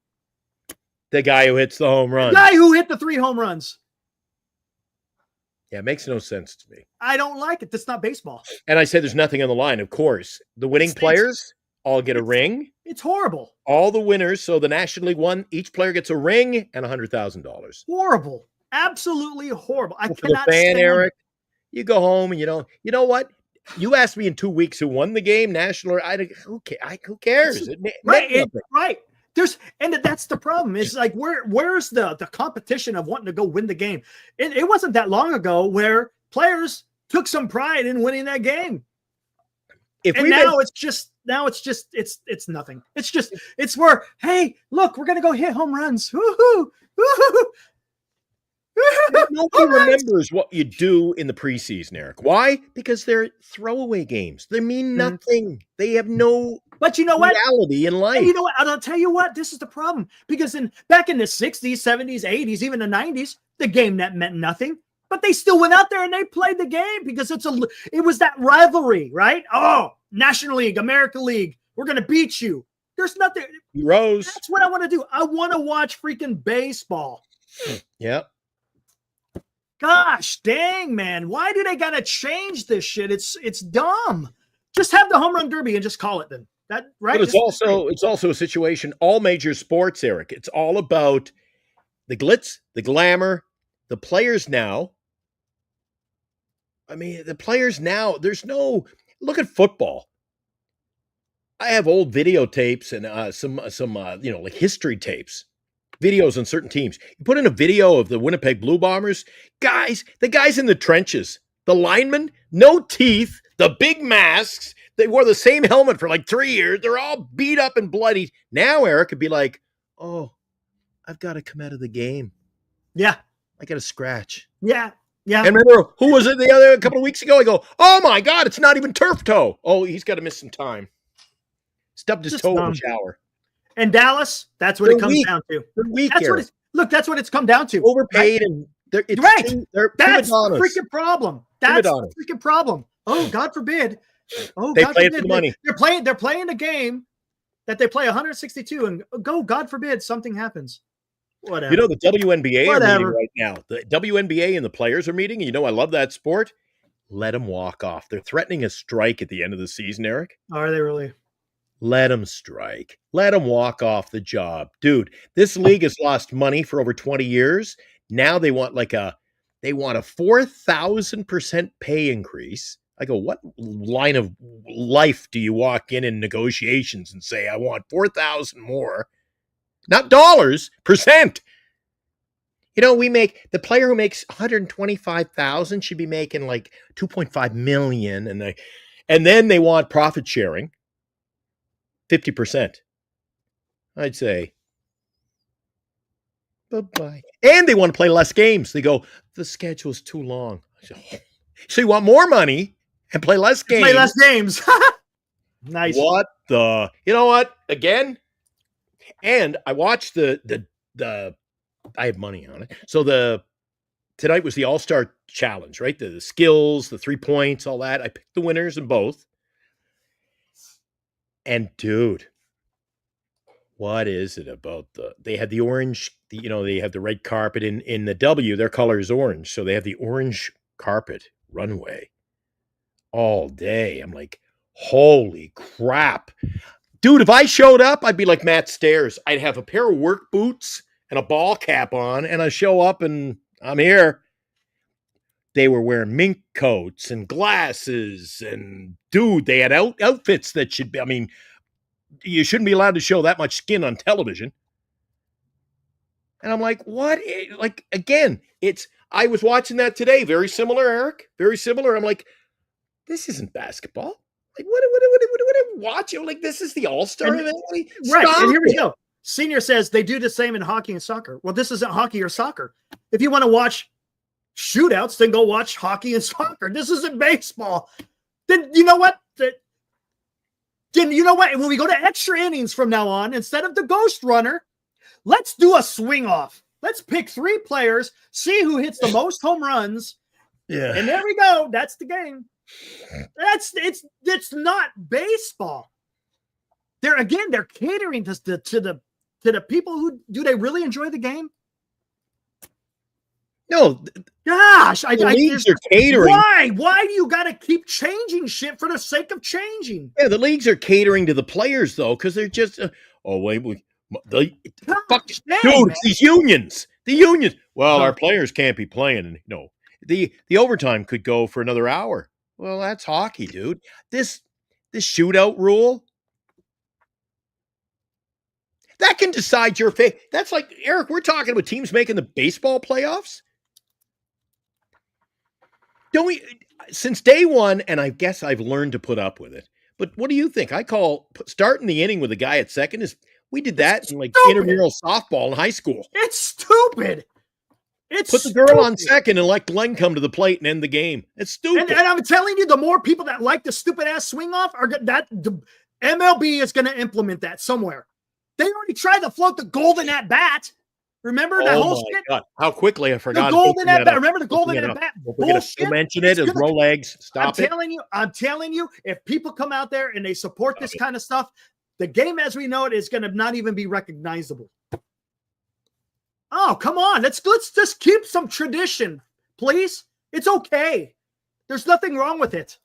Speaker 3: The guy who hits the home run.
Speaker 2: The guy who hit the 3 home runs.
Speaker 3: Yeah, it makes no sense to me.
Speaker 2: I don't like it. That's not baseball.
Speaker 3: And I said there's nothing on the line. Of course, the winning players all get a ring.
Speaker 2: It's horrible.
Speaker 3: All the winners. So the National League won. Each player gets a ring and $100,000.
Speaker 2: Horrible. Absolutely horrible. I
Speaker 3: For
Speaker 2: cannot
Speaker 3: the fan,
Speaker 2: stand
Speaker 3: Eric, you go home and you know what? You asked me in 2 weeks who won the game, national or who cares?
Speaker 2: Right. That's the problem. It's like where's the competition of wanting to go win the game? It wasn't that long ago where players took some pride in winning that game. It's nothing. It's where, hey, look, we're gonna go hit home runs. Woo-hoo! Woo-hoo!
Speaker 3: Nobody remembers what you do in the preseason, Eric. Why? Because they're throwaway games. They mean nothing. They have no reality in life.
Speaker 2: And you know what? I'll tell you what. This is the problem. Because back in the 60s, 70s, 80s, even the 90s, the game that meant nothing. But they still went out there and they played the game because it was that rivalry, right? Oh, National League, American League, we're gonna beat you. There's nothing.
Speaker 3: Rose.
Speaker 2: That's what I want to do. I want to watch freaking baseball.
Speaker 3: Yeah.
Speaker 2: Gosh dang, man. Why do they gotta change this shit? It's dumb. Just have the home run derby and just call it then. That right?
Speaker 3: But it's also a situation, all major sports, Eric. It's all about the glitz, the glamour, the players now. I mean, the players now, there's no look at football. I have old videotapes and some like history tapes. Videos on certain teams. You put in a video of the Winnipeg Blue Bombers, the guys in the trenches, the linemen, no teeth, the big masks. They wore the same helmet for like 3 years. They're all beat up and bloody. Now, Eric could be like, oh, I've got to come out of the game.
Speaker 2: Yeah.
Speaker 3: I got a scratch.
Speaker 2: Yeah. Yeah.
Speaker 3: And remember, who was it a couple of weeks ago? I go, oh my God, it's not even turf toe. Oh, he's got to miss some time. Stubbed his toe in the shower.
Speaker 2: And Dallas, that's what it comes down to. That's what it's come down to.
Speaker 3: Overpaid and
Speaker 2: that's the freaking problem. That's the freaking problem. Oh, God forbid. Oh,
Speaker 3: They
Speaker 2: God
Speaker 3: play it
Speaker 2: forbid.
Speaker 3: for the money.
Speaker 2: They're playing a game that they play 162 and God forbid something happens. Whatever.
Speaker 3: You know, the WNBA are meeting
Speaker 2: Whatever.
Speaker 3: right now. The WNBA and the players are meeting. You know, I love that sport. Let them walk off. They're threatening a strike at the end of the season, Eric.
Speaker 2: Are they really?
Speaker 3: Let them strike. Let them walk off the job. Dude, this league has lost money for over 20 years. Now they want a 4,000% pay increase. I go, what line of life do you walk in negotiations and say, I want 4,000 more? Not dollars, percent. You know, the player who makes 125,000 should be making like 2.5 million, and then they want profit sharing, 50%. I'd say bye-bye. And they want to play less games. They go, the schedule's too long. So you want more money and play less games.
Speaker 2: Play less games. Nice.
Speaker 3: What the? You know what? Again, and I watched the I have money on it. So tonight was the All-Star Challenge, right? The skills, the 3 points, all that. I picked the winners in both. And dude, what is it about they had the orange, they have the red carpet in the W, their color is orange. So they have the orange carpet runway all day. I'm like, holy crap. Dude, if I showed up, I'd be like Matt Stairs. I'd have a pair of work boots and a ball cap on, and I show up and I'm here. They were wearing mink coats and glasses, and dude, they had outfits that should be, I mean, you shouldn't be allowed to show that much skin on television. And I'm like, what? Like, again, I was watching that today. Very similar, Eric. Very similar. I'm like, this isn't basketball. Like, what am I watching? Like, this is the All-Star event?
Speaker 2: Right,
Speaker 3: Stop
Speaker 2: and here we
Speaker 3: it.
Speaker 2: go. Senior says they do the same in hockey and soccer. Well, this isn't hockey or soccer. If you want to watch shootouts, then go watch hockey and soccer. This isn't baseball. Then you know what? Then you know what? When we go to extra innings from now on, instead of the ghost runner, let's do a swing off. Let's pick 3 players, see who hits the most home runs.
Speaker 3: Yeah.
Speaker 2: And there we go. That's the game. It's not baseball. They're catering to the people who do they really enjoy the game?
Speaker 3: No.
Speaker 2: Gosh,
Speaker 3: The leagues are catering.
Speaker 2: Why do you got to keep changing shit for the sake of changing?
Speaker 3: Yeah, the leagues are catering to the players, though, because they're just, dude, it's these unions. The unions. Well, our players can't be playing. And, the overtime could go for another hour. Well, that's hockey, dude. This shootout rule, that can decide your fate. That's like, Eric, we're talking about teams making the baseball playoffs. Don't we, since day one, and I guess I've learned to put up with it, but what do you think? I call starting the inning with a guy at second we did that in like intramural softball in high school.
Speaker 2: It's stupid.
Speaker 3: Put the girl on second and let Glenn come to the plate and end the game. It's stupid.
Speaker 2: And I'm telling you, the more people that like the stupid ass swing off the MLB is going to implement that somewhere. They already tried to float the golden at bat. Remember that whole shit?
Speaker 3: God, how quickly I forgot.
Speaker 2: The golden at bat. Remember the golden at bat?
Speaker 3: We'll mention it as roll legs. Stop it.
Speaker 2: I'm telling you, if people come out there and they support this kind of stuff, the game as we know it is going to not even be recognizable. Oh, come on. Let's just keep some tradition, please. It's okay. There's nothing wrong with it.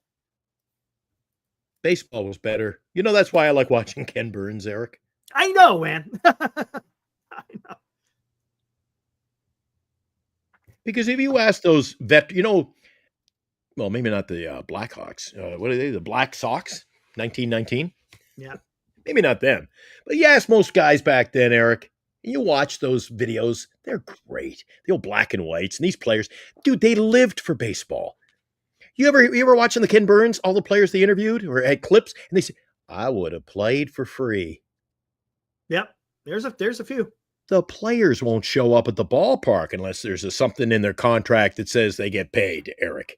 Speaker 3: Baseball was better. That's why I like watching Ken Burns, Eric.
Speaker 2: I know, man. I know.
Speaker 3: Because if you ask those well, maybe not the Blackhawks. What are they? The Black Sox? 1919?
Speaker 2: Yeah.
Speaker 3: Maybe not them. But you ask most guys back then, Eric, and you watch those videos, they're great. The old black and whites. And these players, dude, they lived for baseball. You ever watching the Ken Burns, all the players they interviewed or had clips, and they said, I would have played for free.
Speaker 2: Yep. There's a few.
Speaker 3: The players won't show up at the ballpark unless there's something in their contract that says they get paid, Eric.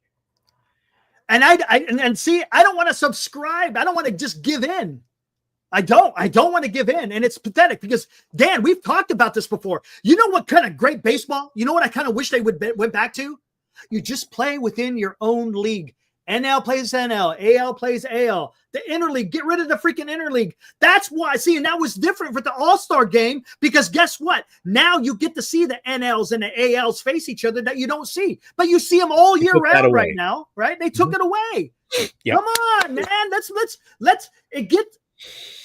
Speaker 2: And I see, I don't want to subscribe. I don't want to just give in. I don't want to give in. And it's pathetic because, Dan, we've talked about this before. You know what kind of great baseball? You know what I kind of wish they went back to? You just play within your own league. NL plays NL, AL plays AL. The interleague, get rid of the freaking interleague. That's why, see, and that was different for the All-Star game because guess what? Now you get to see the NLs and the ALs face each other that you don't see, but you see them all year round right now, right? They took it away.
Speaker 3: Yep.
Speaker 2: Come on, man. Let's it get.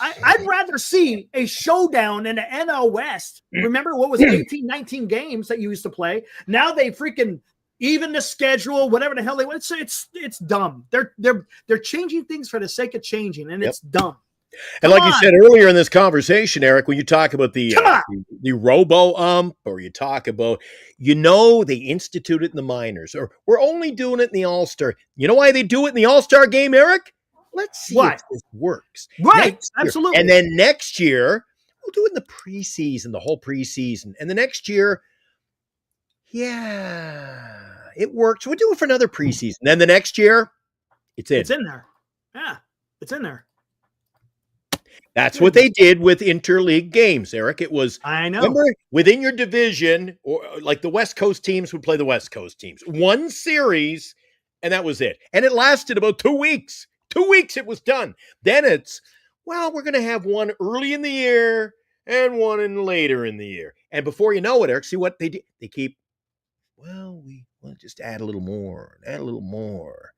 Speaker 2: I'd rather see a showdown in the NL West. Remember what was 18, 19 games that you used to play? Now they freaking even the schedule, whatever the hell they want. It's dumb. They're changing things for the sake of changing, and it's dumb.
Speaker 3: And like you said earlier in this conversation, Eric, when you talk about the robo-ump, or you talk about, they institute it in the minors, or we're only doing it in the All-Star. You know why they do it in the All-Star game, Eric? Let's see if this works.
Speaker 2: Right, absolutely.
Speaker 3: And then next year, we'll do it in the preseason, the whole preseason. And the next year, it works. We'll do it for another preseason. Then the next year, it's in.
Speaker 2: It's in there. Yeah, it's in there.
Speaker 3: That's what they did with interleague games, Eric. It was,
Speaker 2: I know.
Speaker 3: Remember, within your division, or like the West Coast teams would play the West Coast teams. One series, and that was it. And it lasted about 2 weeks. 2 weeks, it was done. Then it's, we're going to have one early in the year and one later in the year. And before you know it, Eric, see what they do? They keep, we'll just add a little more, add a little more.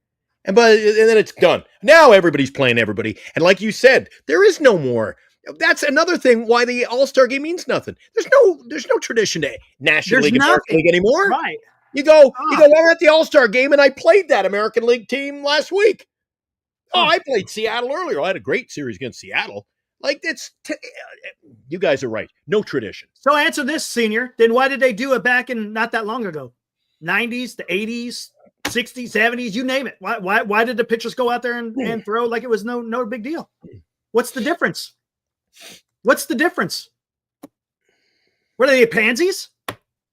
Speaker 3: And then it's done. Now everybody's playing everybody. And like you said, there is no more. That's another thing why the All-Star game means nothing. There's no tradition to National League and American League anymore.
Speaker 2: Right.
Speaker 3: You go, I'm at the All-Star game and I played that American League team last week. Oh, I played Seattle earlier. I had a great series against Seattle. Like, you guys are right. No tradition.
Speaker 2: So answer this, Senior. Then why did they do it back in not that long ago? 90s, the 80s, 60s, 70s, you name it. Why did the pitchers go out there and throw like it was no big deal? What's the difference? What's the difference? What are they, pansies?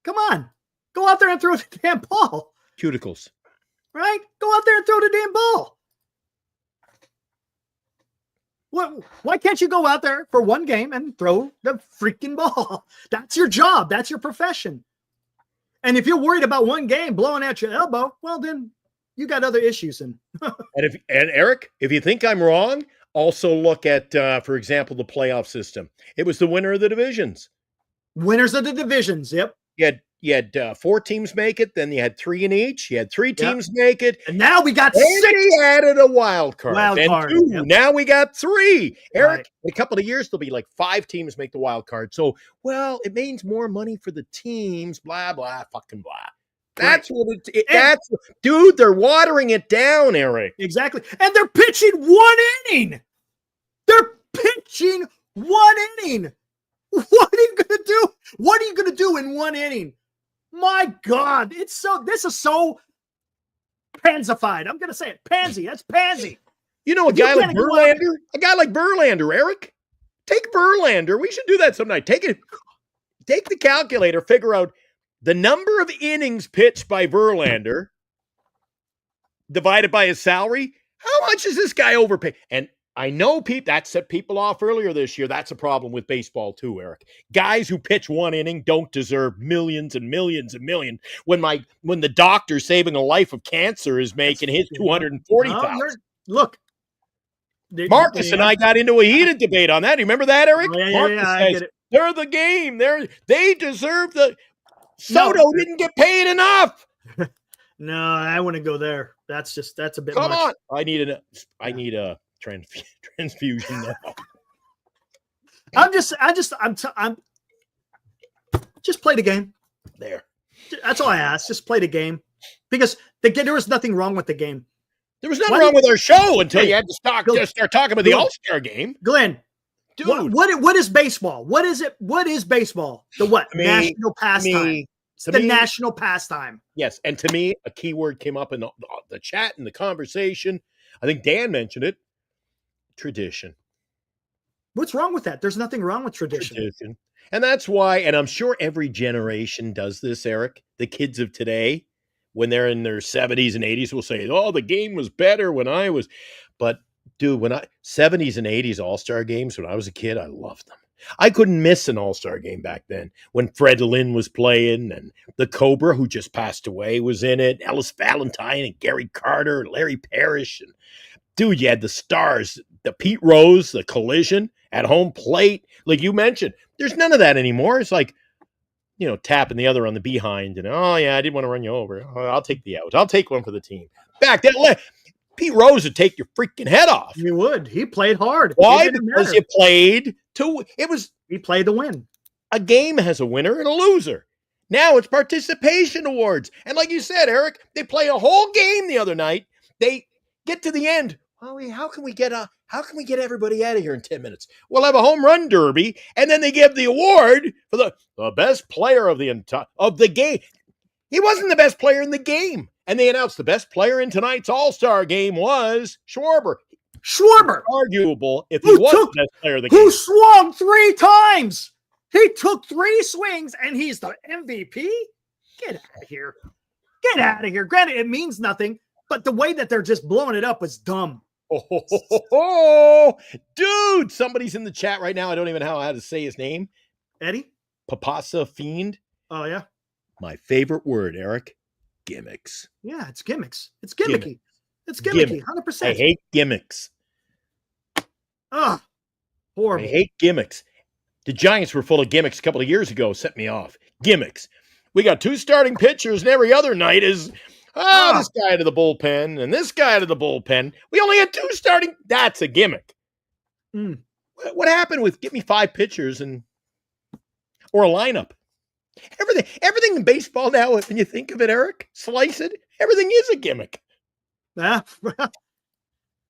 Speaker 2: Come on. Go out there and throw the damn ball.
Speaker 3: Cuticles.
Speaker 2: Right? Go out there and throw the damn ball. Why can't you go out there for one game and throw the freaking ball? That's your job. That's your profession. And if you're worried about one game blowing out your elbow, well, then you got other issues. And
Speaker 3: Eric, if you think I'm wrong, also look at, for example, the playoff system. It was the winner of the divisions.
Speaker 2: Winners of the divisions. Yep.
Speaker 3: You had 4 teams make it. Then you had 3 in each. You had 3 teams make it.
Speaker 2: And now we got 6.
Speaker 3: They added a wild card. And 2.
Speaker 2: Yep.
Speaker 3: Now we got 3. Eric,
Speaker 2: Right.
Speaker 3: in a couple of years, there'll be like 5 teams make the wild card. So, it means more money for the teams, blah, blah, fucking blah. That's what dude, they're watering it down, Eric.
Speaker 2: Exactly. And they're pitching 1 inning. They're pitching 1 inning. What are you going to do? What are you going to do in 1 inning? My God, this is so pansified. I'm going to say it. Pansy. That's pansy.
Speaker 3: You know, a guy like Verlander, Eric, take Verlander. We should do that some night. Take the calculator, figure out the number of innings pitched by Verlander divided by his salary. How much is this guy overpaid? And I know that set people off earlier this year. That's a problem with baseball too, Eric. Guys who pitch 1 inning don't deserve millions and millions and millions. When the doctor saving a life of cancer is making his $240,000.
Speaker 2: Look,
Speaker 3: Marcus and I got into a heated debate on that. You remember that, Eric? Marcus says,
Speaker 2: I get it.
Speaker 3: They're the game. They deserve the. Soto didn't get paid enough.
Speaker 2: No, I wouldn't go there. That's a bit.
Speaker 3: Come
Speaker 2: much.
Speaker 3: on, I need a transfusion now.
Speaker 2: I'm just play the game.
Speaker 3: There.
Speaker 2: That's all I ask. Just play the game, because there was nothing wrong with the game.
Speaker 3: There was nothing wrong with our show until you had to start talking about the All-Star game.
Speaker 2: Glenn,
Speaker 3: dude,
Speaker 2: what is baseball? What is it? What is baseball? The what? National pastime. It's the national pastime.
Speaker 3: Yes, and to me, a key word came up in the chat and the conversation. I think Dan mentioned it. Tradition.
Speaker 2: What's wrong with that? There's nothing wrong with tradition.
Speaker 3: And that's why, and I'm sure every generation does this, Eric. The kids of today, when they're in their 70s and 80s, will say, oh, the game was better when I was. But, dude, 70s and 80s All-Star games, when I was a kid, I loved them. I couldn't miss an All-Star game back then when Fred Lynn was playing and the Cobra, who just passed away, was in it. Ellis Valentine and Gary Carter and Larry Parrish. And dude, you had the stars, the Pete Rose, the Collision at home plate. Like you mentioned, there's none of that anymore. It's like, tapping the other on the behind and, oh, yeah, I didn't want to run you over. Oh, I'll take the out. I'll take one for the team. Back that Pete Rose would take your freaking head off.
Speaker 2: He would. He played hard.
Speaker 3: Why? Because you played
Speaker 2: he played to win.
Speaker 3: A game has a winner and a loser. Now it's participation awards. And like you said, Eric, they play a whole game the other night. They get to the end. Oh, how can we get everybody out of here in 10 minutes? We'll have a home run derby, and then they give the award for the best player of the game. He wasn't the best player in the game. And they announced the best player in tonight's All-Star game was Schwarber. Arguable if he was the best player of the game.
Speaker 2: Who swung 3 times. He took 3 swings, and he's the MVP? Get out of here. Get out of here. Granted, it means nothing, but the way that they're just blowing it up was dumb.
Speaker 3: Oh, dude. Somebody's in the chat right now. I don't even know how to say his name.
Speaker 2: Eddie?
Speaker 3: Papasa Fiend.
Speaker 2: Oh, yeah.
Speaker 3: My favorite word, Eric. Gimmicks.
Speaker 2: Yeah, it's gimmicks. It's gimmicky. It's gimmicky, 100%.
Speaker 3: I hate gimmicks.
Speaker 2: Ugh, horrible.
Speaker 3: I hate gimmicks. The Giants were full of gimmicks a couple of years ago. Set me off. Gimmicks. We got 2 starting pitchers, and every other night is, this guy to the bullpen and this guy to the bullpen. We only had 2 starting. That's a gimmick. What happened with give me 5 pitchers or a lineup? Everything in baseball now, when you think of it, Eric, slice it, everything is a gimmick.
Speaker 2: Yeah.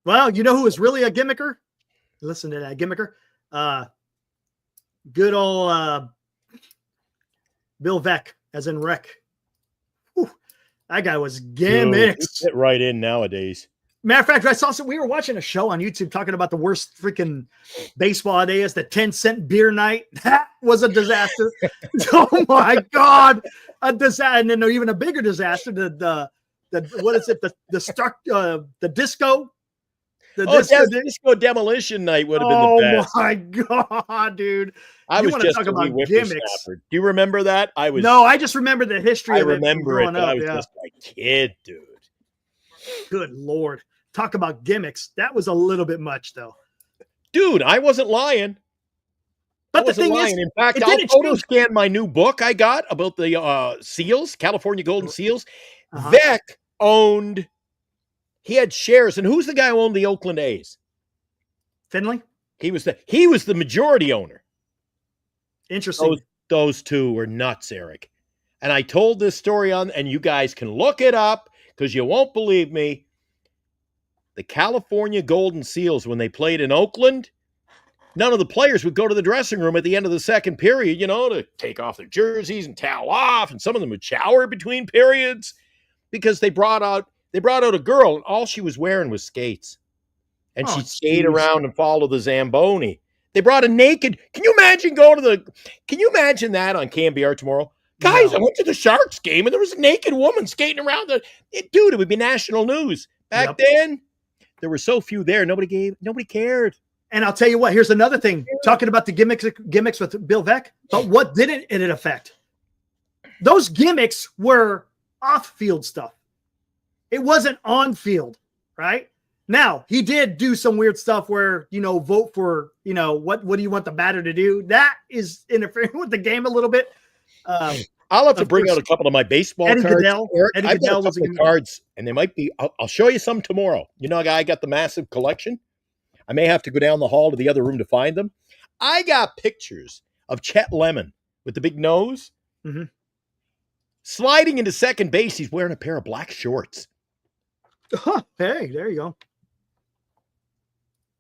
Speaker 2: Well, you know who is really a gimmicker? Listen to that gimmicker. Good old Bill Veck, as in Wreck. Whew, that guy was gimmicks.
Speaker 3: Fit right in nowadays.
Speaker 2: Matter of fact, I saw we were watching a show on YouTube talking about the worst freaking baseball ideas, the 10-cent beer night. That was a disaster. Oh my God. A disaster. And then even a bigger disaster, the what is it? The disco.
Speaker 3: Disco demolition night would have been the best.
Speaker 2: Oh my God, dude.
Speaker 3: I was just
Speaker 2: talk about
Speaker 3: gimmicks. Do you remember that?
Speaker 2: No, I just remember the history of it.
Speaker 3: I remember it, but
Speaker 2: up,
Speaker 3: I was just a kid, dude.
Speaker 2: Good Lord. Talk about gimmicks. That was a little bit much, though.
Speaker 3: Dude, I wasn't lying.
Speaker 2: But the thing is,
Speaker 3: in fact, I'll photo scan my new book I got about the Seals, California Golden Seals. Veck owned, he had shares. And who's the guy who owned the Oakland A's?
Speaker 2: Finley?
Speaker 3: He was the majority owner.
Speaker 2: Interesting.
Speaker 3: Those 2 were nuts, Eric. And I told this story and you guys can look it up because you won't believe me. The California Golden Seals, when they played in Oakland, none of the players would go to the dressing room at the end of the second period, to take off their jerseys and towel off. And some of them would shower between periods because they brought out a girl and all she was wearing was skates. And she'd skate around and follow the Zamboni. They brought a naked. Can you imagine that on KMBR tomorrow? Guys, I went to the Sharks game and there was a naked woman skating around. Dude, it would be national news. Back then, there were so few there. Nobody cared.
Speaker 2: And I'll tell you what, here's another thing. Talking about the gimmicks with Bill Veck, but what didn't it affect? Those gimmicks were off-field stuff. It wasn't on-field, right? Now, he did do some weird stuff where, vote for, what do you want the batter to do? That is interfering with the game a little bit.
Speaker 3: I'll have to bring out a couple of my baseball cards. I've got a couple of cards, and they might be. I'll show you some tomorrow. I got the massive collection. I may have to go down the hall to the other room to find them. I got pictures of Chet Lemon with the big nose sliding into second base. He's wearing a pair of black shorts.
Speaker 2: Hey, there you go.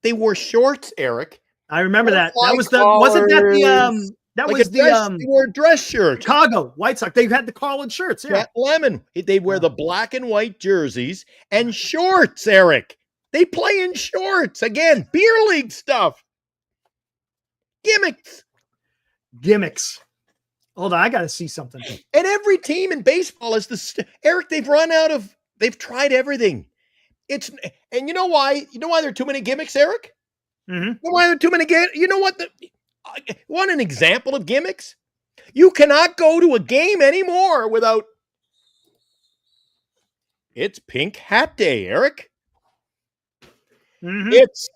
Speaker 3: They wore shorts, Eric.
Speaker 2: I remember that. That was wasn't that the That like was
Speaker 3: they wore a dress shirt.
Speaker 2: Chicago White Sox. They've had the collared shirts. Yeah.
Speaker 3: Lemon. They wear the black and white jerseys and shorts, Eric. They play in shorts. Again, beer league stuff. Gimmicks.
Speaker 2: Hold on, I got to see something.
Speaker 3: And every team in baseball is Eric, they've tried everything. And you know why? You know why there are too many gimmicks, Eric?
Speaker 2: Mm-hmm.
Speaker 3: You know why there are too many gimmicks? You know what? Want an example of gimmicks? You cannot go to a game anymore without. It's Pink Hat Day, Eric.
Speaker 2: Mhm.
Speaker 3: It's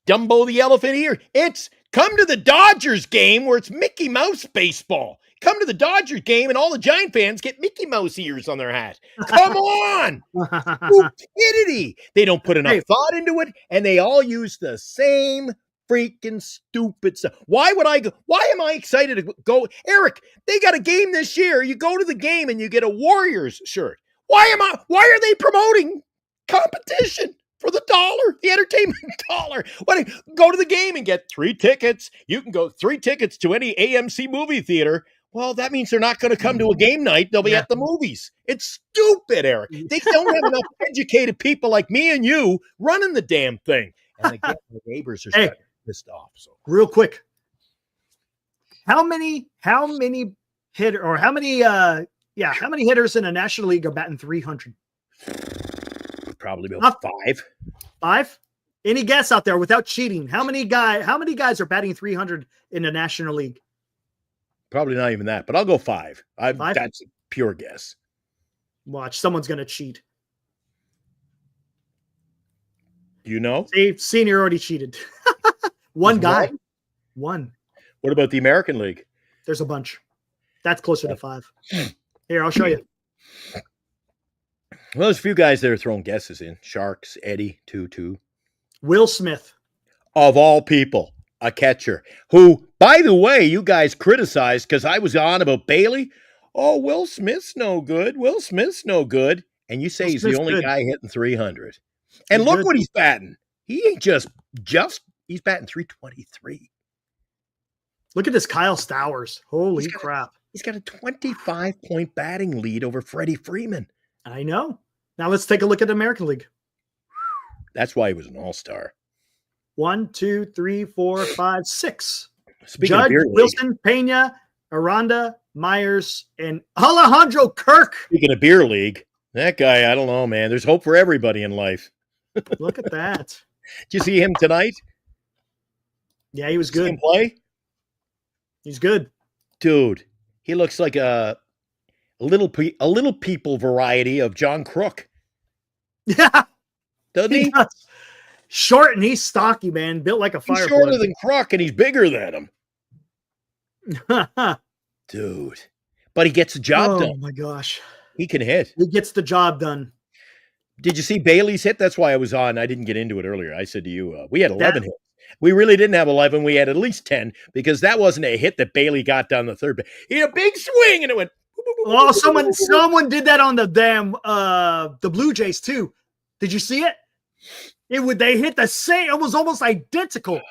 Speaker 3: Dumbo the Elephant Ear. It's come to the Dodgers game where it's Mickey Mouse baseball. Come to the Dodgers game and all the Giant fans get Mickey Mouse ears on their hat. Come on! Stupidity! They don't put enough thought into it, and they all use the same freaking stupid stuff. Why would I go? Why am I excited to go? Eric, they got a game this year. You go to the game and you get a Warriors shirt. Why are they promoting competition for the dollar, the entertainment dollar? Go to the game and get 3 tickets. You can go 3 tickets to any AMC movie theater. Well, that means they're not going to come to a game night. They'll be at the movies. It's stupid, Eric. They don't have enough educated people like me and you running the damn thing. And again, the neighbors are starting pissed off. So
Speaker 2: real quick, how many hitters in the National League are batting 300?
Speaker 3: Probably about 5.
Speaker 2: 5? Any guess out there without cheating? How many guys are batting 300 in the National League?
Speaker 3: Probably not even that, but I'll go 5. 5? That's a pure guess.
Speaker 2: Watch, someone's going to cheat.
Speaker 3: You know?
Speaker 2: See, Senior already cheated. One guy. One.
Speaker 3: What about the American League?
Speaker 2: There's a bunch. That's closer to 5. Here, I'll show you.
Speaker 3: Well, there's a few guys that are throwing guesses in. Sharks, Eddie, 2-2.
Speaker 2: Will Smith.
Speaker 3: Of all people, a catcher who, by the way, you guys criticized because I was on about Bailey. Oh, Will Smith's no good. Will Smith's no good. And you say he's the only guy hitting 300. And look what he's batting. He ain't just he's batting 323.
Speaker 2: Look at this Kyle Stowers. Holy crap.
Speaker 3: He's got a 25-point batting lead over Freddie Freeman.
Speaker 2: I know. Now let's take a look at the American League.
Speaker 3: That's why he was an all-star.
Speaker 2: 1, 2, 3, 4, 5, 6.
Speaker 3: Speaking
Speaker 2: Judge,
Speaker 3: of beer
Speaker 2: Wilson,
Speaker 3: league,
Speaker 2: Pena, Aranda, Myers, and Alejandro Kirk.
Speaker 3: Speaking of beer league, that guy, I don't know, man. There's hope for everybody in life.
Speaker 2: Look at that.
Speaker 3: Did you see him tonight?
Speaker 2: Yeah, he was good.
Speaker 3: See him play?
Speaker 2: He's good.
Speaker 3: Dude, he looks like a little people variety of John Crook.
Speaker 2: Yeah.
Speaker 3: Doesn't he?
Speaker 2: Does. Short and he's stocky, man. Built like a
Speaker 3: He's
Speaker 2: fire.
Speaker 3: shorter than Crook and he's bigger than him.
Speaker 2: Dude.
Speaker 3: Dude. But he gets the job done.
Speaker 2: Oh my gosh.
Speaker 3: He can hit.
Speaker 2: He gets the job done.
Speaker 3: Did you see Bailey's hit? That's why I was on. I didn't get into it earlier. I said to you, we had 11 hits. We really didn't have 11. We had at least 10 because that wasn't a hit that Bailey got down the third. He had a big swing and it went.
Speaker 2: Oh, someone did that on the damn the Blue Jays too. Did you see it? They hit the same. It was almost identical.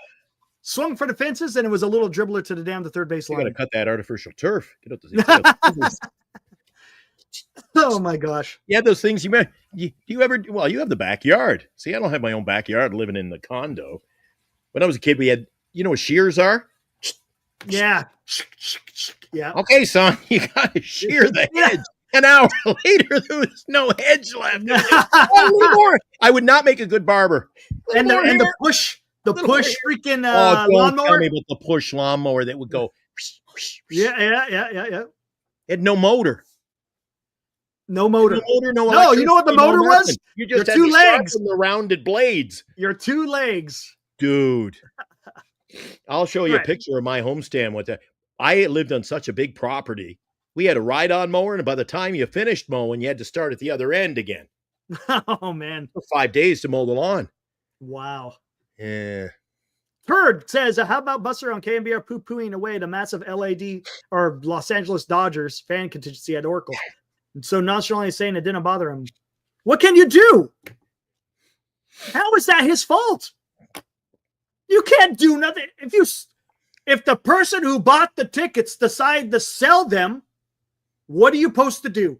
Speaker 2: Swung for the fences and it was a little dribbler to the third base line.
Speaker 3: You got to cut that artificial turf. Get up the.
Speaker 2: Oh my gosh.
Speaker 3: Yeah, those things you ever? Well, you have the backyard. See, I don't have my own backyard living in the condo. When I was a kid, we had, what shears are?
Speaker 2: Yeah. Yeah.
Speaker 3: Okay, son, you got to shear the hedge. An hour later, there was no hedge left. More. I would not make a good barber.
Speaker 2: And the push freaking
Speaker 3: don't
Speaker 2: lawnmower.
Speaker 3: Tell me about the push lawnmower that would go.
Speaker 2: Yeah.
Speaker 3: It had no motor.
Speaker 2: No motor.
Speaker 3: No,
Speaker 2: you know what the motor was?
Speaker 3: You just had
Speaker 2: 2 legs.
Speaker 3: The rounded blades.
Speaker 2: Your 2 legs.
Speaker 3: Dude. I'll show you a picture of my homestand with that. I lived on such a big property. We had a ride-on mower, and by the time you finished mowing, you had to start at the other end again.
Speaker 2: Oh, man.
Speaker 3: For 5 days to mow the lawn.
Speaker 2: Wow.
Speaker 3: Yeah.
Speaker 2: Bird says, how about Buster on KMBR poo-pooing away the massive LAD or Los Angeles Dodgers fan contingency at Oracle? And so nonchalantly saying it didn't bother him. What can you do? How is that his fault? You can't do nothing. If the person who bought the tickets decide to sell them, what are you supposed to do?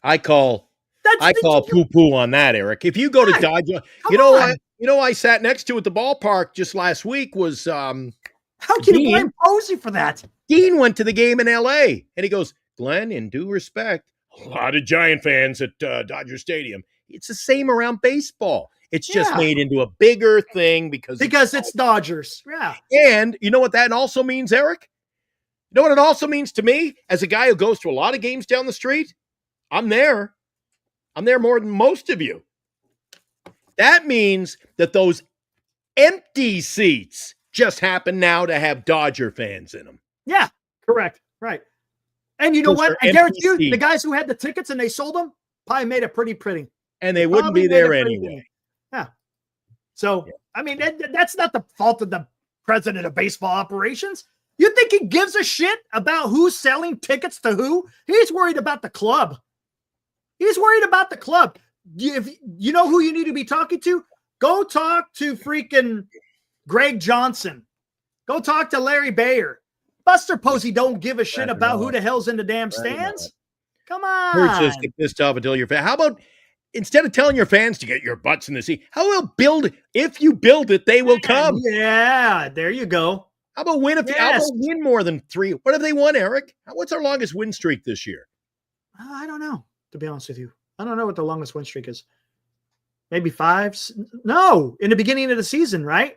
Speaker 3: I call poo-poo on that, Eric. If you go to Dodger, I sat next to at the ballpark just last week was
Speaker 2: how can you blame Posey for that?
Speaker 3: Dean went to the game in LA and he goes, Glenn, in due respect, a lot of Giant fans at Dodger Stadium. It's the same around baseball. It's just made into a bigger thing because
Speaker 2: it's Dodgers. Yeah.
Speaker 3: And you know what that also means, Eric? You know what it also means to me as a guy who goes to a lot of games down the street? I'm there. I'm there more than most of you. That means that those empty seats just happen now to have Dodger fans in them.
Speaker 2: Yeah, correct. Right. And you know what? I guarantee you, the guys who had the tickets and they sold them probably made it pretty.
Speaker 3: And they wouldn't be there anyway.
Speaker 2: Yeah. So, I mean, that's not the fault of the president of baseball operations. You think he gives a shit about who's selling tickets to who? He's worried about the club. He's worried about the club. If you know who you need to be talking to, go talk to freaking Greg Johnson. Go talk to Larry Bayer. Buster Posey don't give a shit about who the hell's in the damn stands. Come on.
Speaker 3: We're just get pissed off until you're fan. How about instead of telling your fans to get your butts in the seat, how about if you build it, they will come.
Speaker 2: Yeah, there you go.
Speaker 3: How about win how about win more than 3? What have they won, Eric? What's our longest win streak this year?
Speaker 2: I don't know, to be honest with you. I don't know what the longest win streak is. Maybe 5? No, in the beginning of the season, right?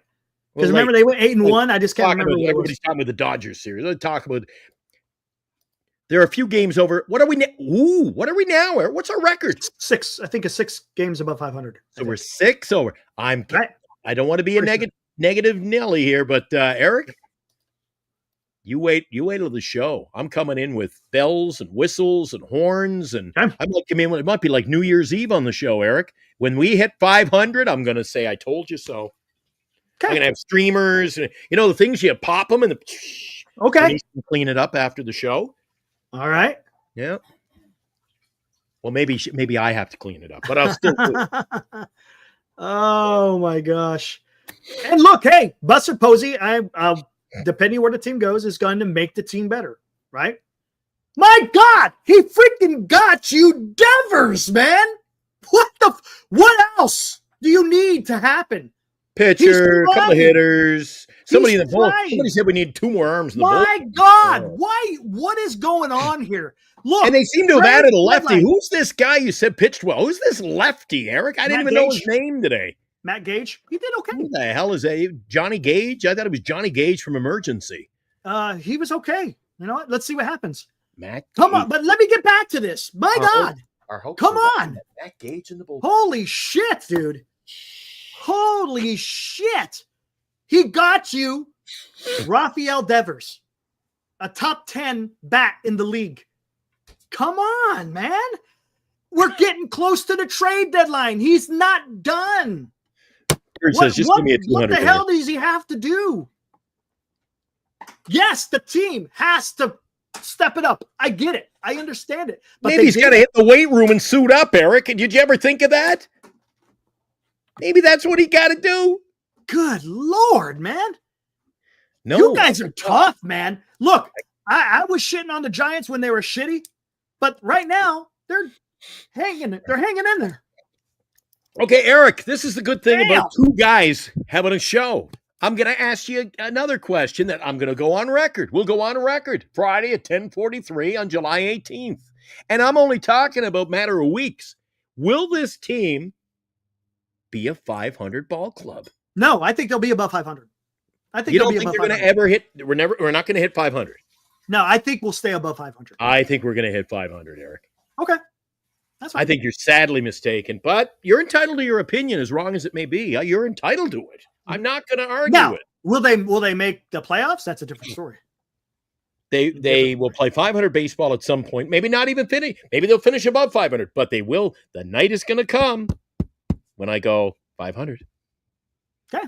Speaker 2: Because remember they went 8-1. I just can't remember.
Speaker 3: Everybody's talking about the Dodgers series. Let's talk about. There are a few games over. What are we? What are we now? Eric? What's our record?
Speaker 2: 6. I think it's 6 games above 500.
Speaker 3: So we're 6 over. I don't want to be a negative Nelly here, but Eric, you wait till the show. I'm coming in with bells and whistles and horns, and I might come in. It might be like New Year's Eve on the show, Eric. When we hit 500, I'm going to say, "I told you so." Okay. I'm going to have streamers, the things you pop them and clean it up after the show.
Speaker 2: All right.
Speaker 3: Yeah. Well, maybe I have to clean it up, but I'll still do it.
Speaker 2: Oh my gosh! And look, hey, Buster Posey, depending where the team goes, is going to make the team better, right? My God, he freaking got you Devers, man. What else do you need to happen?
Speaker 3: Pitcher, a couple of hitters. Somebody said we need 2 more arms in the
Speaker 2: My God, why? What is going on here? Look,
Speaker 3: and they seem to have added a lefty. Who's this guy you said pitched well? Who's this lefty, Eric? I didn't even know his name today.
Speaker 2: Matt Gage. He did okay.
Speaker 3: Who the hell is that? Johnny Gage? I thought it was Johnny Gage from Emergency.
Speaker 2: He was okay. You know what? Let's see what happens.
Speaker 3: Matt
Speaker 2: Come on, but let me get back to this. My God. Come on.
Speaker 3: Matt Gage in the bullpen.
Speaker 2: Holy shit, dude. Holy shit. He got you Rafael Devers, a top 10 bat in the league. Come on, man. We're getting close to the trade deadline. He's not done.
Speaker 3: Says, just give me a 200.
Speaker 2: What the hell does he have to do? Yes, the team has to step it up. I get it. I understand it. But
Speaker 3: maybe he's got to hit the weight room and suit up, Eric. Did you ever think of that? Maybe that's what he got to do.
Speaker 2: Good Lord, man.
Speaker 3: No.
Speaker 2: You guys are tough, man. Look, I was shitting on the Giants when they were shitty, but right now they're hanging in there.
Speaker 3: Okay, Eric, this is the good thing about 2 guys having a show. I'm going to ask you another question that I'm going to go on record. We'll go on record Friday at 10:43 on July 18th. And I'm only talking about a matter of weeks. Will this team be a 500 ball club?
Speaker 2: No, I think they'll be above 500. I think
Speaker 3: you don't think they're going to ever hit? We're not going to hit 500.
Speaker 2: No, I think we'll stay above 500.
Speaker 3: I think we're going to hit 500, Eric.
Speaker 2: Okay, that's fine.
Speaker 3: I think you're sadly mistaken, but you're entitled to your opinion, as wrong as it may be. You're entitled to it. I'm not going to argue it.
Speaker 2: Will they make the playoffs? That's a different story.
Speaker 3: They will play 500 baseball at some point. Maybe not even finish. Maybe they'll finish above 500, but they will. The night is going to come when I go 500.
Speaker 2: Okay.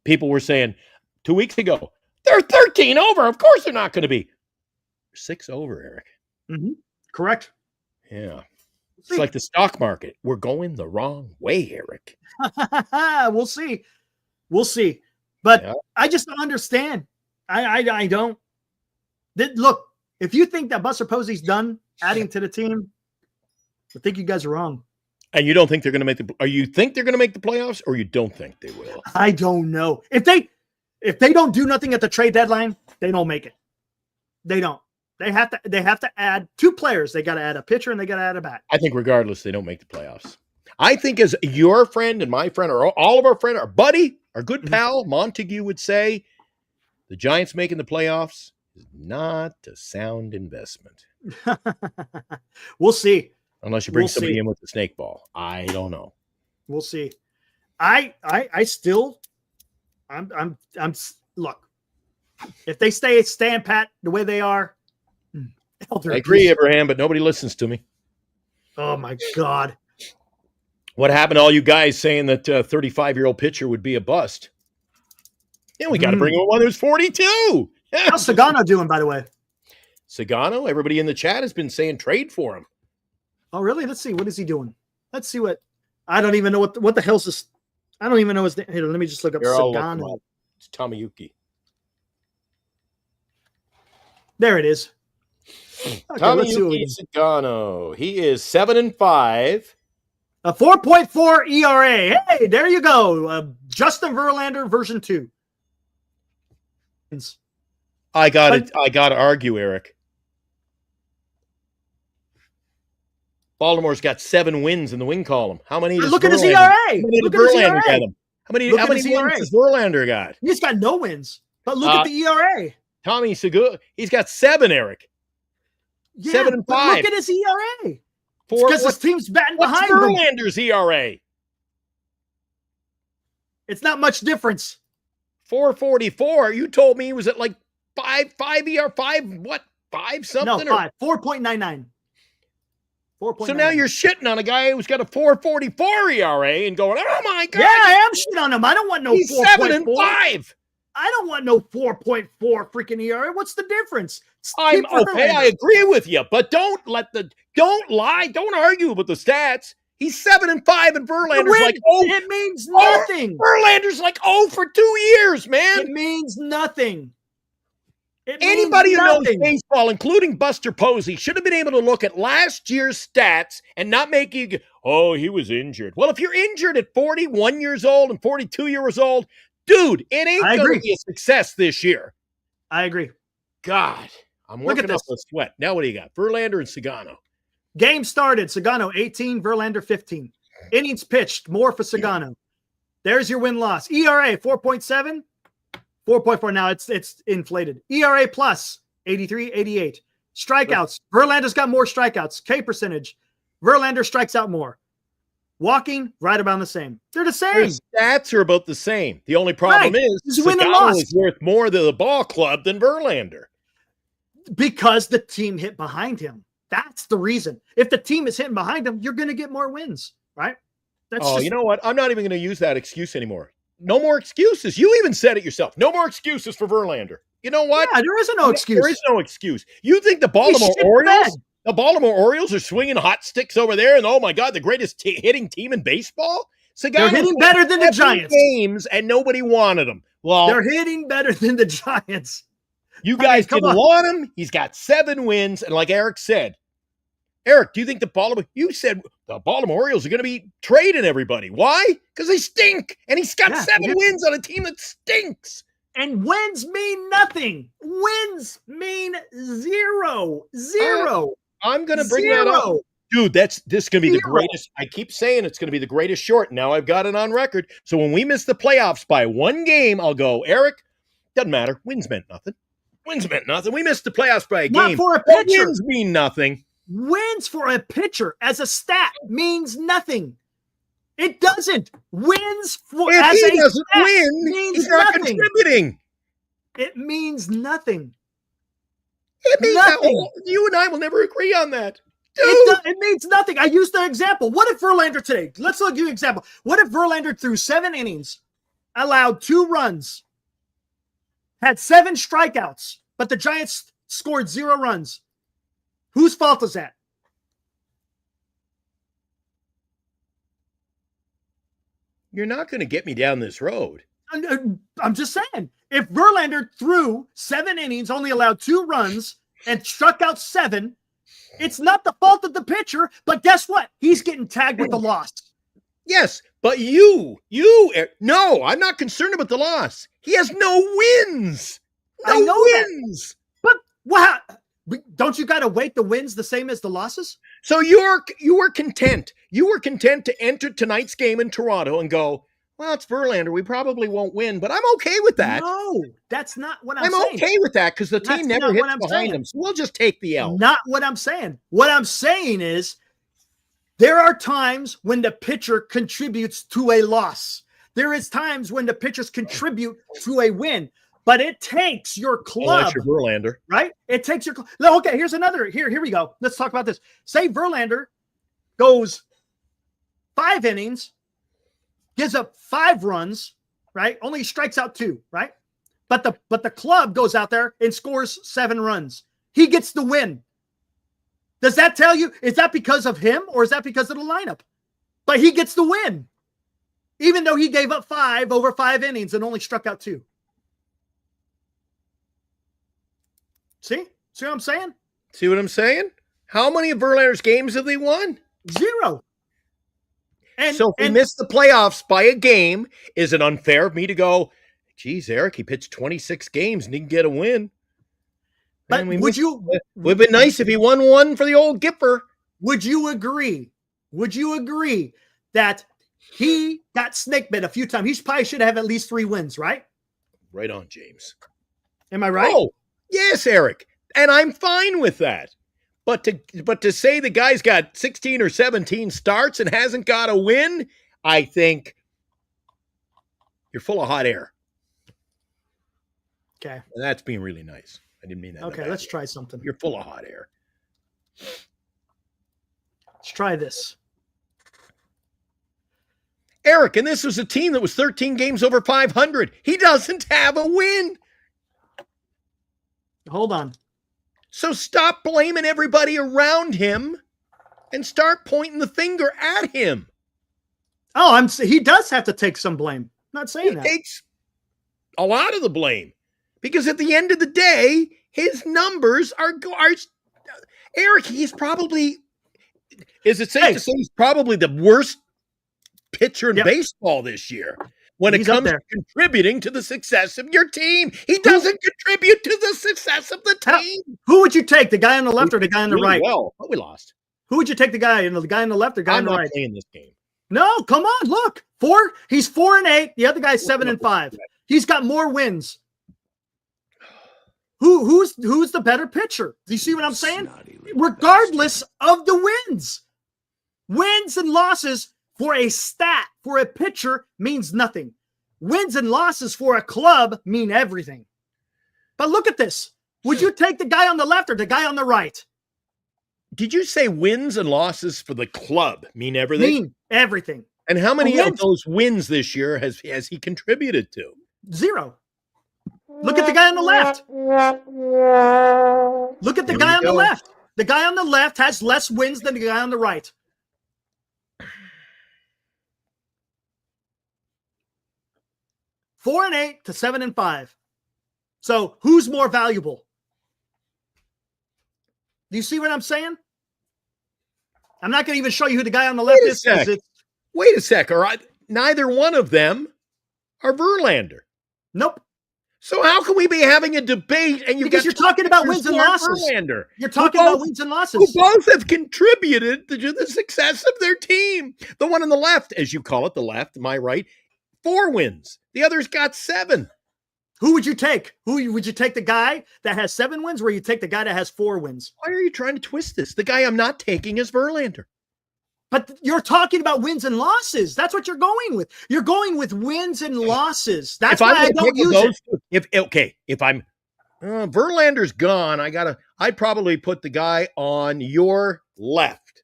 Speaker 3: People were saying 2 weeks ago, they're 13 over. Of course they're not going to be. 6 over, Eric.
Speaker 2: Mm-hmm. Correct.
Speaker 3: Yeah. It's like the stock market. We're going the wrong way, Eric.
Speaker 2: We'll see. We'll see. But I just don't understand. I don't. Look, if you think that Buster Posey's done adding to the team, I think you guys are wrong.
Speaker 3: And you don't think they're going to make the? Or you think they're going to make the playoffs, or you don't think they will?
Speaker 2: I don't know. If they don't do nothing at the trade deadline, they don't make it. They don't. They have to add 2 players. They got to add a pitcher and they got to add a bat.
Speaker 3: I think regardless, they don't make the playoffs. I think as your friend and my friend, or all of our friend, our buddy, our good pal, Montague would say, the Giants making the playoffs is not a sound investment.
Speaker 2: We'll see.
Speaker 3: Unless you bring
Speaker 2: We'll
Speaker 3: somebody
Speaker 2: see.
Speaker 3: in with the snake ball. I don't know.
Speaker 2: We'll see. I still, look, if they stand pat the way they are,
Speaker 3: I agree, Abraham, but nobody listens to me.
Speaker 2: Oh my God.
Speaker 3: What happened to all you guys saying that 35-year-old pitcher would be a bust? Yeah, we got to bring him one who's 42.
Speaker 2: How's Sagano doing, by the way?
Speaker 3: Sagano, everybody in the chat has been saying trade for him.
Speaker 2: Oh, really? Let's see. What is he doing? Let's see what. I don't even know what the hell's this. I don't even know his name. Here, let me just look up Sagano.
Speaker 3: It's Tamayuki.
Speaker 2: There it is. Okay,
Speaker 3: Tamayuki Sagano. He is 7-5.
Speaker 2: A 4.4 ERA. Hey, there you go. Justin Verlander version 2.
Speaker 3: I got to argue, Eric. Baltimore's got 7 wins in the win column. How many?
Speaker 2: Look at his ERA.
Speaker 3: How many did Verlander get him? How many wins has Verlander got?
Speaker 2: He's got no wins. But look at the ERA.
Speaker 3: Tommy Segura, he's got 7, Eric.
Speaker 2: Yeah,
Speaker 3: 7 and 5.
Speaker 2: Look at his ERA. Because his team's batting behind him.
Speaker 3: What's Verlander's ERA?
Speaker 2: It's not much difference.
Speaker 3: 4.44. You told me he was at like 5 something?
Speaker 2: No, 5. 4.99. 4.99.
Speaker 3: So now you're shitting on a guy who's got a 4.44 ERA and going, oh my God.
Speaker 2: Yeah, I am shitting on him. I don't want no 4.4.
Speaker 3: He's 7-5.
Speaker 2: I don't want no 4.4 freaking ERA. What's the difference?
Speaker 3: I'm okay. I agree with you, but don't lie. Don't argue about the stats. He's 7-5, and Verlander's like,
Speaker 2: it means nothing.
Speaker 3: Verlander's like, for 2 years, man.
Speaker 2: It means nothing.
Speaker 3: Anybody who knows baseball, including Buster Posey, should have been able to look at last year's stats and not make you go, he was injured. Well, if you're injured at 41 years old and 42 years old, dude, it ain't going to be a success this year.
Speaker 2: I agree.
Speaker 3: God, I'm working up a sweat. Now what do you got? Verlander and Sagano.
Speaker 2: Game started. Sagano 18, Verlander 15. Innings pitched, more for Sagano. There's your win-loss. ERA 4.7, 4.4. Now it's inflated. ERA plus 83, 88. Strikeouts. Verlander's got more strikeouts. K percentage. Verlander strikes out more. Walking, right about the same. They're the same.
Speaker 3: Their stats are about the same. The only problem is Sagano is worth more to the ball club than Verlander.
Speaker 2: Because the team hit behind him. That's the reason. If the team is hitting behind him, you're going to get more wins, right?
Speaker 3: You know what? I'm not even going to use that excuse anymore. No more excuses. You even said it yourself. No more excuses for Verlander. You know what?
Speaker 2: Yeah, there is no excuse.
Speaker 3: There is no excuse. You think the Baltimore Orioles are swinging hot sticks over there and, oh my God, the greatest hitting team in baseball?
Speaker 2: They're hitting better than the Giants.
Speaker 3: Games and nobody wanted them. Well,
Speaker 2: they're hitting better than the Giants.
Speaker 3: You guys didn't want him. He's got 7 wins. And like Eric said, Eric, do you think you said the Baltimore Orioles are going to be trading everybody? Why? Because they stink. And he's got 7 wins on a team that stinks.
Speaker 2: And wins mean nothing. Wins mean zero.
Speaker 3: I'm going to bring that up. Dude, this is going to be the greatest. I keep saying it's going to be the greatest short. Now I've got it on record. So when we miss the playoffs by 1 game, I'll go, Eric, doesn't matter. Wins meant nothing. We missed the playoffs by a game.
Speaker 2: Not for a pitcher.
Speaker 3: Wins mean nothing.
Speaker 2: Wins for a pitcher as a stat means nothing. It doesn't. Wins for
Speaker 3: if
Speaker 2: as
Speaker 3: he
Speaker 2: a
Speaker 3: doesn't
Speaker 2: stat
Speaker 3: win,
Speaker 2: means
Speaker 3: he's not
Speaker 2: nothing.
Speaker 3: contributing.
Speaker 2: It means nothing.
Speaker 3: It means
Speaker 2: nothing.
Speaker 3: You and I will never agree on that. Dude.
Speaker 2: It means nothing. I used the example. What if Verlander today? Let's look at an example. What if Verlander threw 7 innings, allowed 2 runs, had 7 strikeouts, but the Giants scored 0 runs? Whose fault is that?
Speaker 3: You're not going to get me down this road.
Speaker 2: I'm just saying. If Verlander threw 7 innings, only allowed 2 runs, and struck out 7, it's not the fault of the pitcher, but guess what? He's getting tagged with the loss.
Speaker 3: Yes, but no, I'm not concerned about the loss. He has no wins. No wins.
Speaker 2: But wow, Don't you got to weight the wins the same as the losses?
Speaker 3: So you were content. You were content to enter tonight's game in Toronto and go, well, it's Verlander. We probably won't win, but I'm okay with that.
Speaker 2: No, that's not what I'm saying.
Speaker 3: I'm okay with that because the team never hits behind them. So we'll just take the L.
Speaker 2: Not what I'm saying. What I'm saying is there are times when the pitcher contributes to a loss. There is times when the pitchers contribute to a win. But it takes your club.
Speaker 3: Unless you're Verlander.
Speaker 2: Right? It takes your club. Okay, here's another. Here we go. Let's talk about this. Say Verlander goes 5 innings, gives up 5 runs, right? Only strikes out 2, right? But the club goes out there and scores 7 runs. He gets the win. Does that tell you, is that because of him or is that because of the lineup? But he gets the win. Even though he gave up 5 over 5 innings and only struck out 2. See what I'm saying?
Speaker 3: See what I'm saying? How many of Verlander's games have they won?
Speaker 2: 0.
Speaker 3: So if we miss the playoffs by a game, is it unfair of me to go, geez, Eric, he pitched 26 games and didn't get a win?
Speaker 2: But would
Speaker 3: have been nice if he won one for the old Gipper.
Speaker 2: Would you agree? Would you agree that he got snake bit a few times? He probably should have at least 3 wins, right?
Speaker 3: Right on, James.
Speaker 2: Am I right?
Speaker 3: Oh, yes, Eric. And I'm fine with that. But to say the guy's got 16 or 17 starts and hasn't got a win, I think you're full of hot air.
Speaker 2: Okay.
Speaker 3: And that's being really nice. I didn't mean that.
Speaker 2: Okay, let's try something.
Speaker 3: You're full of hot air.
Speaker 2: Let's try this.
Speaker 3: Eric, and this was a team that was 13 games over 500. He doesn't have a win.
Speaker 2: Hold on.
Speaker 3: So stop blaming everybody around him and start pointing the finger at him.
Speaker 2: Oh, he does have to take some blame. I'm not saying that.
Speaker 3: He takes a lot of the blame because at the end of the day, his numbers are Eric, he's probably, is it safe to say he's probably the worst pitcher in baseball this year when it comes to contributing to the success of your team? He doesn't contribute to the success of the team.
Speaker 2: Who would you take, the guy on the left or the guy on the right?
Speaker 3: Well, but we lost.
Speaker 2: Who would you take, the guy on the left or guy on the right?
Speaker 3: I'm not playing this game.
Speaker 2: No, come on, look. 4. He's 4-8. The other guy's 7-5. He's got more wins. Who's the better pitcher? Do you see what I'm saying? Regardless of the wins. Wins and losses for a stat, for a pitcher, means nothing. Wins and losses for a club mean everything. But look at this. Would you take the guy on the left or the guy on the right?
Speaker 3: Did you say wins and losses for the club mean everything?
Speaker 2: Mean everything.
Speaker 3: And how many of those wins this year has he contributed to?
Speaker 2: 0. Look at the guy on the left. Look at the guy on the left. The guy on the left has less wins than the guy on the right. Four and 8 to 7-5. So who's more valuable? Do you see what I'm saying? I'm not going to even show you who the guy on the left is.
Speaker 3: Wait a sec. All right. Neither one of them are Verlander.
Speaker 2: Nope.
Speaker 3: So how can we be having a debate and
Speaker 2: because you're talking about wins and losses?
Speaker 3: Verlander,
Speaker 2: you're talking about wins and losses.
Speaker 3: Who both have contributed to the success of their team. The one on the left, as you call it, the left, my right, 4 wins. The other's got 7.
Speaker 2: Who would you take? Would you take the guy that has 7 wins or you take the guy that has 4 wins?
Speaker 3: Why are you trying to twist this? The guy I'm not taking is Verlander.
Speaker 2: But you're talking about wins and losses. That's what you're going with. You're going with wins and losses. That's why I don't use it.
Speaker 3: If I'm Verlander's gone, I'd probably put the guy on your left.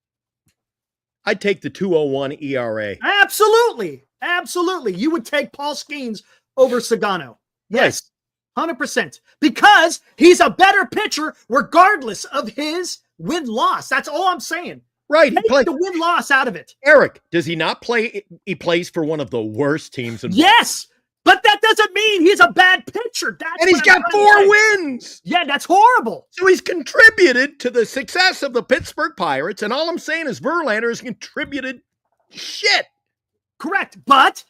Speaker 3: I'd take the 2.01 ERA.
Speaker 2: Absolutely. Absolutely. You would take Paul Skeens over Sagano. Yes. 100%. Because he's a better pitcher regardless of his win-loss. That's all I'm saying.
Speaker 3: Right.
Speaker 2: Take the win-loss out of it.
Speaker 3: Eric, does he not play? He plays for one of the worst teams in
Speaker 2: Yes. But that doesn't mean he's a bad pitcher.
Speaker 3: And he's got 4 wins.
Speaker 2: Yeah, that's horrible.
Speaker 3: So he's contributed to the success of the Pittsburgh Pirates. And all I'm saying is Verlander has contributed shit.
Speaker 2: Correct. But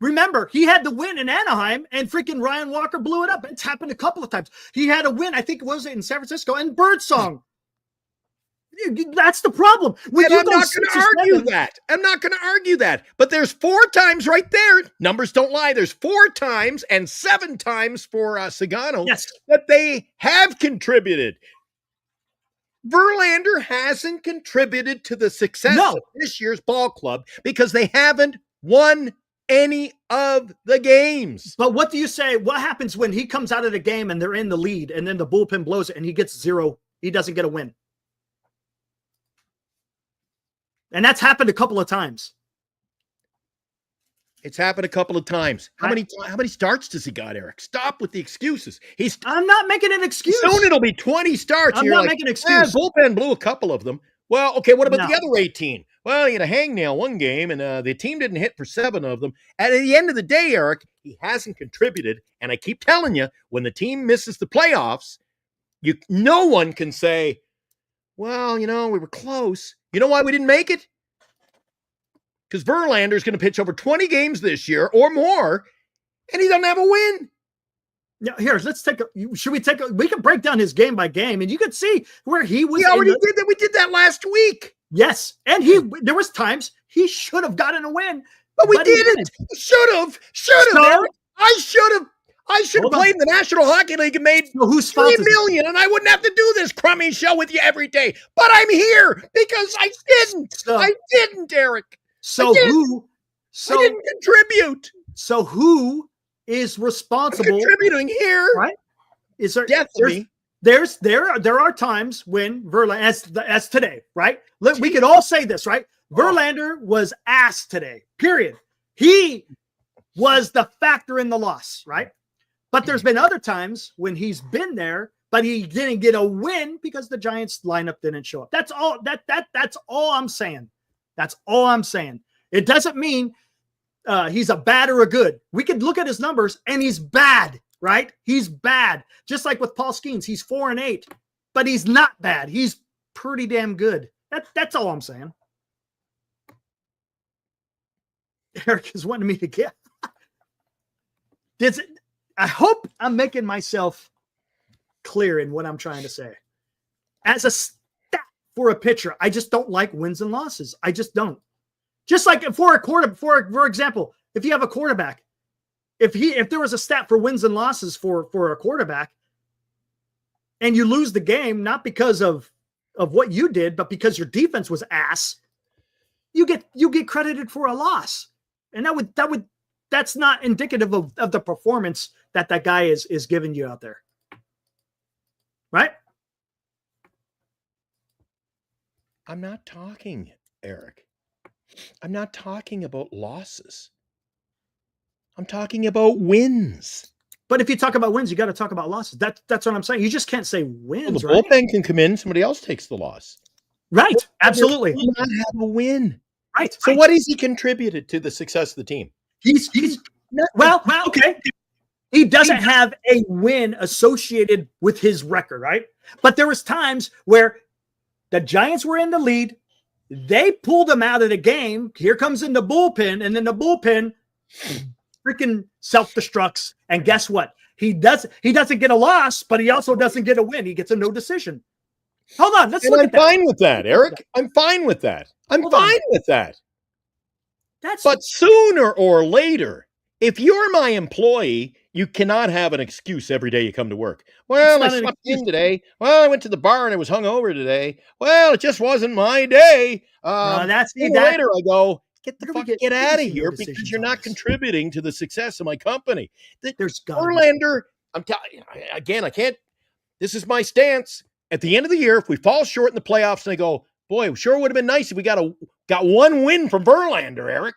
Speaker 2: Remember, he had the win in Anaheim, and freaking Ryan Walker blew it up. It's happened a couple of times. He had a win, I think it was in San Francisco, and Birdsong. That's the problem. When
Speaker 3: And
Speaker 2: you
Speaker 3: I'm
Speaker 2: go
Speaker 3: not going to argue that. I'm not going to argue that. But there's 4 times right there. Numbers don't lie. There's 4 times and 7 times for Sagano that they have contributed. Verlander hasn't contributed to the success of this year's ball club because they haven't won any of the games.
Speaker 2: But what do you say? What happens when he comes out of the game and they're in the lead and then the bullpen blows it and he gets 0? He doesn't get a win. And that's happened a couple of times.
Speaker 3: It's happened a couple of times. How many starts does he got, Eric? Stop with the excuses.
Speaker 2: I'm not making an excuse.
Speaker 3: Soon it'll be 20 starts.
Speaker 2: I'm not making an excuse.
Speaker 3: Bullpen blew a couple of them. Well, okay, what about the other 18? Well, he had a hangnail one game, and the team didn't hit for 7 of them. And at the end of the day, Eric, he hasn't contributed. And I keep telling you, when the team misses the playoffs, no one can say, well, we were close. You know why we didn't make it? Because Verlander is going to pitch over 20 games this year or more, and he doesn't have a win.
Speaker 2: Now, here, we can break down his game by game, and you can see where he was.
Speaker 3: We already did that. We did that last week.
Speaker 2: Yes, and there was times he should have gotten a win,
Speaker 3: but we didn't. Should have. So, I should have played in the National Hockey League and made $3 million, and I wouldn't have to do this crummy show with you every day. But I'm here because I didn't. I didn't, Eric. I didn't contribute.
Speaker 2: So who is responsible?
Speaker 3: I'm contributing here,
Speaker 2: right? Is there
Speaker 3: definitely?
Speaker 2: There are times when Verlander, as today, right? We could all say this, right? Verlander was ass today. Period. He was the factor in the loss, right? But there's been other times when he's been there, but he didn't get a win because the Giants lineup didn't show up. That's all. That's all I'm saying. That's all I'm saying. It doesn't mean he's a bad or a good. We could look at his numbers and he's bad, right? He's bad. Just like with Paul Skeens, he's 4-8, but he's not bad. He's pretty damn good. That's all I'm saying. Eric is wanting me to get. I hope I'm making myself clear in what I'm trying to say. As a stat for a pitcher, I just don't like wins and losses. I just don't. Just like for example, if you have a quarterback, if there was a stat for wins and losses for a quarterback, and you lose the game not because of what you did, but because your defense was ass, you get credited for a loss, and that's not indicative of the performance that guy is giving you out there. Right?
Speaker 3: I'm not talking, Eric. I'm not talking about losses. I'm talking about wins.
Speaker 2: But if you talk about wins, you got to talk about losses. That's what I'm saying. You just can't say wins.
Speaker 3: Well, the bullpen can come in, somebody else takes the loss.
Speaker 2: Right. Absolutely.
Speaker 3: He not have a win.
Speaker 2: Right.
Speaker 3: So what has he contributed to the success of the team?
Speaker 2: He's well, okay. He doesn't have a win associated with his record, right? But there was times where the Giants were in the lead. They pulled him out of the game. Here comes in the bullpen, and then the bullpen freaking self-destructs. And guess what? He doesn't get a loss, but he also doesn't get a win. He gets a no decision. Hold on. Let's look at that.
Speaker 3: I'm fine with that, Eric. I'm fine with that. I'm fine with that. But sooner or later, if you're my employee, you cannot have an excuse every day you come to work. Well, I slept in today. Well, I went to the bar and I was hungover today. Well, it just wasn't my day. Later I go, get out of here because you're not contributing to the success of my company. Verlander, I'm telling you, again, I can't. This is my stance. At the end of the year, if we fall short in the playoffs and I go, boy, it sure would have been nice if we got one win from Verlander, Eric.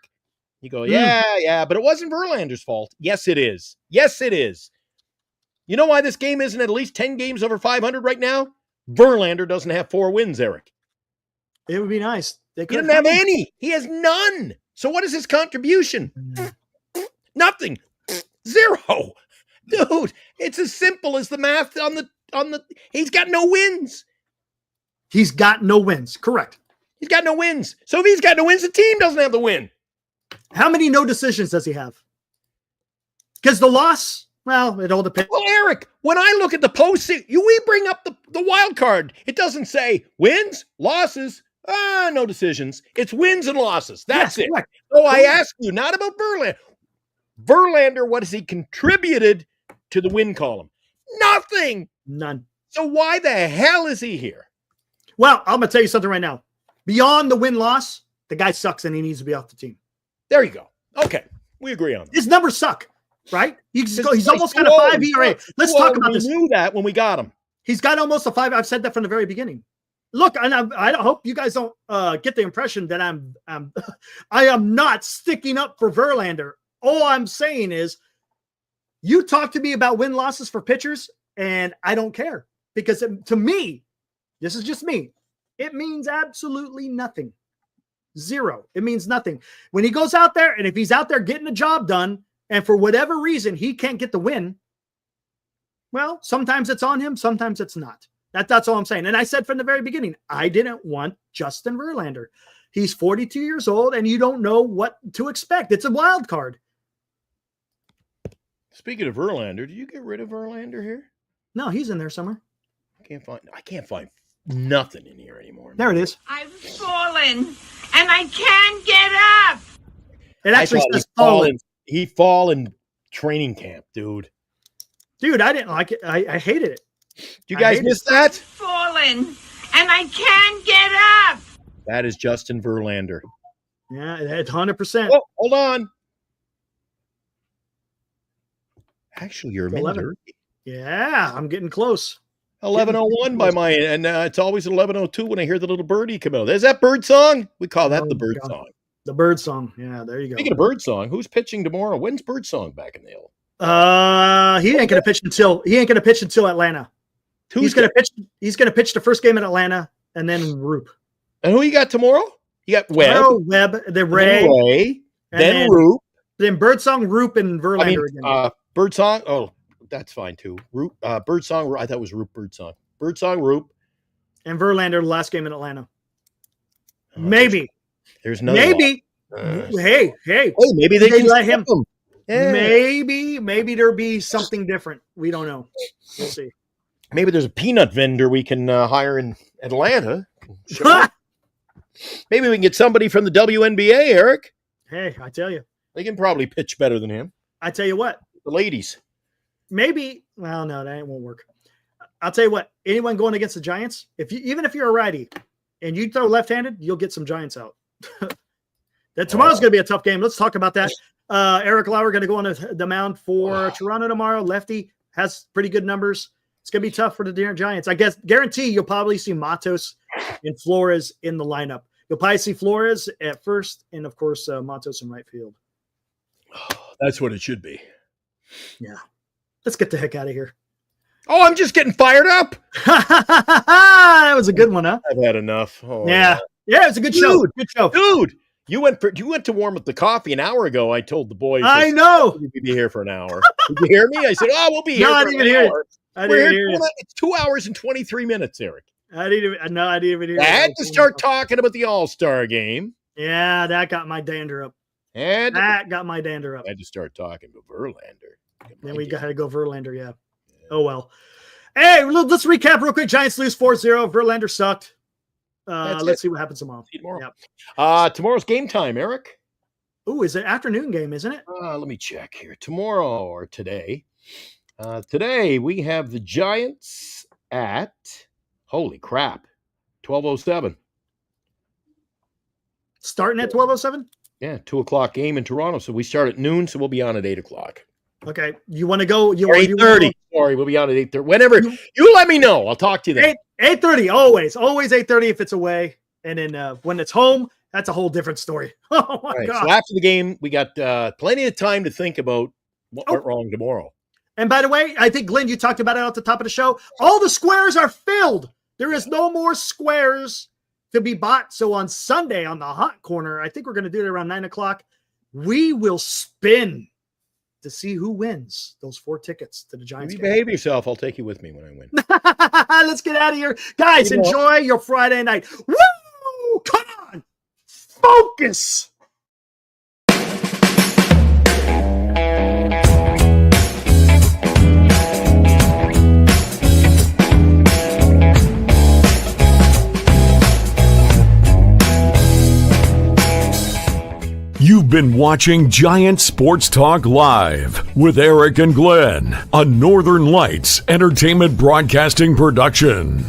Speaker 3: You go, yeah, but it wasn't Verlander's fault. Yes, it is. Yes, it is. You know why this game isn't at least 10 games over 500 right now? Verlander doesn't have 4 wins, Eric.
Speaker 2: It would be nice.
Speaker 3: He doesn't have any. He has none. So what is his contribution? Nothing. 0. Dude, it's as simple as the math on the he's got no wins.
Speaker 2: He's got no wins. Correct.
Speaker 3: He's got no wins. So if he's got no wins, the team doesn't have the win.
Speaker 2: How many no decisions does he have? Because the loss, well, it all depends.
Speaker 3: Well, Eric, when I look at the postseason, we bring up the wild card. It doesn't say wins, losses, no decisions. It's wins and losses. That's it.
Speaker 2: Correct.
Speaker 3: So I ask you, not about Verlander. Verlander, what has he contributed to the win column? Nothing.
Speaker 2: None.
Speaker 3: So why the hell is he here?
Speaker 2: Well, I'm going to tell you something right now. Beyond the win-loss, the guy sucks and he needs to be off the team.
Speaker 3: There you go. Okay. We agree on that.
Speaker 2: His numbers suck, right? He's almost got a 5 ERA. Let's talk about this.
Speaker 3: We knew that when we got him.
Speaker 2: He's got almost a 5. I've said that from the very beginning. Look, and I hope you guys don't get the impression that I am not sticking up for Verlander. All I'm saying is you talk to me about win-losses for pitchers, and I don't care. Because to me, this is just me, it means absolutely nothing. Zero. It means nothing. When he goes out there, and if he's out there getting the job done, and for whatever reason he can't get the win, well, sometimes it's on him, sometimes it's not. That's all I'm saying. And I said from the very beginning, I didn't want Justin Verlander. He's 42 years old, and you don't know what to expect. It's a wild card.
Speaker 3: Speaking of Verlander, did you get rid of Verlander here?
Speaker 2: No, he's in there somewhere.
Speaker 3: I can't find nothing in here anymore.
Speaker 2: There it is.
Speaker 10: I've fallen, and I can't get up.
Speaker 2: It actually says fallen.
Speaker 3: He fall in training camp, dude.
Speaker 2: Dude, I didn't like it. I hated it.
Speaker 3: Did you guys miss that?
Speaker 10: Fallen, and I can't get up.
Speaker 3: That is Justin Verlander.
Speaker 2: Yeah, it's 100%.
Speaker 3: Oh, hold on. Actually, you're a minute
Speaker 2: 11.
Speaker 3: early.
Speaker 2: Yeah, I'm getting close.
Speaker 3: 11:01 by my, and it's always 11:02 when I hear the little birdie come out. There's that bird song. We call that the bird song.
Speaker 2: The bird song. Yeah, there you go.
Speaker 3: Speaking of bird song, who's pitching tomorrow? When's bird song back in the hill?
Speaker 2: He ain't gonna pitch until Atlanta.
Speaker 3: Tuesday.
Speaker 2: He's gonna pitch the first game in Atlanta, and then Roop.
Speaker 3: And who you got tomorrow? You got Webb,
Speaker 2: then Ray,
Speaker 3: then Roop,
Speaker 2: then Birdsong, Roop, and Verlander again.
Speaker 3: Birdsong. Oh, that's fine too. Roop, Birdsong. I thought it was Roop. Birdsong. Birdsong. Roop,
Speaker 2: and Verlander. The last game in Atlanta. Maybe.
Speaker 3: There's no.
Speaker 2: Maybe. Hey.
Speaker 3: Oh, maybe they can
Speaker 2: let him.
Speaker 3: Yeah.
Speaker 2: Maybe there'll be something different. We don't know. We'll see.
Speaker 3: Maybe there's a peanut vendor we can hire in Atlanta. Sure. Maybe we can get somebody from the WNBA, Eric.
Speaker 2: Hey, I tell you.
Speaker 3: They can probably pitch better than him.
Speaker 2: I tell you what.
Speaker 3: The ladies.
Speaker 2: Maybe. Well, no, that won't work. I'll tell you what. Anyone going against the Giants, even if you're a righty and you throw left-handed, you'll get some Giants out. Tomorrow's going to be a tough game. Let's talk about that. Eric Lauer going to go on the mound for Toronto tomorrow. Lefty has pretty good numbers. It's going to be tough for the Giants. I guarantee you'll probably see Matos and Flores in the lineup. You'll probably see Flores at first and, of course, Matos in right field.
Speaker 3: That's what it should be.
Speaker 2: Yeah. Let's get the heck out of here.
Speaker 3: Oh, I'm just getting fired up.
Speaker 2: That was a good one, huh?
Speaker 3: I've had enough. Oh,
Speaker 2: yeah. Yeah, it was a good show. Good show.
Speaker 3: Dude, you went to warm up the coffee an hour ago. I told the boys.
Speaker 2: I know.
Speaker 3: We'd be here for an hour. Did you hear me? I said, we'll be here.
Speaker 2: No, I didn't even hear it. I didn't hear it.
Speaker 3: It's 2 hours and 23 minutes, Eric.
Speaker 2: I didn't even hear it.
Speaker 3: I had to start talking about the All-Star game.
Speaker 2: Yeah, that got my dander up. I had to
Speaker 3: start talking about Verlander.
Speaker 2: Then we got to go Verlander, yeah. Oh, well. Hey, let's recap real quick. Giants lose 4-0. Verlander sucked. Let's see what happens tomorrow.
Speaker 3: See you tomorrow. Yep. Tomorrow's game time, Eric.
Speaker 2: Oh, is it afternoon game, isn't it?
Speaker 3: Let me check here. Tomorrow or today. Today we have the Giants at, holy crap, 12:07.
Speaker 2: Starting at 12:07?
Speaker 3: Yeah, 2:00 game in Toronto. So we start at noon, so we'll be on at 8:00.
Speaker 2: Okay. You want to go?
Speaker 3: 8:30. Sorry, we'll be on at 8:30. Whenever you let me know, I'll talk to you then.
Speaker 2: 8:30, always 8:30 if it's away. And then when it's home, that's a whole different story. Oh my God.
Speaker 3: So after the game, we got plenty of time to think about what went wrong tomorrow.
Speaker 2: And by the way, I think, Glenn, you talked about it at the top of the show. All the squares are filled. There is no more squares to be bought. So on Sunday on the hot corner, I think we're going to do it around 9:00. We will spin to see who wins those 4 tickets to the Giants
Speaker 3: If you
Speaker 2: game.
Speaker 3: behave yourself, I'll take you with me when I win.
Speaker 2: Let's get out of here. Guys, enjoy your Friday night. Woo! Come on. Focus.
Speaker 1: You've been watching Giant Sports Talk Live with Eric and Glenn, a Northern Lights Entertainment Broadcasting production.